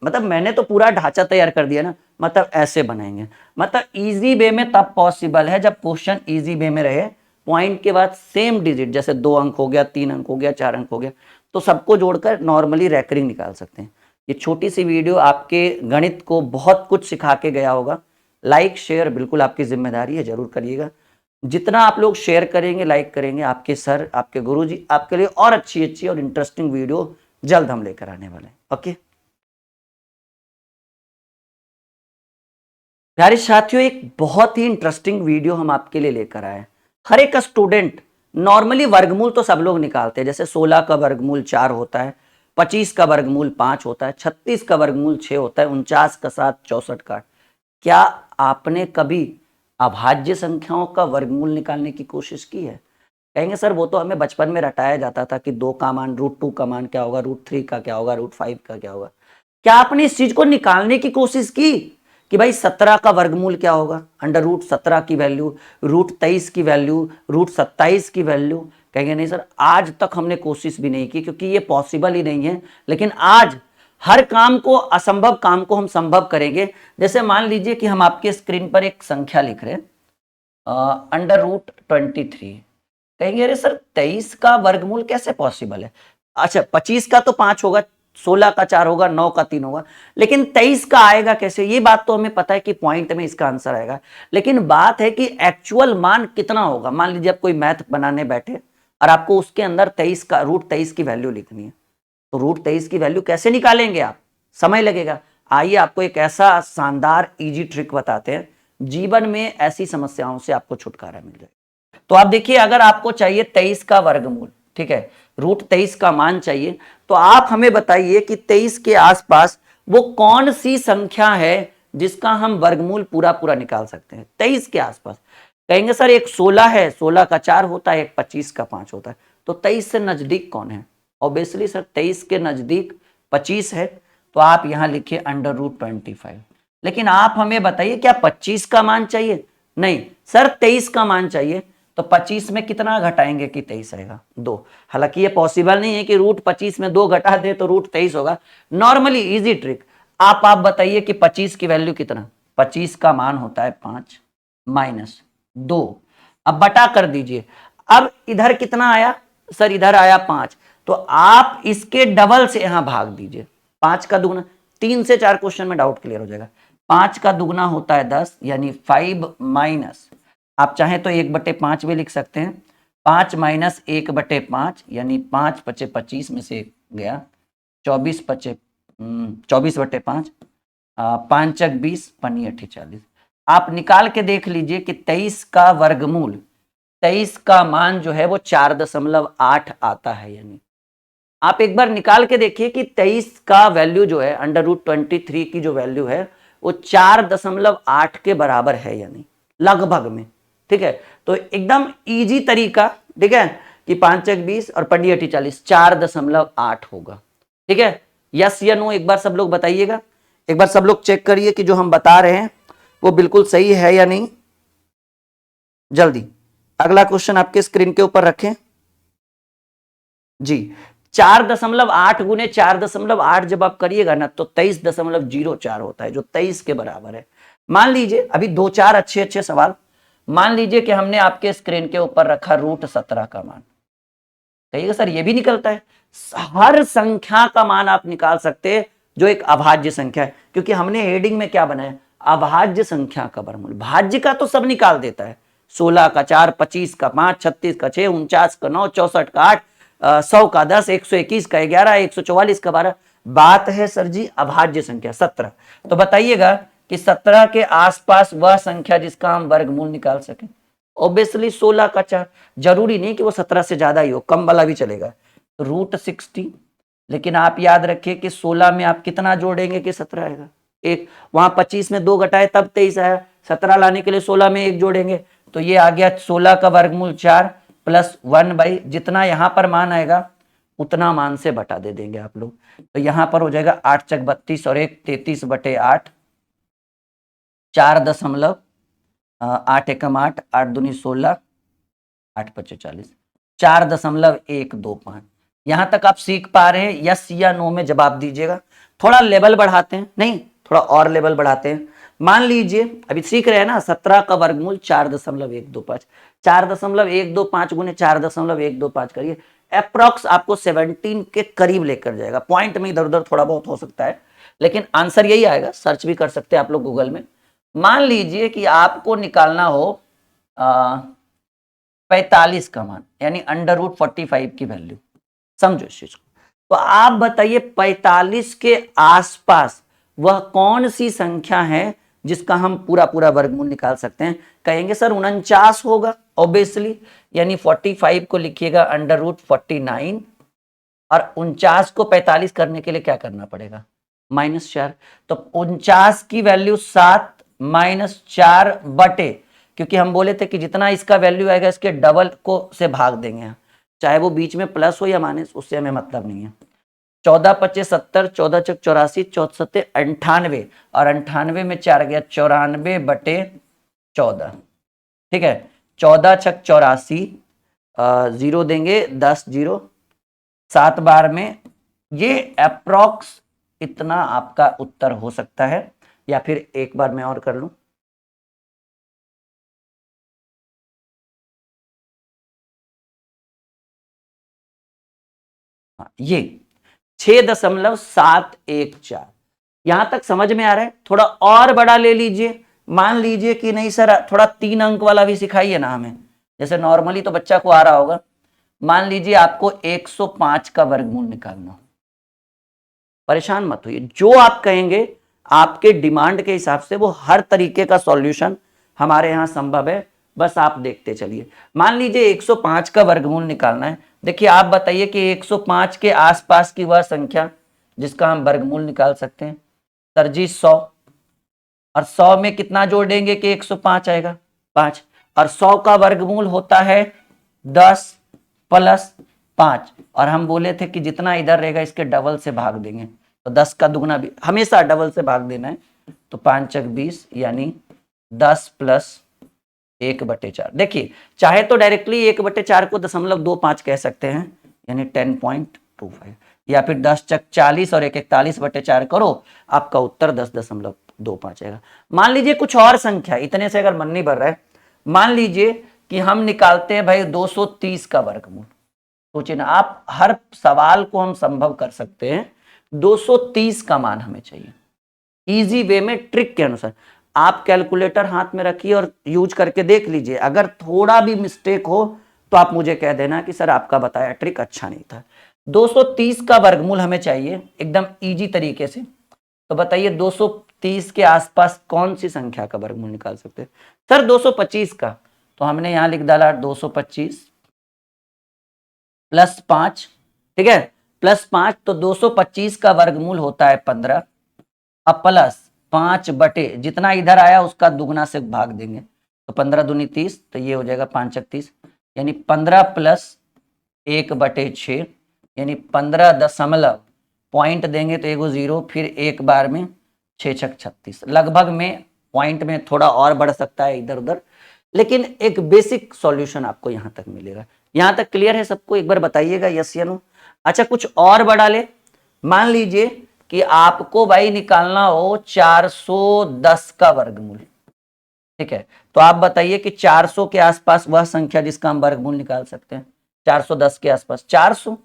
मतलब मैंने तो पूरा ढांचा तैयार कर दिया ना, मतलब ऐसे बनाएंगे। मतलब इजी वे में तब पॉसिबल है जब क्वेश्चन इजी वे में रहे, पॉइंट के बाद सेम डिजिट, जैसे 2 अंक हो गया, 3 अंक हो गया, 4 अंक हो गया, तो सबको जोड़कर नॉर्मली रैंकरिंग निकाल सकते हैं। ये छोटी सी वीडियो आपके गणित को बहुत कुछ सिखा के गया होगा। लाइक शेयर बिल्कुल आपकी जिम्मेदारी है, जरूर करिएगा। जितना आप लोग शेयर करेंगे, लाइक करेंगे, आपके सर, आपके गुरुजी आपके लिए और अच्छी और इंटरेस्टिंग वीडियो जल्द हम लेकर आने वाले हैं। ओके प्यारे साथियों, एक बहुत ही इंटरेस्टिंग वीडियो हम आपके लिए लेकर आए। हर एक स्टूडेंट नॉर्मली वर्गमूल तो सब लोग निकालते हैं, जैसे 16 का वर्गमूल 4 होता है, 25 का वर्गमूल 5 होता है, 36 का वर्गमूल 6 होता है, 49 का 7, 64 का। क्या आपने कभी अभाज्य संख्याओं का वर्गमूल निकालने की कोशिश की है? कहेंगे सर वो तो हमें बचपन में रटाया जाता था कि 2 का मान √2 का मान क्या होगा, √3 का क्या होगा, √5 का क्या होगा। क्या आपने इस चीज को निकालने की कोशिश की कि भाई 17 का वर्गमूल क्या होगा, √17 की वैल्यू, √23 की वैल्यू, √27 की वैल्यू? कहेंगे नहीं सर आज तक हमने कोशिश भी नहीं की, क्योंकि ये पॉसिबल ही नहीं है। लेकिन आज हर काम को, असंभव काम को हम संभव करेंगे। जैसे मान लीजिए कि हम आपके स्क्रीन पर एक संख्या लिख रहे हैं, √23। कहेंगे अरे सर 23 का वर्गमूल कैसे पॉसिबल है? अच्छा 25 का तो 5 होगा, 16 का 4 होगा, 9 का 3 होगा, लेकिन 23 का आएगा कैसे? ये बात तो हमें पता है कि पॉइंट में इसका आंसर आएगा, लेकिन बात है कि एक्चुअल मान कितना होगा। मान लीजिए आप कोई मैथ बनाने बैठे और आपको उसके अंदर 23 का √23 की वैल्यू लिखनी है, तो √23 की वैल्यू कैसे निकालेंगे आप? समय लगेगा। आइए आपको एक ऐसा शानदार इजी ट्रिक बताते हैं, जीवन में ऐसी समस्याओं से आपको छुटकारा मिल जाएगा। तो आप देखिए, अगर आपको चाहिए 23 का वर्गमूल, ठीक है, √23 का मान चाहिए, तो आप हमें बताइए कि 23 के आसपास वो कौन सी संख्या है जिसका हम वर्गमूल पूरा पूरा निकाल सकते हैं 23 के आसपास। कहेंगे सर एक 16 है, 16 का 4 होता है, एक 25 का 5 होता है, तो 23 से नजदीक कौन है? ऑब्वियसली सर 23 के नजदीक 25 है, तो आप यहां लिखिए √25। लेकिन आप हमें बताइए क्या 25 का मान चाहिए? नहीं सर 23 का मान चाहिए। तो 25 में कितना घटाएंगे कि 23 आएगा? 2। हालांकि ये पॉसिबल नहीं है कि √25 में 2 घटा दे तो √23 होगा। नॉर्मली इजी ट्रिक, आप बताइए कि 25 की वैल्यू कितना? 25 का मान होता है 5 माइनस 2। अब बटा कर दीजिए। अब इधर कितना आया सर? इधर आया 5, तो आप इसके डबल से यहां भाग दीजिए। 5 का दुगना, 3 से 4 क्वेश्चन में डाउट क्लियर हो जाएगा। 5 का दुगना होता है 10, यानी 5 माइनस, आप चाहें तो 1/5 भी लिख सकते हैं, 5 माइनस 1/5 यानी 5 × 25 में से गया 24 × 24/5, 5 × 20, 5 × 40। आप निकाल के देख लीजिए कि 23 का वर्गमूल, 23 का मान जो है वो 4.8 आता है। यानी आप एक बार निकाल के देखिए कि 23 का वैल्यू जो है, √23 की जो वैल्यू है वो 4.8 के बराबर है, यानी लगभग में, ठीक है। तो एकदम इजी तरीका, ठीक है, कि 5 × 20 और 5 × 40, 4.8 होगा, ठीक है। यस या नो एक बार सब लोग बताइएगा। एक बार सब लोग चेक करिए कि जो हम बता रहे हैं वो बिल्कुल सही है या नहीं। जल्दी अगला क्वेश्चन आपके स्क्रीन के ऊपर रखें जी। 4.8 गुने 4.8 जब आप करिएगा ना तो 23.04 होता है, जो 23 के बराबर है। मान लीजिए अभी 2-4 अच्छे अच्छे सवाल। मान लीजिए कि हमने आपके स्क्रीन के ऊपर रखा √17 का मान। कहिएगा सर ये भी निकलता है? हर संख्या का मान आप निकाल सकते हैं जो एक अभाज्य संख्या है, क्योंकि हमने हेडिंग में क्या बनाया, अभाज्य संख्या का वर्गमूल। भाज्य का तो सब निकाल देता है, 16 का 4, 25 का 5, 36 का 6, 49 का 9, 64 का 8, 100 का 10, 121 का 11, 144 का 12। बात है सर जी अभाज्य संख्या 17। तो बताइएगा कि 17 के आसपास वह संख्या जिसका हम वर्गमूल निकाल सकें। ऑब्वियसली 16 का 4, जरूरी नहीं कि वो 17 से ज्यादा ही हो, कम वाला भी चलेगा। √60, लेकिन आप याद रखिए कि 16 में आप कितना जोड़ेंगे कि 17 आएगा? एक। वहां 25 में 2 घटाए तब 23 आया, 17 लाने के लिए 16 में 1 जोड़ेंगे तो ये आ गया 16 का वर्गमूल 4 प्लस 1 जितना यहां पर मान आएगा उतना मान से बटा दे देंगे आप लोग। तो यहां पर हो जाएगा 8 चक 32 और 1 33/8, 4.8 एकम 8, 8 दूनी 16, 8 पच्चे 40, 4.125। यहां तक आप सीख पा रहे हैं? यस या नो में जवाब दीजिएगा। थोड़ा लेवल बढ़ाते हैं, नहीं थोड़ा और लेवल बढ़ाते हैं। मान लीजिए अभी सीख रहे हैं ना, 17 का वर्गमूल 4.125, 4.125 गुने 4.125 करिए, अप्रॉक्स आपको 17 के करीब लेकर जाएगा। पॉइंट में इधर उधर थोड़ा बहुत हो सकता है, लेकिन आंसर यही आएगा। सर्च भी कर सकते हैं आप लोग गूगल में। मान लीजिए कि आपको निकालना हो 45 का मान, यानी √45 की वैल्यू। समझो इस चीज को। तो आप बताइए 45 के आसपास वह कौन सी संख्या है जिसका हम पूरा पूरा वर्गमूल निकाल सकते हैं? कहेंगे सर 49 होगा ऑब्वियसली, यानी 45 को लिखिएगा √49 और 49 को 45 करने के लिए क्या करना पड़ेगा? -4। तो 49 की वैल्यू 7 -4 बटे, क्योंकि हम बोले थे कि जितना इसका वैल्यू आएगा इसके डबल को से भाग देंगे, चाहे वो बीच में प्लस हो या माइनस, उससे हमें मतलब नहीं है। 14 पच्चे 70, 14 चक 84, 14 98 और 98 में 4 गया 94/14। ठीक है, 14 छक 84, 0 देंगे 10 0, 7 बार में ये अप्रॉक्स इतना आपका उत्तर हो सकता है। या फिर एक बार मैं और कर लूं, ये 6.714। यहां तक समझ में आ रहा है? थोड़ा और बड़ा ले लीजिए। मान लीजिए कि नहीं सर थोड़ा 3 अंक वाला भी सिखाइए ना हमें, जैसे नॉर्मली तो बच्चा को आ रहा होगा। मान लीजिए आपको 105 का वर्गमूल निकालना। परेशान मत होइए, जो आप कहेंगे आपके डिमांड के हिसाब से वो हर तरीके का सॉल्यूशन हमारे यहाँ संभव है, बस आप देखते चलिए। मान लीजिए 105 का वर्गमूल निकालना है। देखिए आप बताइए कि 105 के आसपास की वह संख्या जिसका हम वर्गमूल निकाल सकते हैं। सर जी 100, और 100 में कितना जोड़ देंगे कि 105 आएगा? 5। और 100 का वर्गमूल होता है 10 प्लस 5, और हम बोले थे कि जितना इधर रहेगा इसके डबल से भाग देंगे, तो 10 का दुगना भी हमेशा डबल से भाग देना है। तो 5 चक 20 यानी 10 प्लस 1/4। देखिए चाहे तो डायरेक्टली 1/4 को 0.25 कह सकते हैं, यानी 10.25, या फिर 10 चक 40 और 1 41/4 करो, आपका उत्तर 10.25 आएगा। मान लीजिए कुछ और संख्या, इतने से अगर मन नहीं भर रहा है, मान लीजिए कि हम निकालते हैं भाई 230 का वर्गमूल। सोचिए ना, आप हर सवाल को हम संभव कर सकते हैं। 230 का मान हमें चाहिए इजी वे में, ट्रिक के अनुसार। आप कैलकुलेटर हाथ में रखिए और यूज करके देख लीजिए। अगर थोड़ा भी मिस्टेक हो तो आप मुझे कह देना कि सर आपका बताया ट्रिक अच्छा नहीं था। 230 का वर्गमूल हमें चाहिए एकदम इजी तरीके से। तो बताइए 230 के आसपास कौन सी संख्या का वर्गमूल निकाल सकते हैं? सर 225 का, तो हमने यहां लिख डाला 225 प्लस 5। ठीक है, प्लस 5, तो 225 का वर्गमूल होता है 15। अब प्लस 5 बटे जितना इधर आया उसका दुगना से भाग देंगे, तो 15 दूनी 30, तो ये हो जाएगा 5 चक 30, यानी 15 प्लस 1/6, यानी 15 दशमलव, पॉइंट देंगे तो एगो 0, फिर एक बार में 6 छक 36, लगभग में पॉइंट में थोड़ा और बढ़ सकता है इधर उधर, लेकिन एक बेसिक सॉल्यूशन आपको यहां तक मिलेगा। यहां तक क्लियर है सबको? एक बार बताइएगा यस या नो। अच्छा, कुछ और बढ़ा ले। मान लीजिए कि आपको भाई निकालना हो 410 का वर्गमूल, ठीक है, तो आप बताइए कि 400 के आसपास वह संख्या जिसका हम वर्गमूल निकाल सकते हैं, 410 के आसपास 400,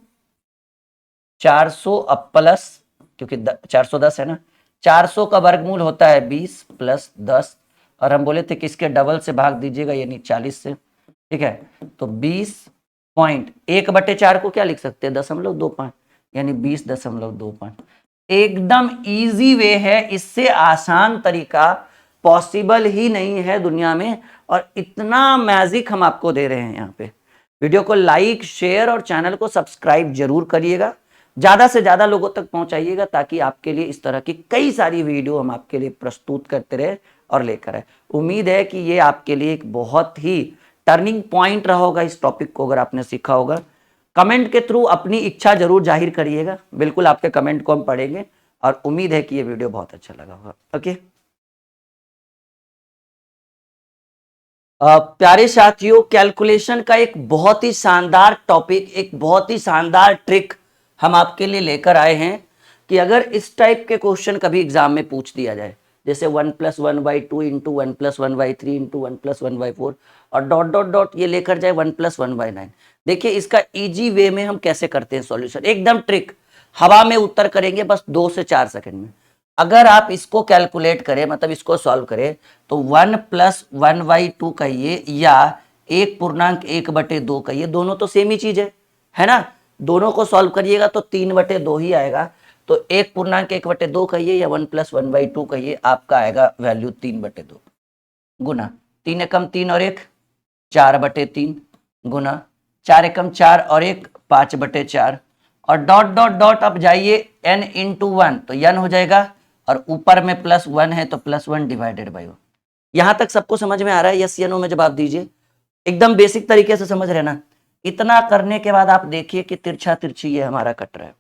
400 अब प्लस, क्योंकि 410 है ना, 400 का वर्गमूल होता है 20 प्लस 10, और हम बोले थे कि इसके डबल से भाग दीजिएगा यानी 40 से, ठीक है, तो 20.1/4 को क्या लिख सकते हैं, 0.25, यानी 20.25। एकदम इजी वे है, इससे आसान तरीका पॉसिबल ही नहीं है दुनिया में, और इतना मैजिक हम आपको दे रहे हैं यहाँ पे। वीडियो को लाइक, शेयर और चैनल को सब्सक्राइब जरूर करिएगा, ज्यादा से ज्यादा लोगों तक पहुंचाइएगा, ताकि आपके लिए इस तरह की कई सारी वीडियो हम आपके लिए प्रस्तुत करते रहे और लेकर आए। उम्मीद है कि ये आपके लिए एक बहुत ही टर्निंग पॉइंट रहा होगा। इस टॉपिक को अगर आपने सीखा होगा, कमेंट के थ्रू अपनी इच्छा जरूर जाहिर करिएगा, बिल्कुल आपके कमेंट को हम पढ़ेंगे, और उम्मीद है कि ये वीडियो बहुत अच्छा लगा होगा। ओके, प्यारे साथियों, कैलकुलेशन का एक बहुत ही शानदार टॉपिक, एक बहुत ही शानदार ट्रिक हम आपके लिए लेकर आए हैं कि अगर इस टाइप के क्वेश्चन कभी एग्जाम में पूछ दिया जाए, जैसे 1+1/2 इंटू 1+1/3 इंटू 1+1/4 और डॉट डॉट डॉट ये लेकर जाए 1+1/9, देखिए इसका इजी वे में हम कैसे करते हैं सॉल्यूशन, एकदम ट्रिक, हवा में उत्तर करेंगे बस 2 से 4 सेकंड में। अगर आप इसको कैलकुलेट करें, मतलब इसको सॉल्व करें, तो 1+1/2 कहिए या 1.1/2 कहिए, दोनों तो सेम ही चीज है ना, दोनों को सॉल्व करिएगा तो 3/2 ही आएगा। तो 1.1/2 कहिए या 1+1/2 कहिए, आपका आएगा वैल्यू 3/2 गुना 3 एकम 3 और 1 4/3 गुना 4 एकम 4 और 1 5/4, और डॉट डॉट डॉट अब जाइए n इंटू 1 तो n हो जाएगा, और ऊपर में +1 है तो +1 डिवाइडेड बाई 1। यहां तक सबको समझ में आ रहा है? यस या नो में जवाब दीजिए, एकदम बेसिक तरीके से समझ रहे ना। इतना करने के बाद आप देखिए कि तिरछा तिरछी ये हमारा कट रहा है,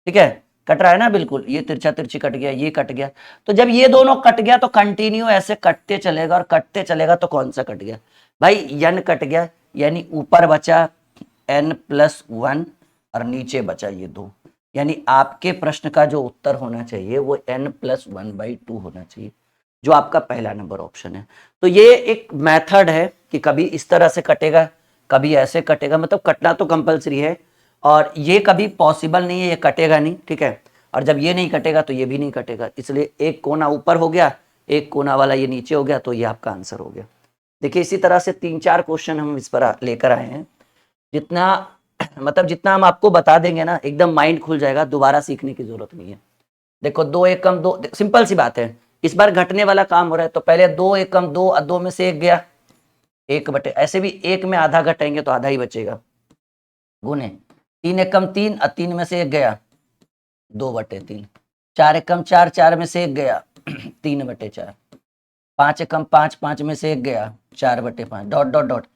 ठीक है, कट रहा है ना, बिल्कुल, ये तिरछा तिरछी कट गया, ये कट गया, तो जब ये दोनों कट गया तो कंटिन्यू ऐसे कटते चलेगा, और कटते चलेगा, तो कौन सा कट गया भाई, n कट गया, यानी ऊपर बचा n+1 और नीचे बचा ये 2, यानी आपके प्रश्न का जो उत्तर होना चाहिए वो n+1/2 होना चाहिए, जो आपका पहला नंबर ऑप्शन है। तो ये एक मेथड है कि कभी इस तरह से कटेगा, कभी ऐसे कटेगा, मतलब कटना तो कंपलसरी है, और ये कभी पॉसिबल नहीं है, ये कटेगा नहीं, ठीक है, और जब ये नहीं कटेगा तो ये भी नहीं कटेगा, इसलिए एक कोना ऊपर हो गया, एक कोना वाला ये नीचे हो गया, तो ये आपका आंसर हो गया। देखिए इसी तरह से 3-4 क्वेश्चन हम इस पर लेकर आए हैं, जितना मतलब जितना हम आपको बता देंगे ना, एकदम माइंड खुल जाएगा, दोबारा सीखने की जरूरत नहीं है। देखो 2 एकम 2, सिंपल सी बात है, इस बार घटने वाला काम हो रहा है, तो पहले 2 एकम 2, 2 में से 1 गया, 1/, ऐसे भी 1 में आधा घटाएंगे तो आधा ही बचेगा, गुने 3 एकम 3, 3 में से 1 गया, 2/3, 4 एकम 4, 4 में से 1 गया 3/4, 5 एकम 5, 5 में से 1 गया 4/5, dot dot dot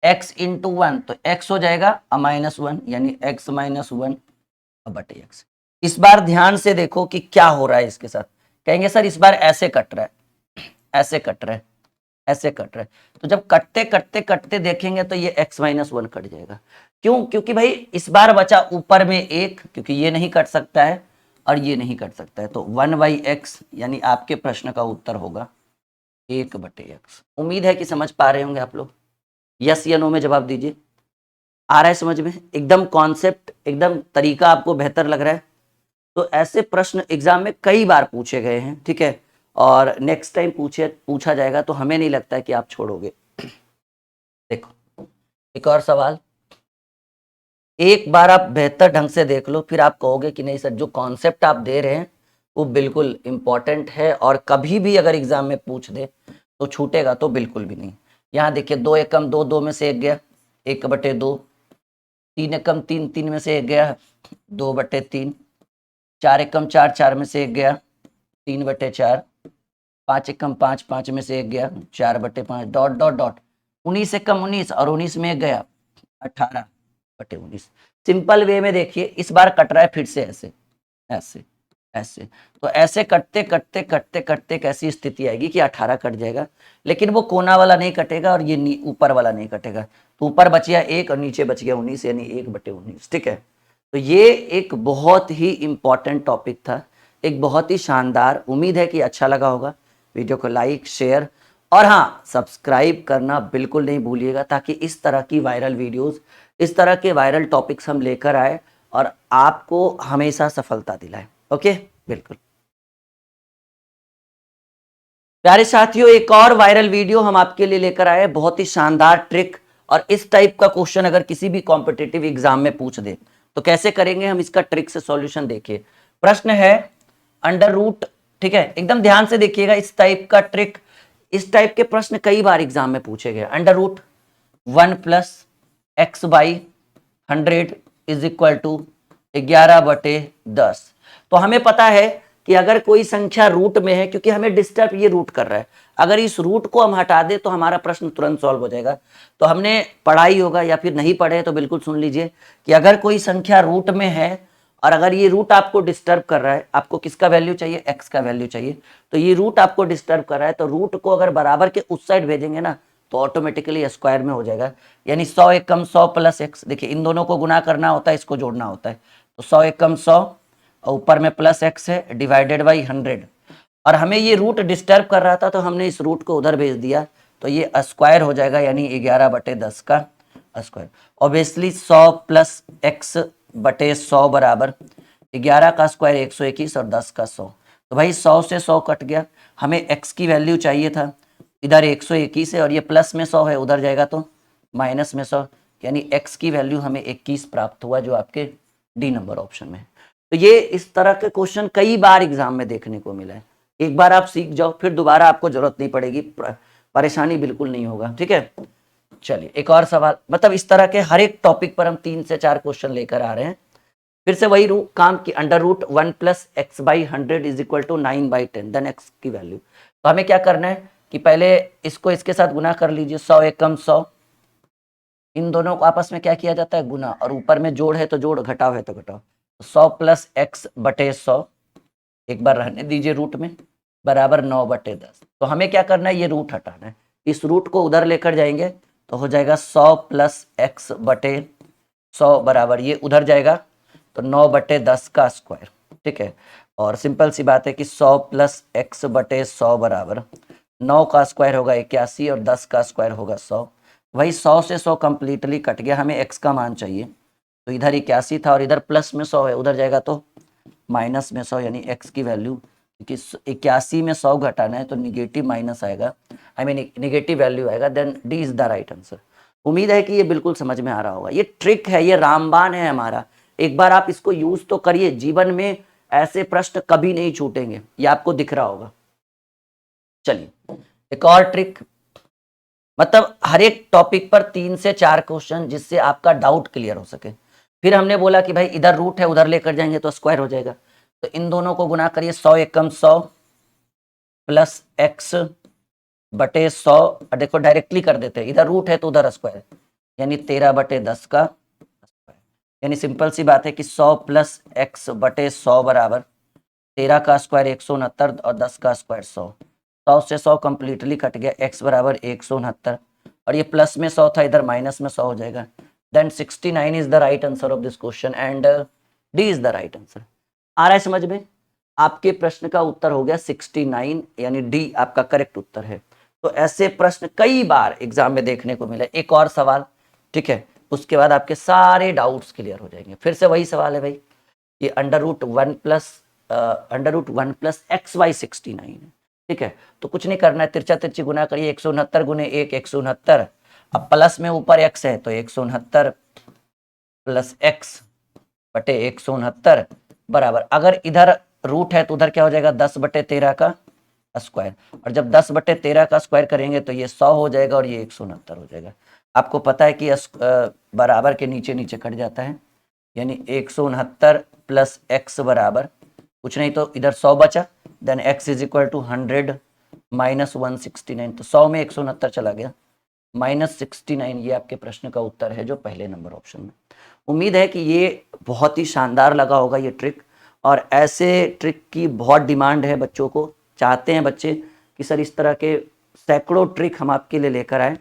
x into 1, तो x हो जाएगा -1, यानी x -1/x। इस बार ध्यान से देखो कि क्या हो रहा है इसके साथ, कहेंगे सर इस बार ऐसे कट रहा है, ऐसे कट रहा है, ऐसे कट रहा है, तो जब कटते कटते कटते देखेंगे तो ये x -1 कट जाएगा। क्यों? क्योंकि भाई इस बार बचा ऊपर में 1, क्योंकि ये नहीं कट सकता है और ये नहीं कट सकता है, तो 1/x, यानी आपके प्रश्न का उत्तर होगा 1/x। उम्मीद है कि समझ पा रहे होंगे आप लोग। यस या नो में जवाब दीजिए। आ रहा है समझ में? एकदम कॉन्सेप्ट, एकदम तरीका आपको बेहतर लग रहा है? तो ऐसे प्रश्न एग्जाम में कई बार पूछे गए हैं, ठीक है, और नेक्स्ट टाइम पूछा जाएगा, तो हमें नहीं लगता है कि आप छोड़ोगे। देखो एक और सवाल, एक बार आप बेहतर ढंग से देख लो, फिर आप कहोगे कि नहीं सर जो कॉन्सेप्ट आप दे रहे हैं वो बिल्कुल इंपॉर्टेंट है, और कभी भी अगर एग्जाम में पूछ दे तो छूटेगा तो बिल्कुल भी नहीं। यहाँ देखिए 2 एकम 2, 2 में से 1 गया 1/2, 3 एकम 3, 3 में से 1 गया 2/3, 4 एकम 4, 4 में से 1 गया 3/4, 5 एकम 5, 5 में से 1 गया 4/5, डॉट डॉट डॉट 19 एकम 19, और 19 में 1 गया 18/19। सिंपल वे में देखिए, इस बार कट रहा है फिर से ऐसे ऐसे, ऐसे। तो ऐसे कटते कटते कटते कटते एक ऐसी स्थिति आएगी कि 18 कट जाएगा, लेकिन वो कोना वाला नहीं कटेगा और ये ऊपर वाला नहीं कटेगा। तो ऊपर बच गया 1 और नीचे बच गया 19, यानी 1/19। ठीक है, तो ये एक बहुत ही इंपॉर्टेंट टॉपिक था, एक बहुत ही शानदार। उम्मीद है कि अच्छा लगा होगा। वीडियो को लाइक, शेयर और हाँ, सब्सक्राइब करना बिल्कुल नहीं भूलिएगा, ताकि इस तरह की वायरल वीडियोस, इस तरह के वायरल टॉपिक्स हम लेकर आए और आपको हमेशा सफलता दिलाए। ओके, बिल्कुल। प्यारे साथियों, एक और वायरल वीडियो हम आपके लिए लेकर आए, बहुत ही शानदार ट्रिक। और इस टाइप का क्वेश्चन अगर किसी भी कॉम्पिटिटिव एग्जाम में पूछ दे तो कैसे करेंगे हम इसका ट्रिक से सॉल्यूशन। देखिए, प्रश्न है अंडर रूट। ठीक है, एकदम ध्यान से देखिएगा इस टाइप का ट्रिक। इस टाइप के प्रश्न कई बार एग्जाम में पूछे गए। Under root 1+x/100 is equal to 11/10। तो हमें पता है कि अगर कोई संख्या रूट में है, क्योंकि हमें डिस्टर्ब ये रूट कर रहा है, अगर इस रूट को हम हटा दे तो हमारा प्रश्न तुरंत सॉल्व हो जाएगा। तो हमने पढ़ा ही होगा, या फिर नहीं पढ़े तो बिल्कुल सुन लीजिए कि अगर कोई संख्या रूट में है और अगर ये रूट आपको डिस्टर्ब कर रहा है, आपको किसका वैल्यू चाहिए, एक्स का वैल्यू चाहिए, तो ये रूट आपको डिस्टर्ब कर रहा है, तो रूट को अगर बराबर के उस साइड भेजेंगे ना तो ऑटोमेटिकली स्क्वायर में हो जाएगा। यानी 100 एकम 100 प्लस एक्स। देखिए, इन दोनों को गुना करना होता है, इसको जोड़ना होता है। तो 100 एकम 100 और ऊपर में प्लस एक्स है, डिवाइडेड बाई 100। और हमें ये रूट डिस्टर्ब कर रहा था तो हमने इस रूट को उधर भेज दिया, तो ये स्क्वायर हो जाएगा, यानी 11/10 का स्क्वायर। ऑब्वियसली 100 प्लस एक्स बटे 100 बराबर 11 का स्क्वायर 121 और 10 का 100। तो भाई 100 से 100 कट गया, हमें x की वैल्यू चाहिए था, इधर 121 है और ये प्लस में 100 है, उधर जाएगा तो माइनस में 100, यानी x की वैल्यू हमें 21 प्राप्त हुआ, जो आपके डी नंबर ऑप्शन में है। तो ये इस तरह के क्वेश्चन कई बार एग्जाम में देखने को मिला है। एक बार आप सीख जाओ, फिर दोबारा आपको जरूरत नहीं पड़ेगी, परेशानी बिल्कुल नहीं होगा। ठीक है, चलिए एक और सवाल। मतलब इस तरह के हर एक टॉपिक पर हम 3 से 4 क्वेश्चन लेकर आ रहे हैं। फिर से वही काम की under root 1+x/100 is equal to 9/10, then x की वैल्यू। तो हमें क्या करना है कि पहले इसको इसके साथ गुना कर लीजिए, 100 एकम 100, इन दोनों को आपस में क्या किया जाता है, गुना, और ऊपर में जोड़ है तो जोड़, घटाव है तो घटाव। 100 प्लस एक्स बटे 100, एक बार रहने दीजिए रूट में, बराबर 9/10। तो हमें क्या करना है, ये रूट हटाना है। इस रूट को उधर लेकर जाएंगे तो हो जाएगा 100 प्लस एक्स बटे 100 बराबर, ये उधर जाएगा तो 9/10 का स्क्वायर। ठीक है, और सिंपल सी बात है कि 100 प्लस एक्स बटे 100 बराबर 9 का स्क्वायर होगा 81 और 10 का स्क्वायर होगा 100। वही 100 से 100 कंप्लीटली कट गया, हमें x का मान चाहिए, तो इधर 81 था और इधर प्लस में 100 है, उधर जाएगा तो माइनस में 100, यानी x की वैल्यू, क्योंकि 81 में 100 घटाना है तो निगेटिव माइनस आएगा, आई मीन निगेटिव वैल्यू आएगा, then D is the right answer. उम्मीद है कि ये बिल्कुल समझ में आ रहा होगा। ये ट्रिक है, ये रामबाण है हमारा, एक बार आप इसको यूज तो करिए, जीवन में ऐसे प्रश्न कभी नहीं छूटेंगे, ये आपको दिख रहा होगा। चलिए एक और ट्रिक, मतलब हर एक टॉपिक पर 3 से 4 क्वेश्चन, जिससे आपका डाउट क्लियर हो सके। फिर हमने बोला कि भाई इधर रूट है, उधर लेकर जाएंगे तो स्क्वायर हो जाएगा, तो इन दोनों को गुना करिए, 100 एकम 100 प्लस एक्स बटे 100, देखो डायरेक्टली कर देते हैं, इधर रूट है तो उधर स्क्वायर, यानी 13/10 का स्क्वायर। यानी सिंपल सी बात है कि 100 प्लस एक्स बटे 100 बराबर 13 का स्क्वायर 169 और 10 का स्क्वायर 100। 100 से 100 कंप्लीटली कट गया, x बराबर 169 और ये प्लस में 100 था, इधर माइनस में 100 हो जाएगा, then 69 is the right answer of this question and D is the right answer. आ रहा है समझ में? आपके प्रश्न का उत्तर हो गया 69, यानी डी आपका करेक्ट उत्तर है। तो ऐसे प्रश्न कई बार एग्जाम में देखने को मिले। एक और सवाल, ठीक है, उसके बाद आपके सारे डाउट्स क्लियर हो जाएंगे। फिर से वही सवाल है भाई, ये अंडर रूट 1+ XY 69 है। ठीक है, तो कुछ नहीं करना है, तिरछा तिरछी गुना करिए, 169 गुने 1 169, अब प्लस में ऊपर x है तो 169 प्लस x बटे 169 बराबर, अगर इधर रूट है तो उधर क्या हो जाएगा, 10/13 का स्क्वायर, और जब 10/13 का स्क्वायर करेंगे तो ये 100 हो जाएगा और ये 169 हो जाएगा। आपको पता है कि बराबर के नीचे नीचे कट जाता है, यानी 169 प्लस एक्स बराबर कुछ नहीं तो इधर 100 बचा, then x is equal to 100 minus 169, तो 100 में 169 चला गया, -69। ये आपके प्रश्न का उत्तर है जो पहले नंबर ऑप्शन में। उम्मीद है कि ये बहुत ही शानदार लगा होगा ये ट्रिक, और ऐसे ट्रिक की बहुत डिमांड है, बच्चों को चाहते हैं बच्चे कि सर इस तरह के सैकड़ों ट्रिक हम आपके लिए लेकर आए।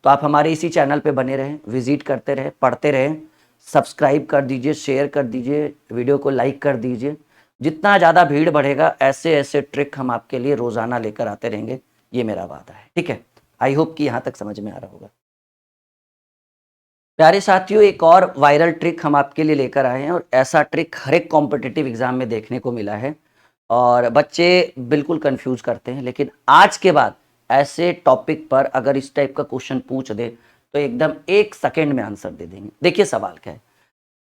तो आप हमारे इसी चैनल पे बने रहें, विजिट करते रहें, पढ़ते रहें, सब्सक्राइब कर दीजिए, शेयर कर दीजिए, वीडियो को लाइक कर दीजिए। जितना ज़्यादा भीड़ बढ़ेगा ऐसे ऐसे ट्रिक हम आपके लिए रोज़ाना लेकर आते रहेंगे, ये मेरा वादा है। ठीक है, आई होप कि यहाँ तक समझ में आ रहा होगा। प्यारे साथियों, एक और वायरल ट्रिक हम आपके लिए लेकर आए हैं और ऐसा ट्रिक हर एक कॉम्पिटिटिव एग्जाम में देखने को मिला है और बच्चे बिल्कुल कंफ्यूज करते हैं। लेकिन आज के बाद ऐसे टॉपिक पर अगर इस टाइप का क्वेश्चन पूछ दे तो एकदम 1 सेकेंड में आंसर दे देंगे। देखिए सवाल क्या है,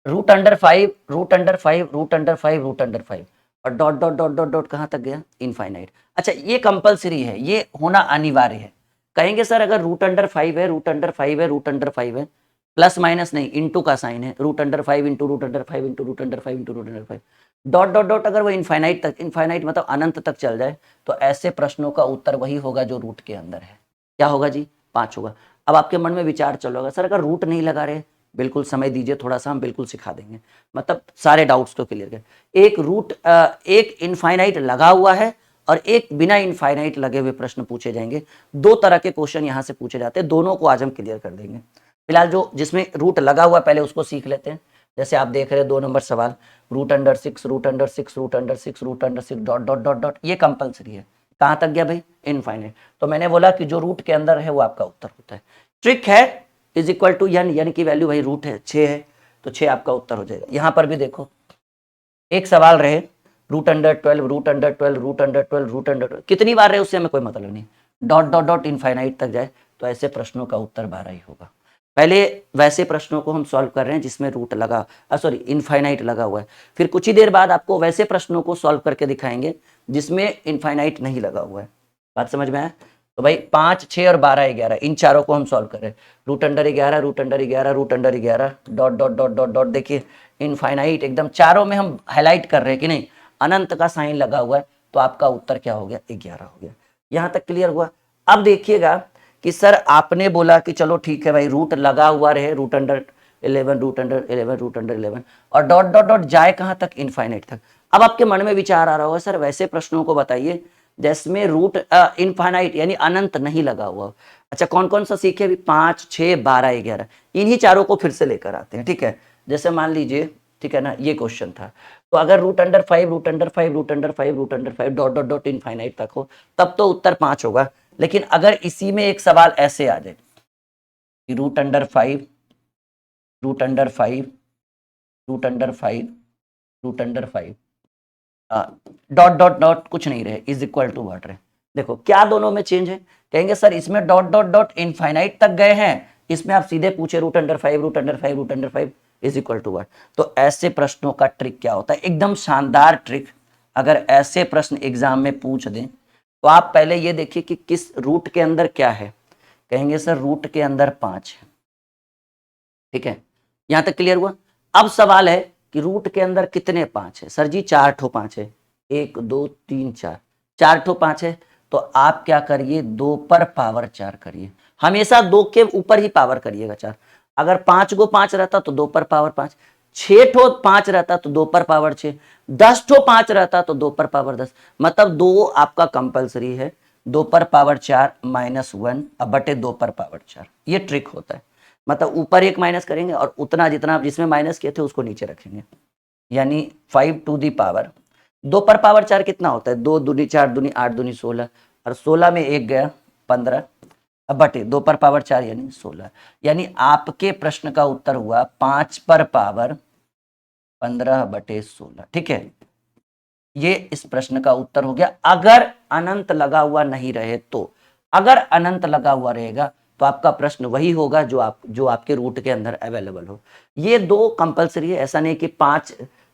√5, √5, √5, √5 और dot dot dot dot dot कहाँ तक गया, इनफाइनाइट। अच्छा, ये कंपलसरी है, ये होना अनिवार्य है। कहेंगे सर अगर √5 है, √5 है, √5 है, प्लस माइनस नहीं, इंटू का साइन है, √5 into √5 into √5 into √5 dot dot dot, अगर वो इनफाइनाइट तक, इनफाइनाइट मतलब अनंत तक चल जाए तो ऐसे प्रश्नों का उत्तर वही होगा जो रूट के अंदर है। क्या होगा जी, 5 होगा। अब आपके मन में विचार चल रहा होगा सर अगर रूट नहीं लगा रहे, बिल्कुल समय दीजिए थोड़ा सा, हम बिल्कुल सिखा देंगे, मतलब सारे डाउट्स को क्लियर कर। एक इनफाइनाइट लगा हुआ है और एक बिना इनफाइनाइट लगे हुए प्रश्न पूछे जाएंगे। 2 तरह के क्वेश्चन यहाँ से पूछे जाते हैं, दोनों को आज हम क्लियर कर देंगे। फिलहाल जो जिसमें रूट लगा हुआ पहले उसको सीख लेते हैं। जैसे आप देख रहे हैं 2 नंबर सवाल, √6, √6, √6, √6 डॉट डॉट डॉट डॉट, ये कंपलसरी है। कहाँ तक गया भाई, इनफाइनाइट। तो मैंने बोला कि जो रूट के अंदर है वो आपका उत्तर होता है। ट्रिक है इज इक्वल टू n की वैल्यू भाई रूट है 6 है तो 6 आपका उत्तर हो जाएगा। यहां पर भी देखो एक सवाल रहे √12, √12, कितनी बार रहे उससे हमें कोई मतलब नहीं, डॉट डॉट डॉट इनफाइनाइट तक जाए तो ऐसे प्रश्नों का उत्तर 12 ही होगा। पहले वैसे प्रश्नों को हम सॉल्व कर रहे हैं जिसमें रूट लगा, सॉरी इनफाइनाइट लगा हुआ है। फिर कुछ ही देर बाद आपको वैसे प्रश्नों को सॉल्व करके दिखाएंगे जिसमें इनफाइनाइट नहीं लगा हुआ है। बात समझ में आया? तो भाई 5, 6 और 12, 11 इन चारों को हम सॉल्व कर रहे हैं। √11, √11, √11 dot dot dot dot dot, देखिए इनफाइनाइट एकदम चारों में हम हाईलाइट कर रहे हैं कि नहीं, अनंत का साइन लगा हुआ है तो आपका उत्तर क्या हो गया, 11 हो गया। यहां तक क्लियर हुआ? अब देखिएगा कि सर आपने बोला कि चलो ठीक है भाई रूट लगा हुआ रहे, √11, √11, √11 और डॉट डॉट डॉट जाए कहां तक, इनफाइनाइट तक। अब आपके मन में विचार आ रहा होगा सर वैसे प्रश्नों को बताइए जिसमें रूट इनफाइनाइट यानी अनंत नहीं लगा हुआ। अच्छा कौन कौन सा सीखे अभी, 5, 6, 12, 11, इन्हीं चारों को फिर से लेकर आते हैं। ठीक है, जैसे मान लीजिए, ठीक है ना, ये क्वेश्चन था तो अगर √5, √5, √5, √5 डॉट डॉट डॉट इनफाइनाइट तक हो तब तो उत्तर 5 होगा। लेकिन अगर इसी में एक सवाल ऐसे आ जाए कि √5, √5, √5, √5 डॉट डॉट डॉट कुछ नहीं रहे, इज इक्वल टू व्हाट रहे, देखो क्या दोनों में चेंज है। कहेंगे सर इसमें डॉट डॉट डॉट इनफाइनाइट तक गए हैं, इसमें आप सीधे पूछे √5, √5 इज इक्वल टू व्हाट। तो ऐसे प्रश्नों का ट्रिक क्या होता है, एकदम शानदार ट्रिक। अगर ऐसे प्रश्न एग्जाम में पूछ दें तो आप पहले ये देखिए कि किस रूट के अंदर क्या है। कहेंगे सर रूट के अंदर 5 है। ठीक है, यहां तक क्लियर हुआ? अब सवाल है कि रूट के अंदर कितने 5 है, सर जी 4 ठो 5 है, 1, 2, 3, 4, 4 ठो 5 है। तो आप क्या करिए, 2 पर पावर 4 करिए, हमेशा 2 के ऊपर ही पावर करिएगा 4। अगर 5 को 5 रहता तो 2 पर पावर 5, 6 ठो 5 रहता तो 2 पर पावर 6, 10 ठो 5 रहता तो 2 पर पावर 10, मतलब 2 आपका कंपलसरी है, 2 पर पावर 4 -1 अब बटे 2 पर पावर 4, ये ट्रिक होता है। मतलब ऊपर 1 माइनस करेंगे और उतना जितना आप जिसमें माइनस किए थे उसको नीचे रखेंगे, यानी 5 टू दी पावर 2 पर पावर 4 कितना होता है, 2 दूनी 4 दूनी 8 दूनी 16 और 16 में 1 गया 15, अब बटे 2 पर पावर 4 यानी 16, यानी आपके प्रश्न का उत्तर हुआ 5 पर पावर 15/16। ठीक है, ये इस प्रश्न का उत्तर हो गया। अगर अनंत लगा हुआ नहीं रहे तो, अगर अनंत लगा हुआ रहेगा तो आपका प्रश्न वही होगा जो आपके रूट के अंदर अवेलेबल हो। ये 2 कंपलसरी है, ऐसा नहीं कि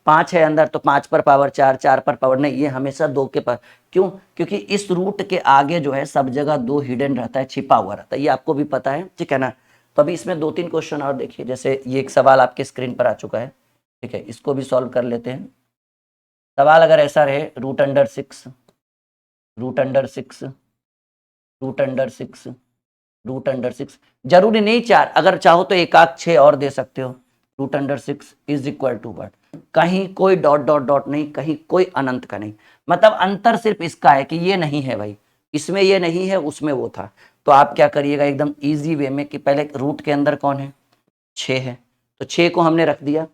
5 है अंदर तो 5 पर पावर 4, 4 पर पावर नहीं, ये हमेशा 2 के पर। क्यों? क्योंकि इस रूट के आगे जो है सब जगह 2 हिडन रहता है, छिपा हुआ रहता है, ये आपको भी पता है। ठीक है ना? तो अभी इसमें 2-3 क्वेश्चन और देखिए, जैसे ये एक सवाल आपके स्क्रीन पर आ चुका है। ठीक है, इसको भी सॉल्व कर लेते हैं। सवाल अगर ऐसा रहे √6, √6, √6, √6, जरूरी नहीं 4, अगर चाहो तो 1 आध 6 और दे सकते हो। √6 इज इक्वल टू व्हाट, कहीं कोई डॉट डॉट डॉट नहीं, कहीं कोई अनंत का नहीं, मतलब अंतर सिर्फ इसका है कि ये नहीं है भाई, इसमें ये नहीं है, उसमें वो था। तो आप क्या करिएगा एकदम इजी वे में कि पहले रूट के अंदर कौन है, 6 है, तो 6 को हमने रख दिया।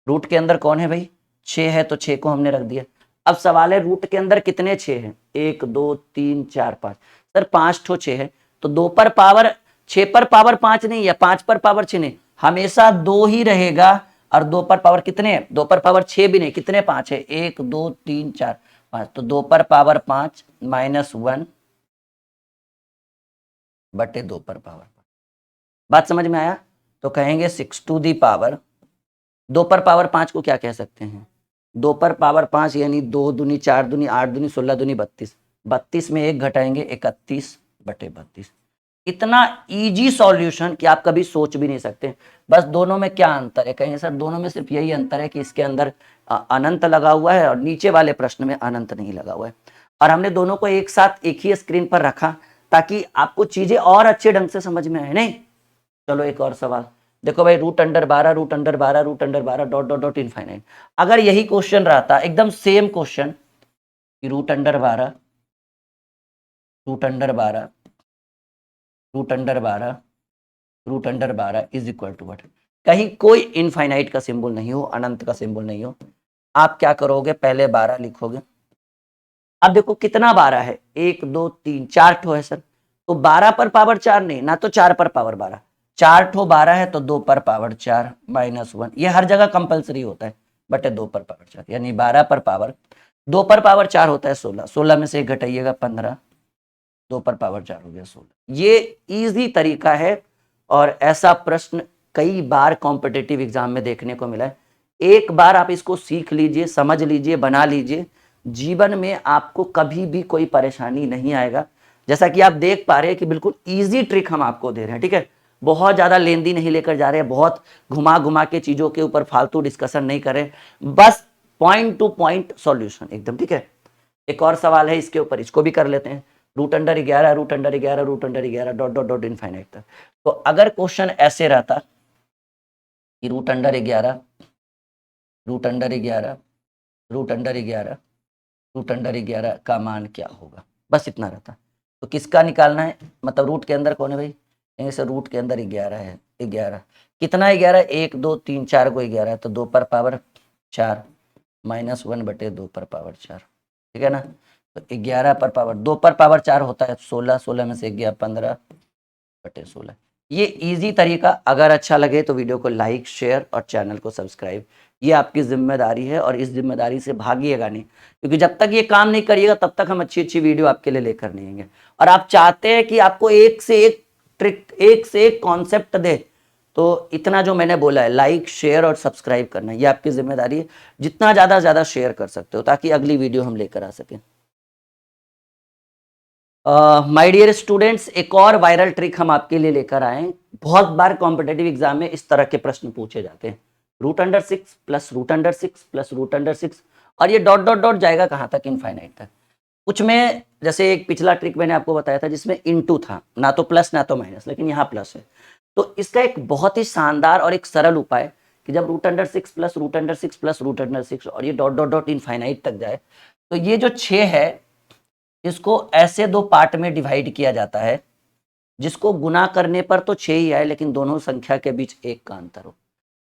रूट के अंदर कौन है भाई, 6 है, तो 6 को हमने रख दिया। अब सवाल है रूट के अंदर कितने 6 हैं, 1 2 3 4 5, सर 5 ठो 6 है, तो 2 पर पावर 6 पर पावर 5 नहीं या 5 पर पावर 6 नहीं, हमेशा 2 ही रहेगा। और 2 पर पावर कितने हैं, 2 पर पावर 6 भी नहीं, कितने 5 है, 1 2 3 4 5, तो 2 पर पावर 5 -1 बटे 2 पर पावर 5। बात समझ में आया? तो कहेंगे 6 टू दी पावर, 2 पर पावर 5 को क्या कह सकते हैं, 2 पर पावर 5 यानी 2 दूनी 4 दूनी 8 दूनी 16 दूनी 32, 32 में 1 घटाएंगे 31 बटे 32। इतना इजी सॉल्यूशन कि आप कभी सोच भी नहीं सकते। बस दोनों में क्या अंतर है, कहेंगे सर दोनों में सिर्फ यही अंतर है कि इसके अंदर अनंत लगा हुआ है और नीचे वाले प्रश्न में अनंत नहीं लगा हुआ है। और हमने दोनों को एक साथ एक ही स्क्रीन पर रखा ताकि आपको चीजें और अच्छे ढंग से समझ में आए। नहीं, चलो एक और सवाल देखो भाई, √12 √12 √12 डॉट डॉट डॉट इनफाइनाइट। अगर यही क्वेश्चन रहता एकदम सेम क्वेश्चन कि √12 √12 √12 इज इक्वल टू व्हाट, कहीं कोई इनफाइनाइट का सिंबल नहीं हो, अनंत का सिंबल नहीं हो, आप क्या करोगे, पहले 12 लिखोगे। अब देखो कितना 12 है, 1 2 3 4 ठो है सर, तो 12 पर पावर 4 नहीं ना, तो 4 पर पावर 12, 4 ठो 12 है तो 2 पर पावर 4 -1, ये हर जगह कंपलसरी होता है, बटे 2 पर पावर 4, यानी 12 पर पावर 2 पर पावर 4 होता है 16, 16 में से 1 घटाइएगा 15, 2 पर पावर 4 हो गया 16। ये इजी तरीका है और ऐसा प्रश्न कई बार कॉम्पिटिटिव एग्जाम में देखने को मिला है। एक बार आप इसको सीख लीजिए, समझ लीजिए, बना लीजिए, जीवन में आपको कभी भी कोई परेशानी नहीं आएगा। जैसा कि आप देख पा रहे हैं कि बिल्कुल इजी ट्रिक हम आपको दे रहे हैं, ठीक है, बहुत ज्यादा लेंदी नहीं लेकर जा रहे हैं, बहुत घुमा घुमा के चीजों के ऊपर फालतू डिस्कशन नहीं कर रहे, बस पॉइंट टू पॉइंट सॉल्यूशन एकदम, ठीक है। एक और सवाल है इसके ऊपर, इसको भी कर लेते हैं। √11 √11 √11 डॉट डॉट डॉट इनफाइनाइट तक। तो अगर क्वेश्चन ऐसे रहता कि √11 √11 √11 √11 का मान क्या होगा, बस इतना रहता, तो किसका निकालना है, मतलब रूट के अंदर कौन है भाई, से रूट के अंदर 11 है, 11 कितना 11, 1 2 3 4 को 11 है, तो 2 पर पावर 4 -1 बटे 2 पर पावर 4, ठीक है ना। तो 11 पर पावर 2 पर पावर 4 होता है 16, 16 में से गया 15 बटे 16। ये इजी तरीका, अगर अच्छा लगे तो वीडियो को लाइक शेयर और चैनल को सब्सक्राइब, ये आपकी जिम्मेदारी है और इस जिम्मेदारी से भागिएगा नहीं, क्योंकि जब तक ये काम नहीं करिएगा तब तक हम अच्छी अच्छी वीडियो आपके लिए लेकर नहीं आएंगे। और आप चाहते हैं कि आपको एक से एक ट्रिक, एक से एक कॉन्सेप्ट दे, तो इतना जो मैंने बोला है, लाइक शेयर और सब्सक्राइब करना, ये आपकी जिम्मेदारी है। जितना ज्यादा शेयर कर सकते हो ताकि अगली वीडियो हम लेकर आ सकें। माय डियर स्टूडेंट्स, एक और वायरल ट्रिक हम आपके लिए लेकर आए हैं। बहुत बार कॉम्पिटेटिव एग्जाम में इस तरह के प्रश्न पूछे जाते हैं, √6 प्लस √6 प्लस √6, और ये डॉट डॉट डॉट जाएगा कहाँ तक, इनफाइनाइट तक। कुछ में जैसे एक पिछला ट्रिक मैंने आपको बताया था जिसमें इनटू था, ना तो प्लस ना तो माइनस, लेकिन यहाँ प्लस है। तो इसका एक बहुत ही शानदार और एक सरल उपाय कि जब √6 प्लस √6 प्लस √6 और ये डॉट डॉट डॉट इनफाइनाइट तक जाए, तो ये जो 6 है इसको ऐसे दो पार्ट में डिवाइड किया जाता है जिसको गुना करने पर तो 6 ही आए, लेकिन दोनों संख्या के बीच 1 का अंतर हो।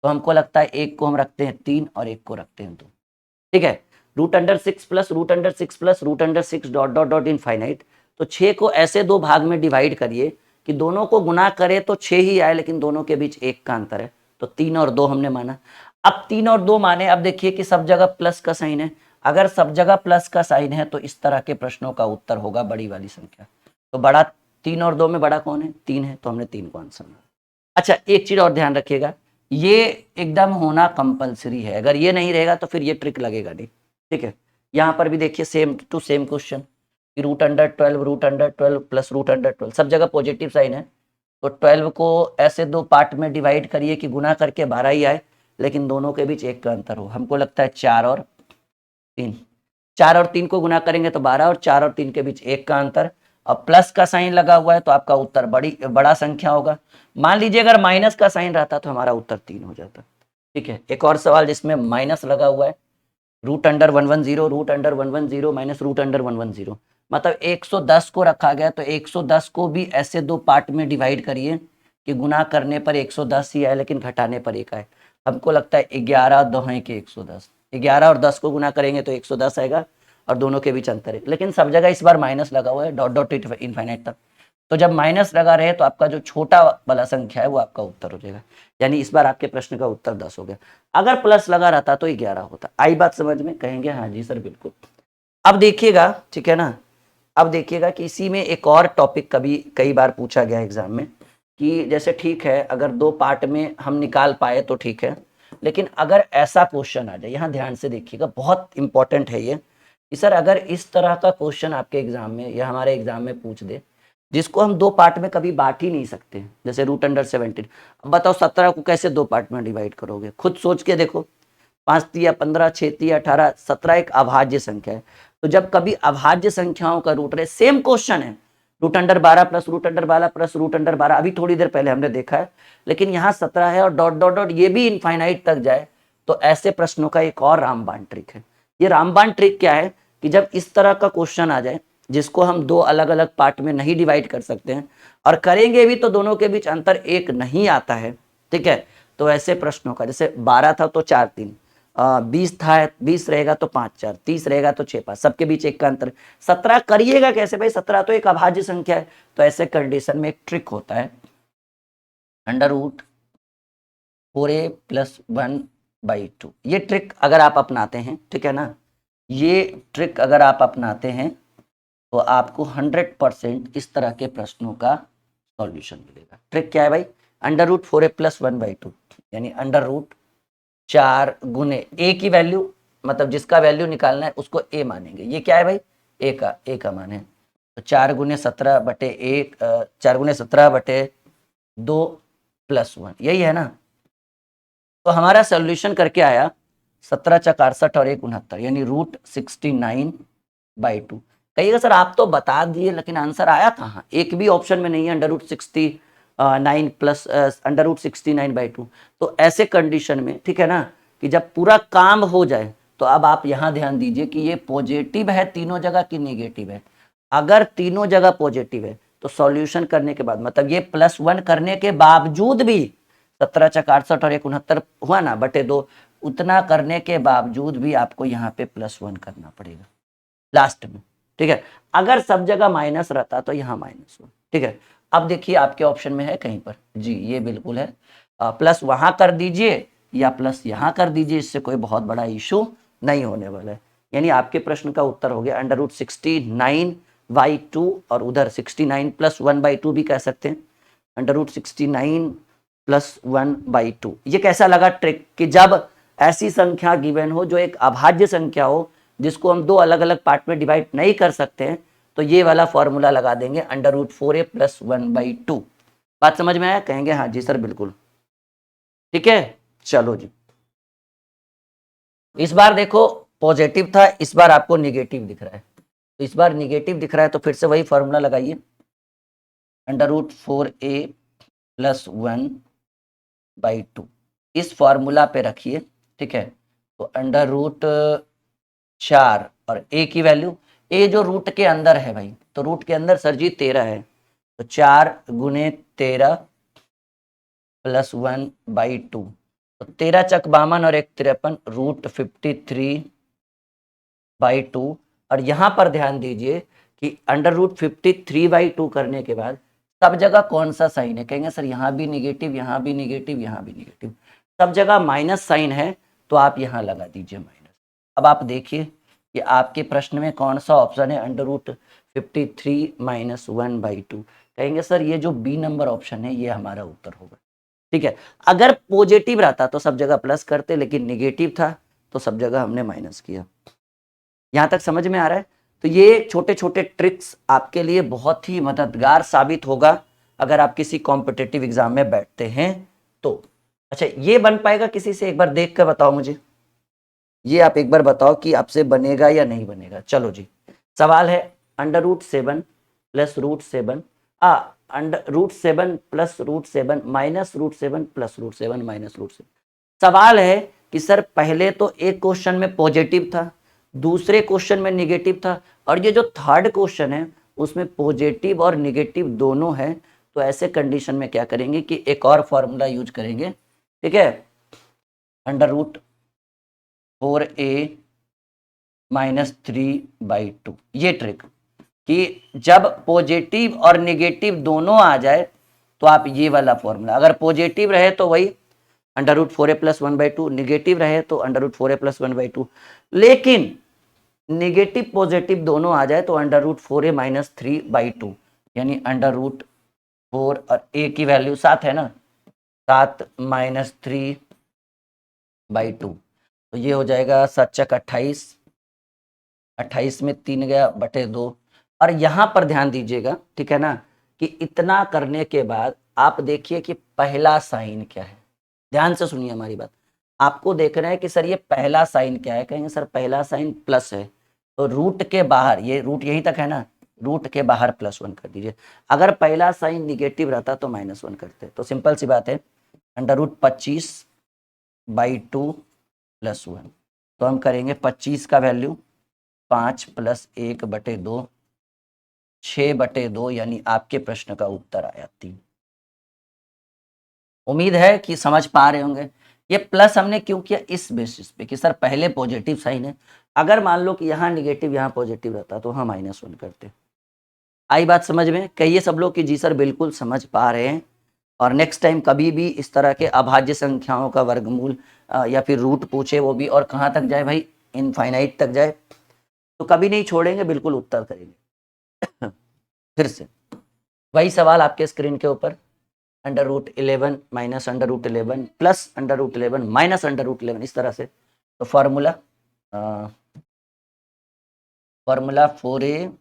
तो हमको लगता है एक को हम रखते हैं 3 और एक को रखते हैं 2, ठीक है। √6 plus √6 plus √6 dot dot dot infinite, तो 6 को ऐसे दो भाग में डिवाइड करिए कि दोनों को गुना करे तो 6 ही आए, लेकिन दोनों के बीच 1 का अंतर है। तो 3 और 2 हमने माना। अब 3 और 2 माने, अब देखिए कि सब जगह प्लस का साइन है, अगर सब जगह प्लस का साइन है तो इस तरह के प्रश्नों का उत्तर होगा बड़ी वाली संख्या। तो बड़ा 3 और 2 में बड़ा कौन है, 3 है, तो हमने 3 को आंसर माना। अच्छा, एक चीज और ध्यान रखिएगा, ये एकदम होना कंपलसरी है, अगर ये नहीं रहेगा तो फिर ये ट्रिक लगेगा नहीं, ठीक है। यहाँ पर भी देखिए same to same question, √12 plus √12, सब जगह पॉजिटिव साइन है, तो 12 को ऐसे दो पार्ट में डिवाइड करिए कि गुना करके 12 ही आए, लेकिन दोनों के बीच 1 का अंतर हो। हमको लगता है 4 और 3, 4 और 3 को गुना करेंगे तो 12, और 4 और 3 के बीच 1 का अंतर, और प्लस का साइन लगा हुआ है तो आपका उत्तर बड़ा संख्या होगा। मान लीजिए अगर माइनस का साइन रहता तो हमारा उत्तर 3 हो जाता। ठीक है, एक और सवाल जिसमें माइनस लगा हुआ है, root under 110, root under 110 minus root under 110, मतलब 110 को रखा गया तो 110 को भी ऐसे दो पार्ट में डिवाइड करिए कि गुना करने पर 110 ही आए लेकिन घटाने पर एक आए। हमको लगता है 11 दोहे के 110, 11 और 10 को गुना करेंगे तो 110 आएगा और दोनों के बीच अंतर है, लेकिन सब जगह इस बार माइनस लगा हुआ है, डॉट डॉट इनफाइनाइट तक। तो जब माइनस लगा रहे तो आपका जो छोटा वाला संख्या है वो आपका उत्तर हो जाएगा, यानी इस बार आपके प्रश्न का उत्तर 10 हो गया। अगर प्लस लगा रहता तो 11 होता। आई बात समझ में? कहेंगे हाँ जी सर बिल्कुल। अब देखिएगा, ठीक है ना, अब देखिएगा कि इसी में एक और टॉपिक कभी कई बार पूछा गया एग्जाम में कि जैसे ठीक है अगर दो पार्ट में हम निकाल पाए तो ठीक है, लेकिन अगर ऐसा क्वेश्चन आ जाए, यहाँ ध्यान से देखिएगा बहुत इंपॉर्टेंट है ये कि सर अगर इस तरह का क्वेश्चन आपके एग्जाम में या हमारे एग्जाम में पूछ दे जिसको हम दो पार्ट में कभी बांट ही नहीं सकते, जैसे रूट अंडर 17, अब बताओ 17 को कैसे दो पार्ट में डिवाइड करोगे? खुद सोच के देखो, 5 तिया 15, 6 तिया 18, 17 एक अभाज्य संख्या है। तो जब कभी अभाज्य संख्याओं का रूट रहे, सेम क्वेश्चन है, root under 12 plus root under 12 plus root under 12, अभी थोड़ी देर पहले हमने देखा है, लेकिन यहाँ 17 है और डॉट डॉट डॉट ये भी इनफाइनाइट तक जाए, तो ऐसे प्रश्नों का एक और रामबाण ट्रिक है। ये रामबाण ट्रिक क्या है कि जब इस तरह का क्वेश्चन आ जाए जिसको हम दो अलग अलग पार्ट में नहीं डिवाइड कर सकते हैं और करेंगे भी तो दोनों के बीच अंतर एक नहीं आता है, ठीक है, तो ऐसे प्रश्नों का, जैसे 12 था तो 4 3, 20 था, 20 रहेगा तो 5 4, 30 रहेगा तो 6 5, सबके बीच एक का अंतर। 17 करिएगा कैसे भाई? 17 तो एक अभाज्य संख्या है। तो ऐसे कंडीशन में एक ट्रिक होता है, अंडर रूट 4a प्लस 1/2। ये ट्रिक अगर आप अपनाते हैं, ठीक है ना, ये ट्रिक अगर आप अपनाते हैं तो आपको 100% इस तरह के प्रश्नों का सॉल्यूशन मिलेगा। ट्रिक क्या है भाई? अंडर रूट 4a प्लस 1/2, यानी अंडर रूट 4 गुने ए की वैल्यू, मतलब जिसका वैल्यू निकालना है उसको ए मानेंगे। ये क्या है भाई? ए का मान है, तो 4 गुने 17 बटे 1, 4 गुने 17 बटे 2 प्लस 1, यही है ना। तो हमारा सोल्यूशन करके आया 17 चक 68 और 1 69, यानी रूट 69/2। कहिएगा सर आप तो बता दिए लेकिन आंसर आया कहाँ? एक भी ऑप्शन में नहीं है under root 69 plus under root 69/2। तो ऐसे कंडीशन में, ठीक है ना, कि जब पूरा काम हो जाए तो अब आप यहाँ ध्यान दीजिए कि ये पॉजिटिव है तीनों जगह की निगेटिव है। अगर तीनों जगह पॉजिटिव है तो सॉल्यूशन करने के बाद, मतलब ये +1 करने के बावजूद भी 17 चक 68 और 1 69 हुआ ना बटे 2, उतना करने के बावजूद भी आपको यहाँ पे +1 करना पड़ेगा लास्ट में, ठीक है। अगर सब जगह माइनस रहता तो यहाँ -1, ठीक है। अब देखिए आपके ऑप्शन में है कहीं पर, जी ये बिल्कुल है, प्लस वहां कर दीजिए या प्लस यहाँ कर दीजिए, इससे कोई बहुत बड़ा इशू नहीं होने वाला है। यानी आपके प्रश्न का उत्तर हो गया अंडर रूट 69/2, और उधर 69 + 1/2 भी कह सकते हैं, अंडर रूट 69 + 1/2। ये कैसा लगा ट्रिक कि जब ऐसी संख्या गिवन हो जो एक अभाज्य संख्या हो जिसको हम दो अलग अलग पार्ट में डिवाइड नहीं कर सकते हैं, तो ये वाला फॉर्मूला लगा देंगे अंडर रूट 4a + 1/2। बात समझ में आया? कहेंगे हाँ जी सर बिल्कुल, ठीक है। चलो जी, इस बार देखो पॉजिटिव था, इस बार आपको निगेटिव दिख रहा है, तो इस बार निगेटिव दिख रहा है तो फिर से वही फॉर्मूला लगाइए, अंडर रूट 4a + 1/2 इस फॉर्मूला पे रखिए, ठीक है। तो अंडर रूट 4 और a की वैल्यू, a जो रूट के अंदर है भाई, तो रूट के अंदर सर जी 13 है, तो 4 गुने 13 + 1/2, तो 13 चक 52 और 1 53, रूट 53/2। और यहाँ पर ध्यान दीजिए कि अंडर रूट 53/2 करने के बाद सब जगह कौन सा साइन है? कहेंगे सर यहाँ भी निगेटिव, यहाँ भी निगेटिव, यहाँ भी निगेटिव, सब जगह माइनस साइन है, तो आप यहाँ लगा दीजिए माइनस। अब आप देखिए कि आपके प्रश्न में कौन सा ऑप्शन है अंडर रूट 53 - 1/2। कहेंगे सर ये जो बी नंबर ऑप्शन है ये हमारा उत्तर होगा, ठीक है। अगर पॉजिटिव रहता तो सब जगह प्लस करते, लेकिन निगेटिव था तो सब जगह हमने माइनस किया। यहां तक समझ में आ रहा है? तो ये छोटे छोटे ट्रिक्स आपके लिए बहुत ही मददगार साबित होगा अगर आप किसी कॉम्पिटिटिव एग्जाम में बैठते हैं तो। अच्छा ये बन पाएगा किसी से? एक बार देख कर बताओ मुझे, ये आप एक बार बताओ कि आपसे बनेगा या नहीं बनेगा। चलो जी, सवाल है अंडर रूट 7 + √7 अंडर रूट 7 + √7 - √7 + √7 - √7। सवाल है कि सर पहले तो एक क्वेश्चन में पॉजिटिव था, दूसरे क्वेश्चन में निगेटिव था, और ये जो थर्ड क्वेश्चन है उसमें पॉजिटिव और निगेटिव दोनों है। तो ऐसे कंडीशन में क्या करेंगे कि एक और फॉर्मूला यूज करेंगे, ठीक है, √4a - 3/2। ये ट्रिक कि जब पॉजिटिव और निगेटिव दोनों आ जाए तो आप ये वाला फॉर्मूला, अगर पॉजिटिव रहे तो वही √4a + 1/2, निगेटिव रहे तो √4a + 1/2, लेकिन निगेटिव पॉजिटिव दोनों आ जाए तो √4a - 3/2, यानी √4 और a की वैल्यू 7 है ना, 7 - 3/2, तो ये हो जाएगा 7 × 28, 28 में 3 गया बटे 2। और यहां पर ध्यान दीजिएगा, ठीक है ना, कि इतना करने के बाद आप देखिए कि पहला साइन क्या है। ध्यान से सुनिए हमारी बात, आपको देखना है कि सर ये पहला साइन क्या है। कहेंगे सर पहला साइन प्लस है, तो रूट के बाहर, ये रूट यहीं तक है ना, रूट के बाहर +1 कर दीजिए। अगर पहला साइन निगेटिव रहता तो -1 करते। तो सिंपल सी बात है, √25/2 + 1। तो हम करेंगे 25 का वैल्यू 5 + 1/2, 6/2, यानी आपके प्रश्न का उत्तर आया 3। उम्मीद है कि समझ पा रहे होंगे। ये प्लस हमने क्यों किया, इस बेसिस पे कि सर पहले पॉजिटिव साइन है, अगर मान लो कि यहाँ निगेटिव यहाँ पॉजिटिव रहता तो हम -1 करते। आई बात समझ में? कहिए सब लोग कि जी सर बिल्कुल समझ पा रहे हैं। और नेक्स्ट टाइम कभी भी इस तरह के अभाज्य संख्याओं का वर्गमूल या फिर रूट पूछे, वो भी और कहाँ तक जाए भाई, इनफाइनाइट तक जाए, तो कभी नहीं छोड़ेंगे, बिल्कुल उत्तर करेंगे। फिर से वही सवाल आपके स्क्रीन के ऊपर, √11 - √11 + √11 - √11, इस तरह से। तो फॉर्मूला 4a -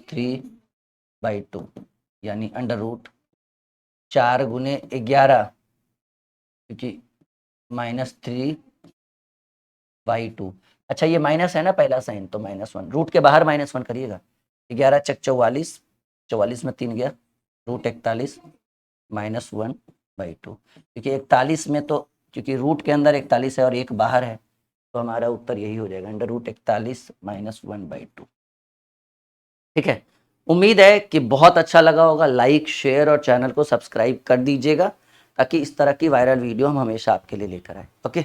3/2, यानी √4 × 11, क्योंकि -3/2। अच्छा ये माइनस है ना पहला साइन, तो -1, रूट के बाहर -1 करिएगा। 11 × 44, 44 में 3 गया, √41 -1/2, क्योंकि 41 में तो, क्योंकि रूट के अंदर 41 है और एक बाहर है, तो हमारा उत्तर यही हो जाएगा, √41 - 1/2। ठीक है, उम्मीद है कि बहुत अच्छा लगा होगा। लाइक, शेयर और चैनल को सब्सक्राइब कर दीजिएगा, ताकि इस तरह की वायरल वीडियो हम हमेशा आपके लिए लेकर आए। ओके।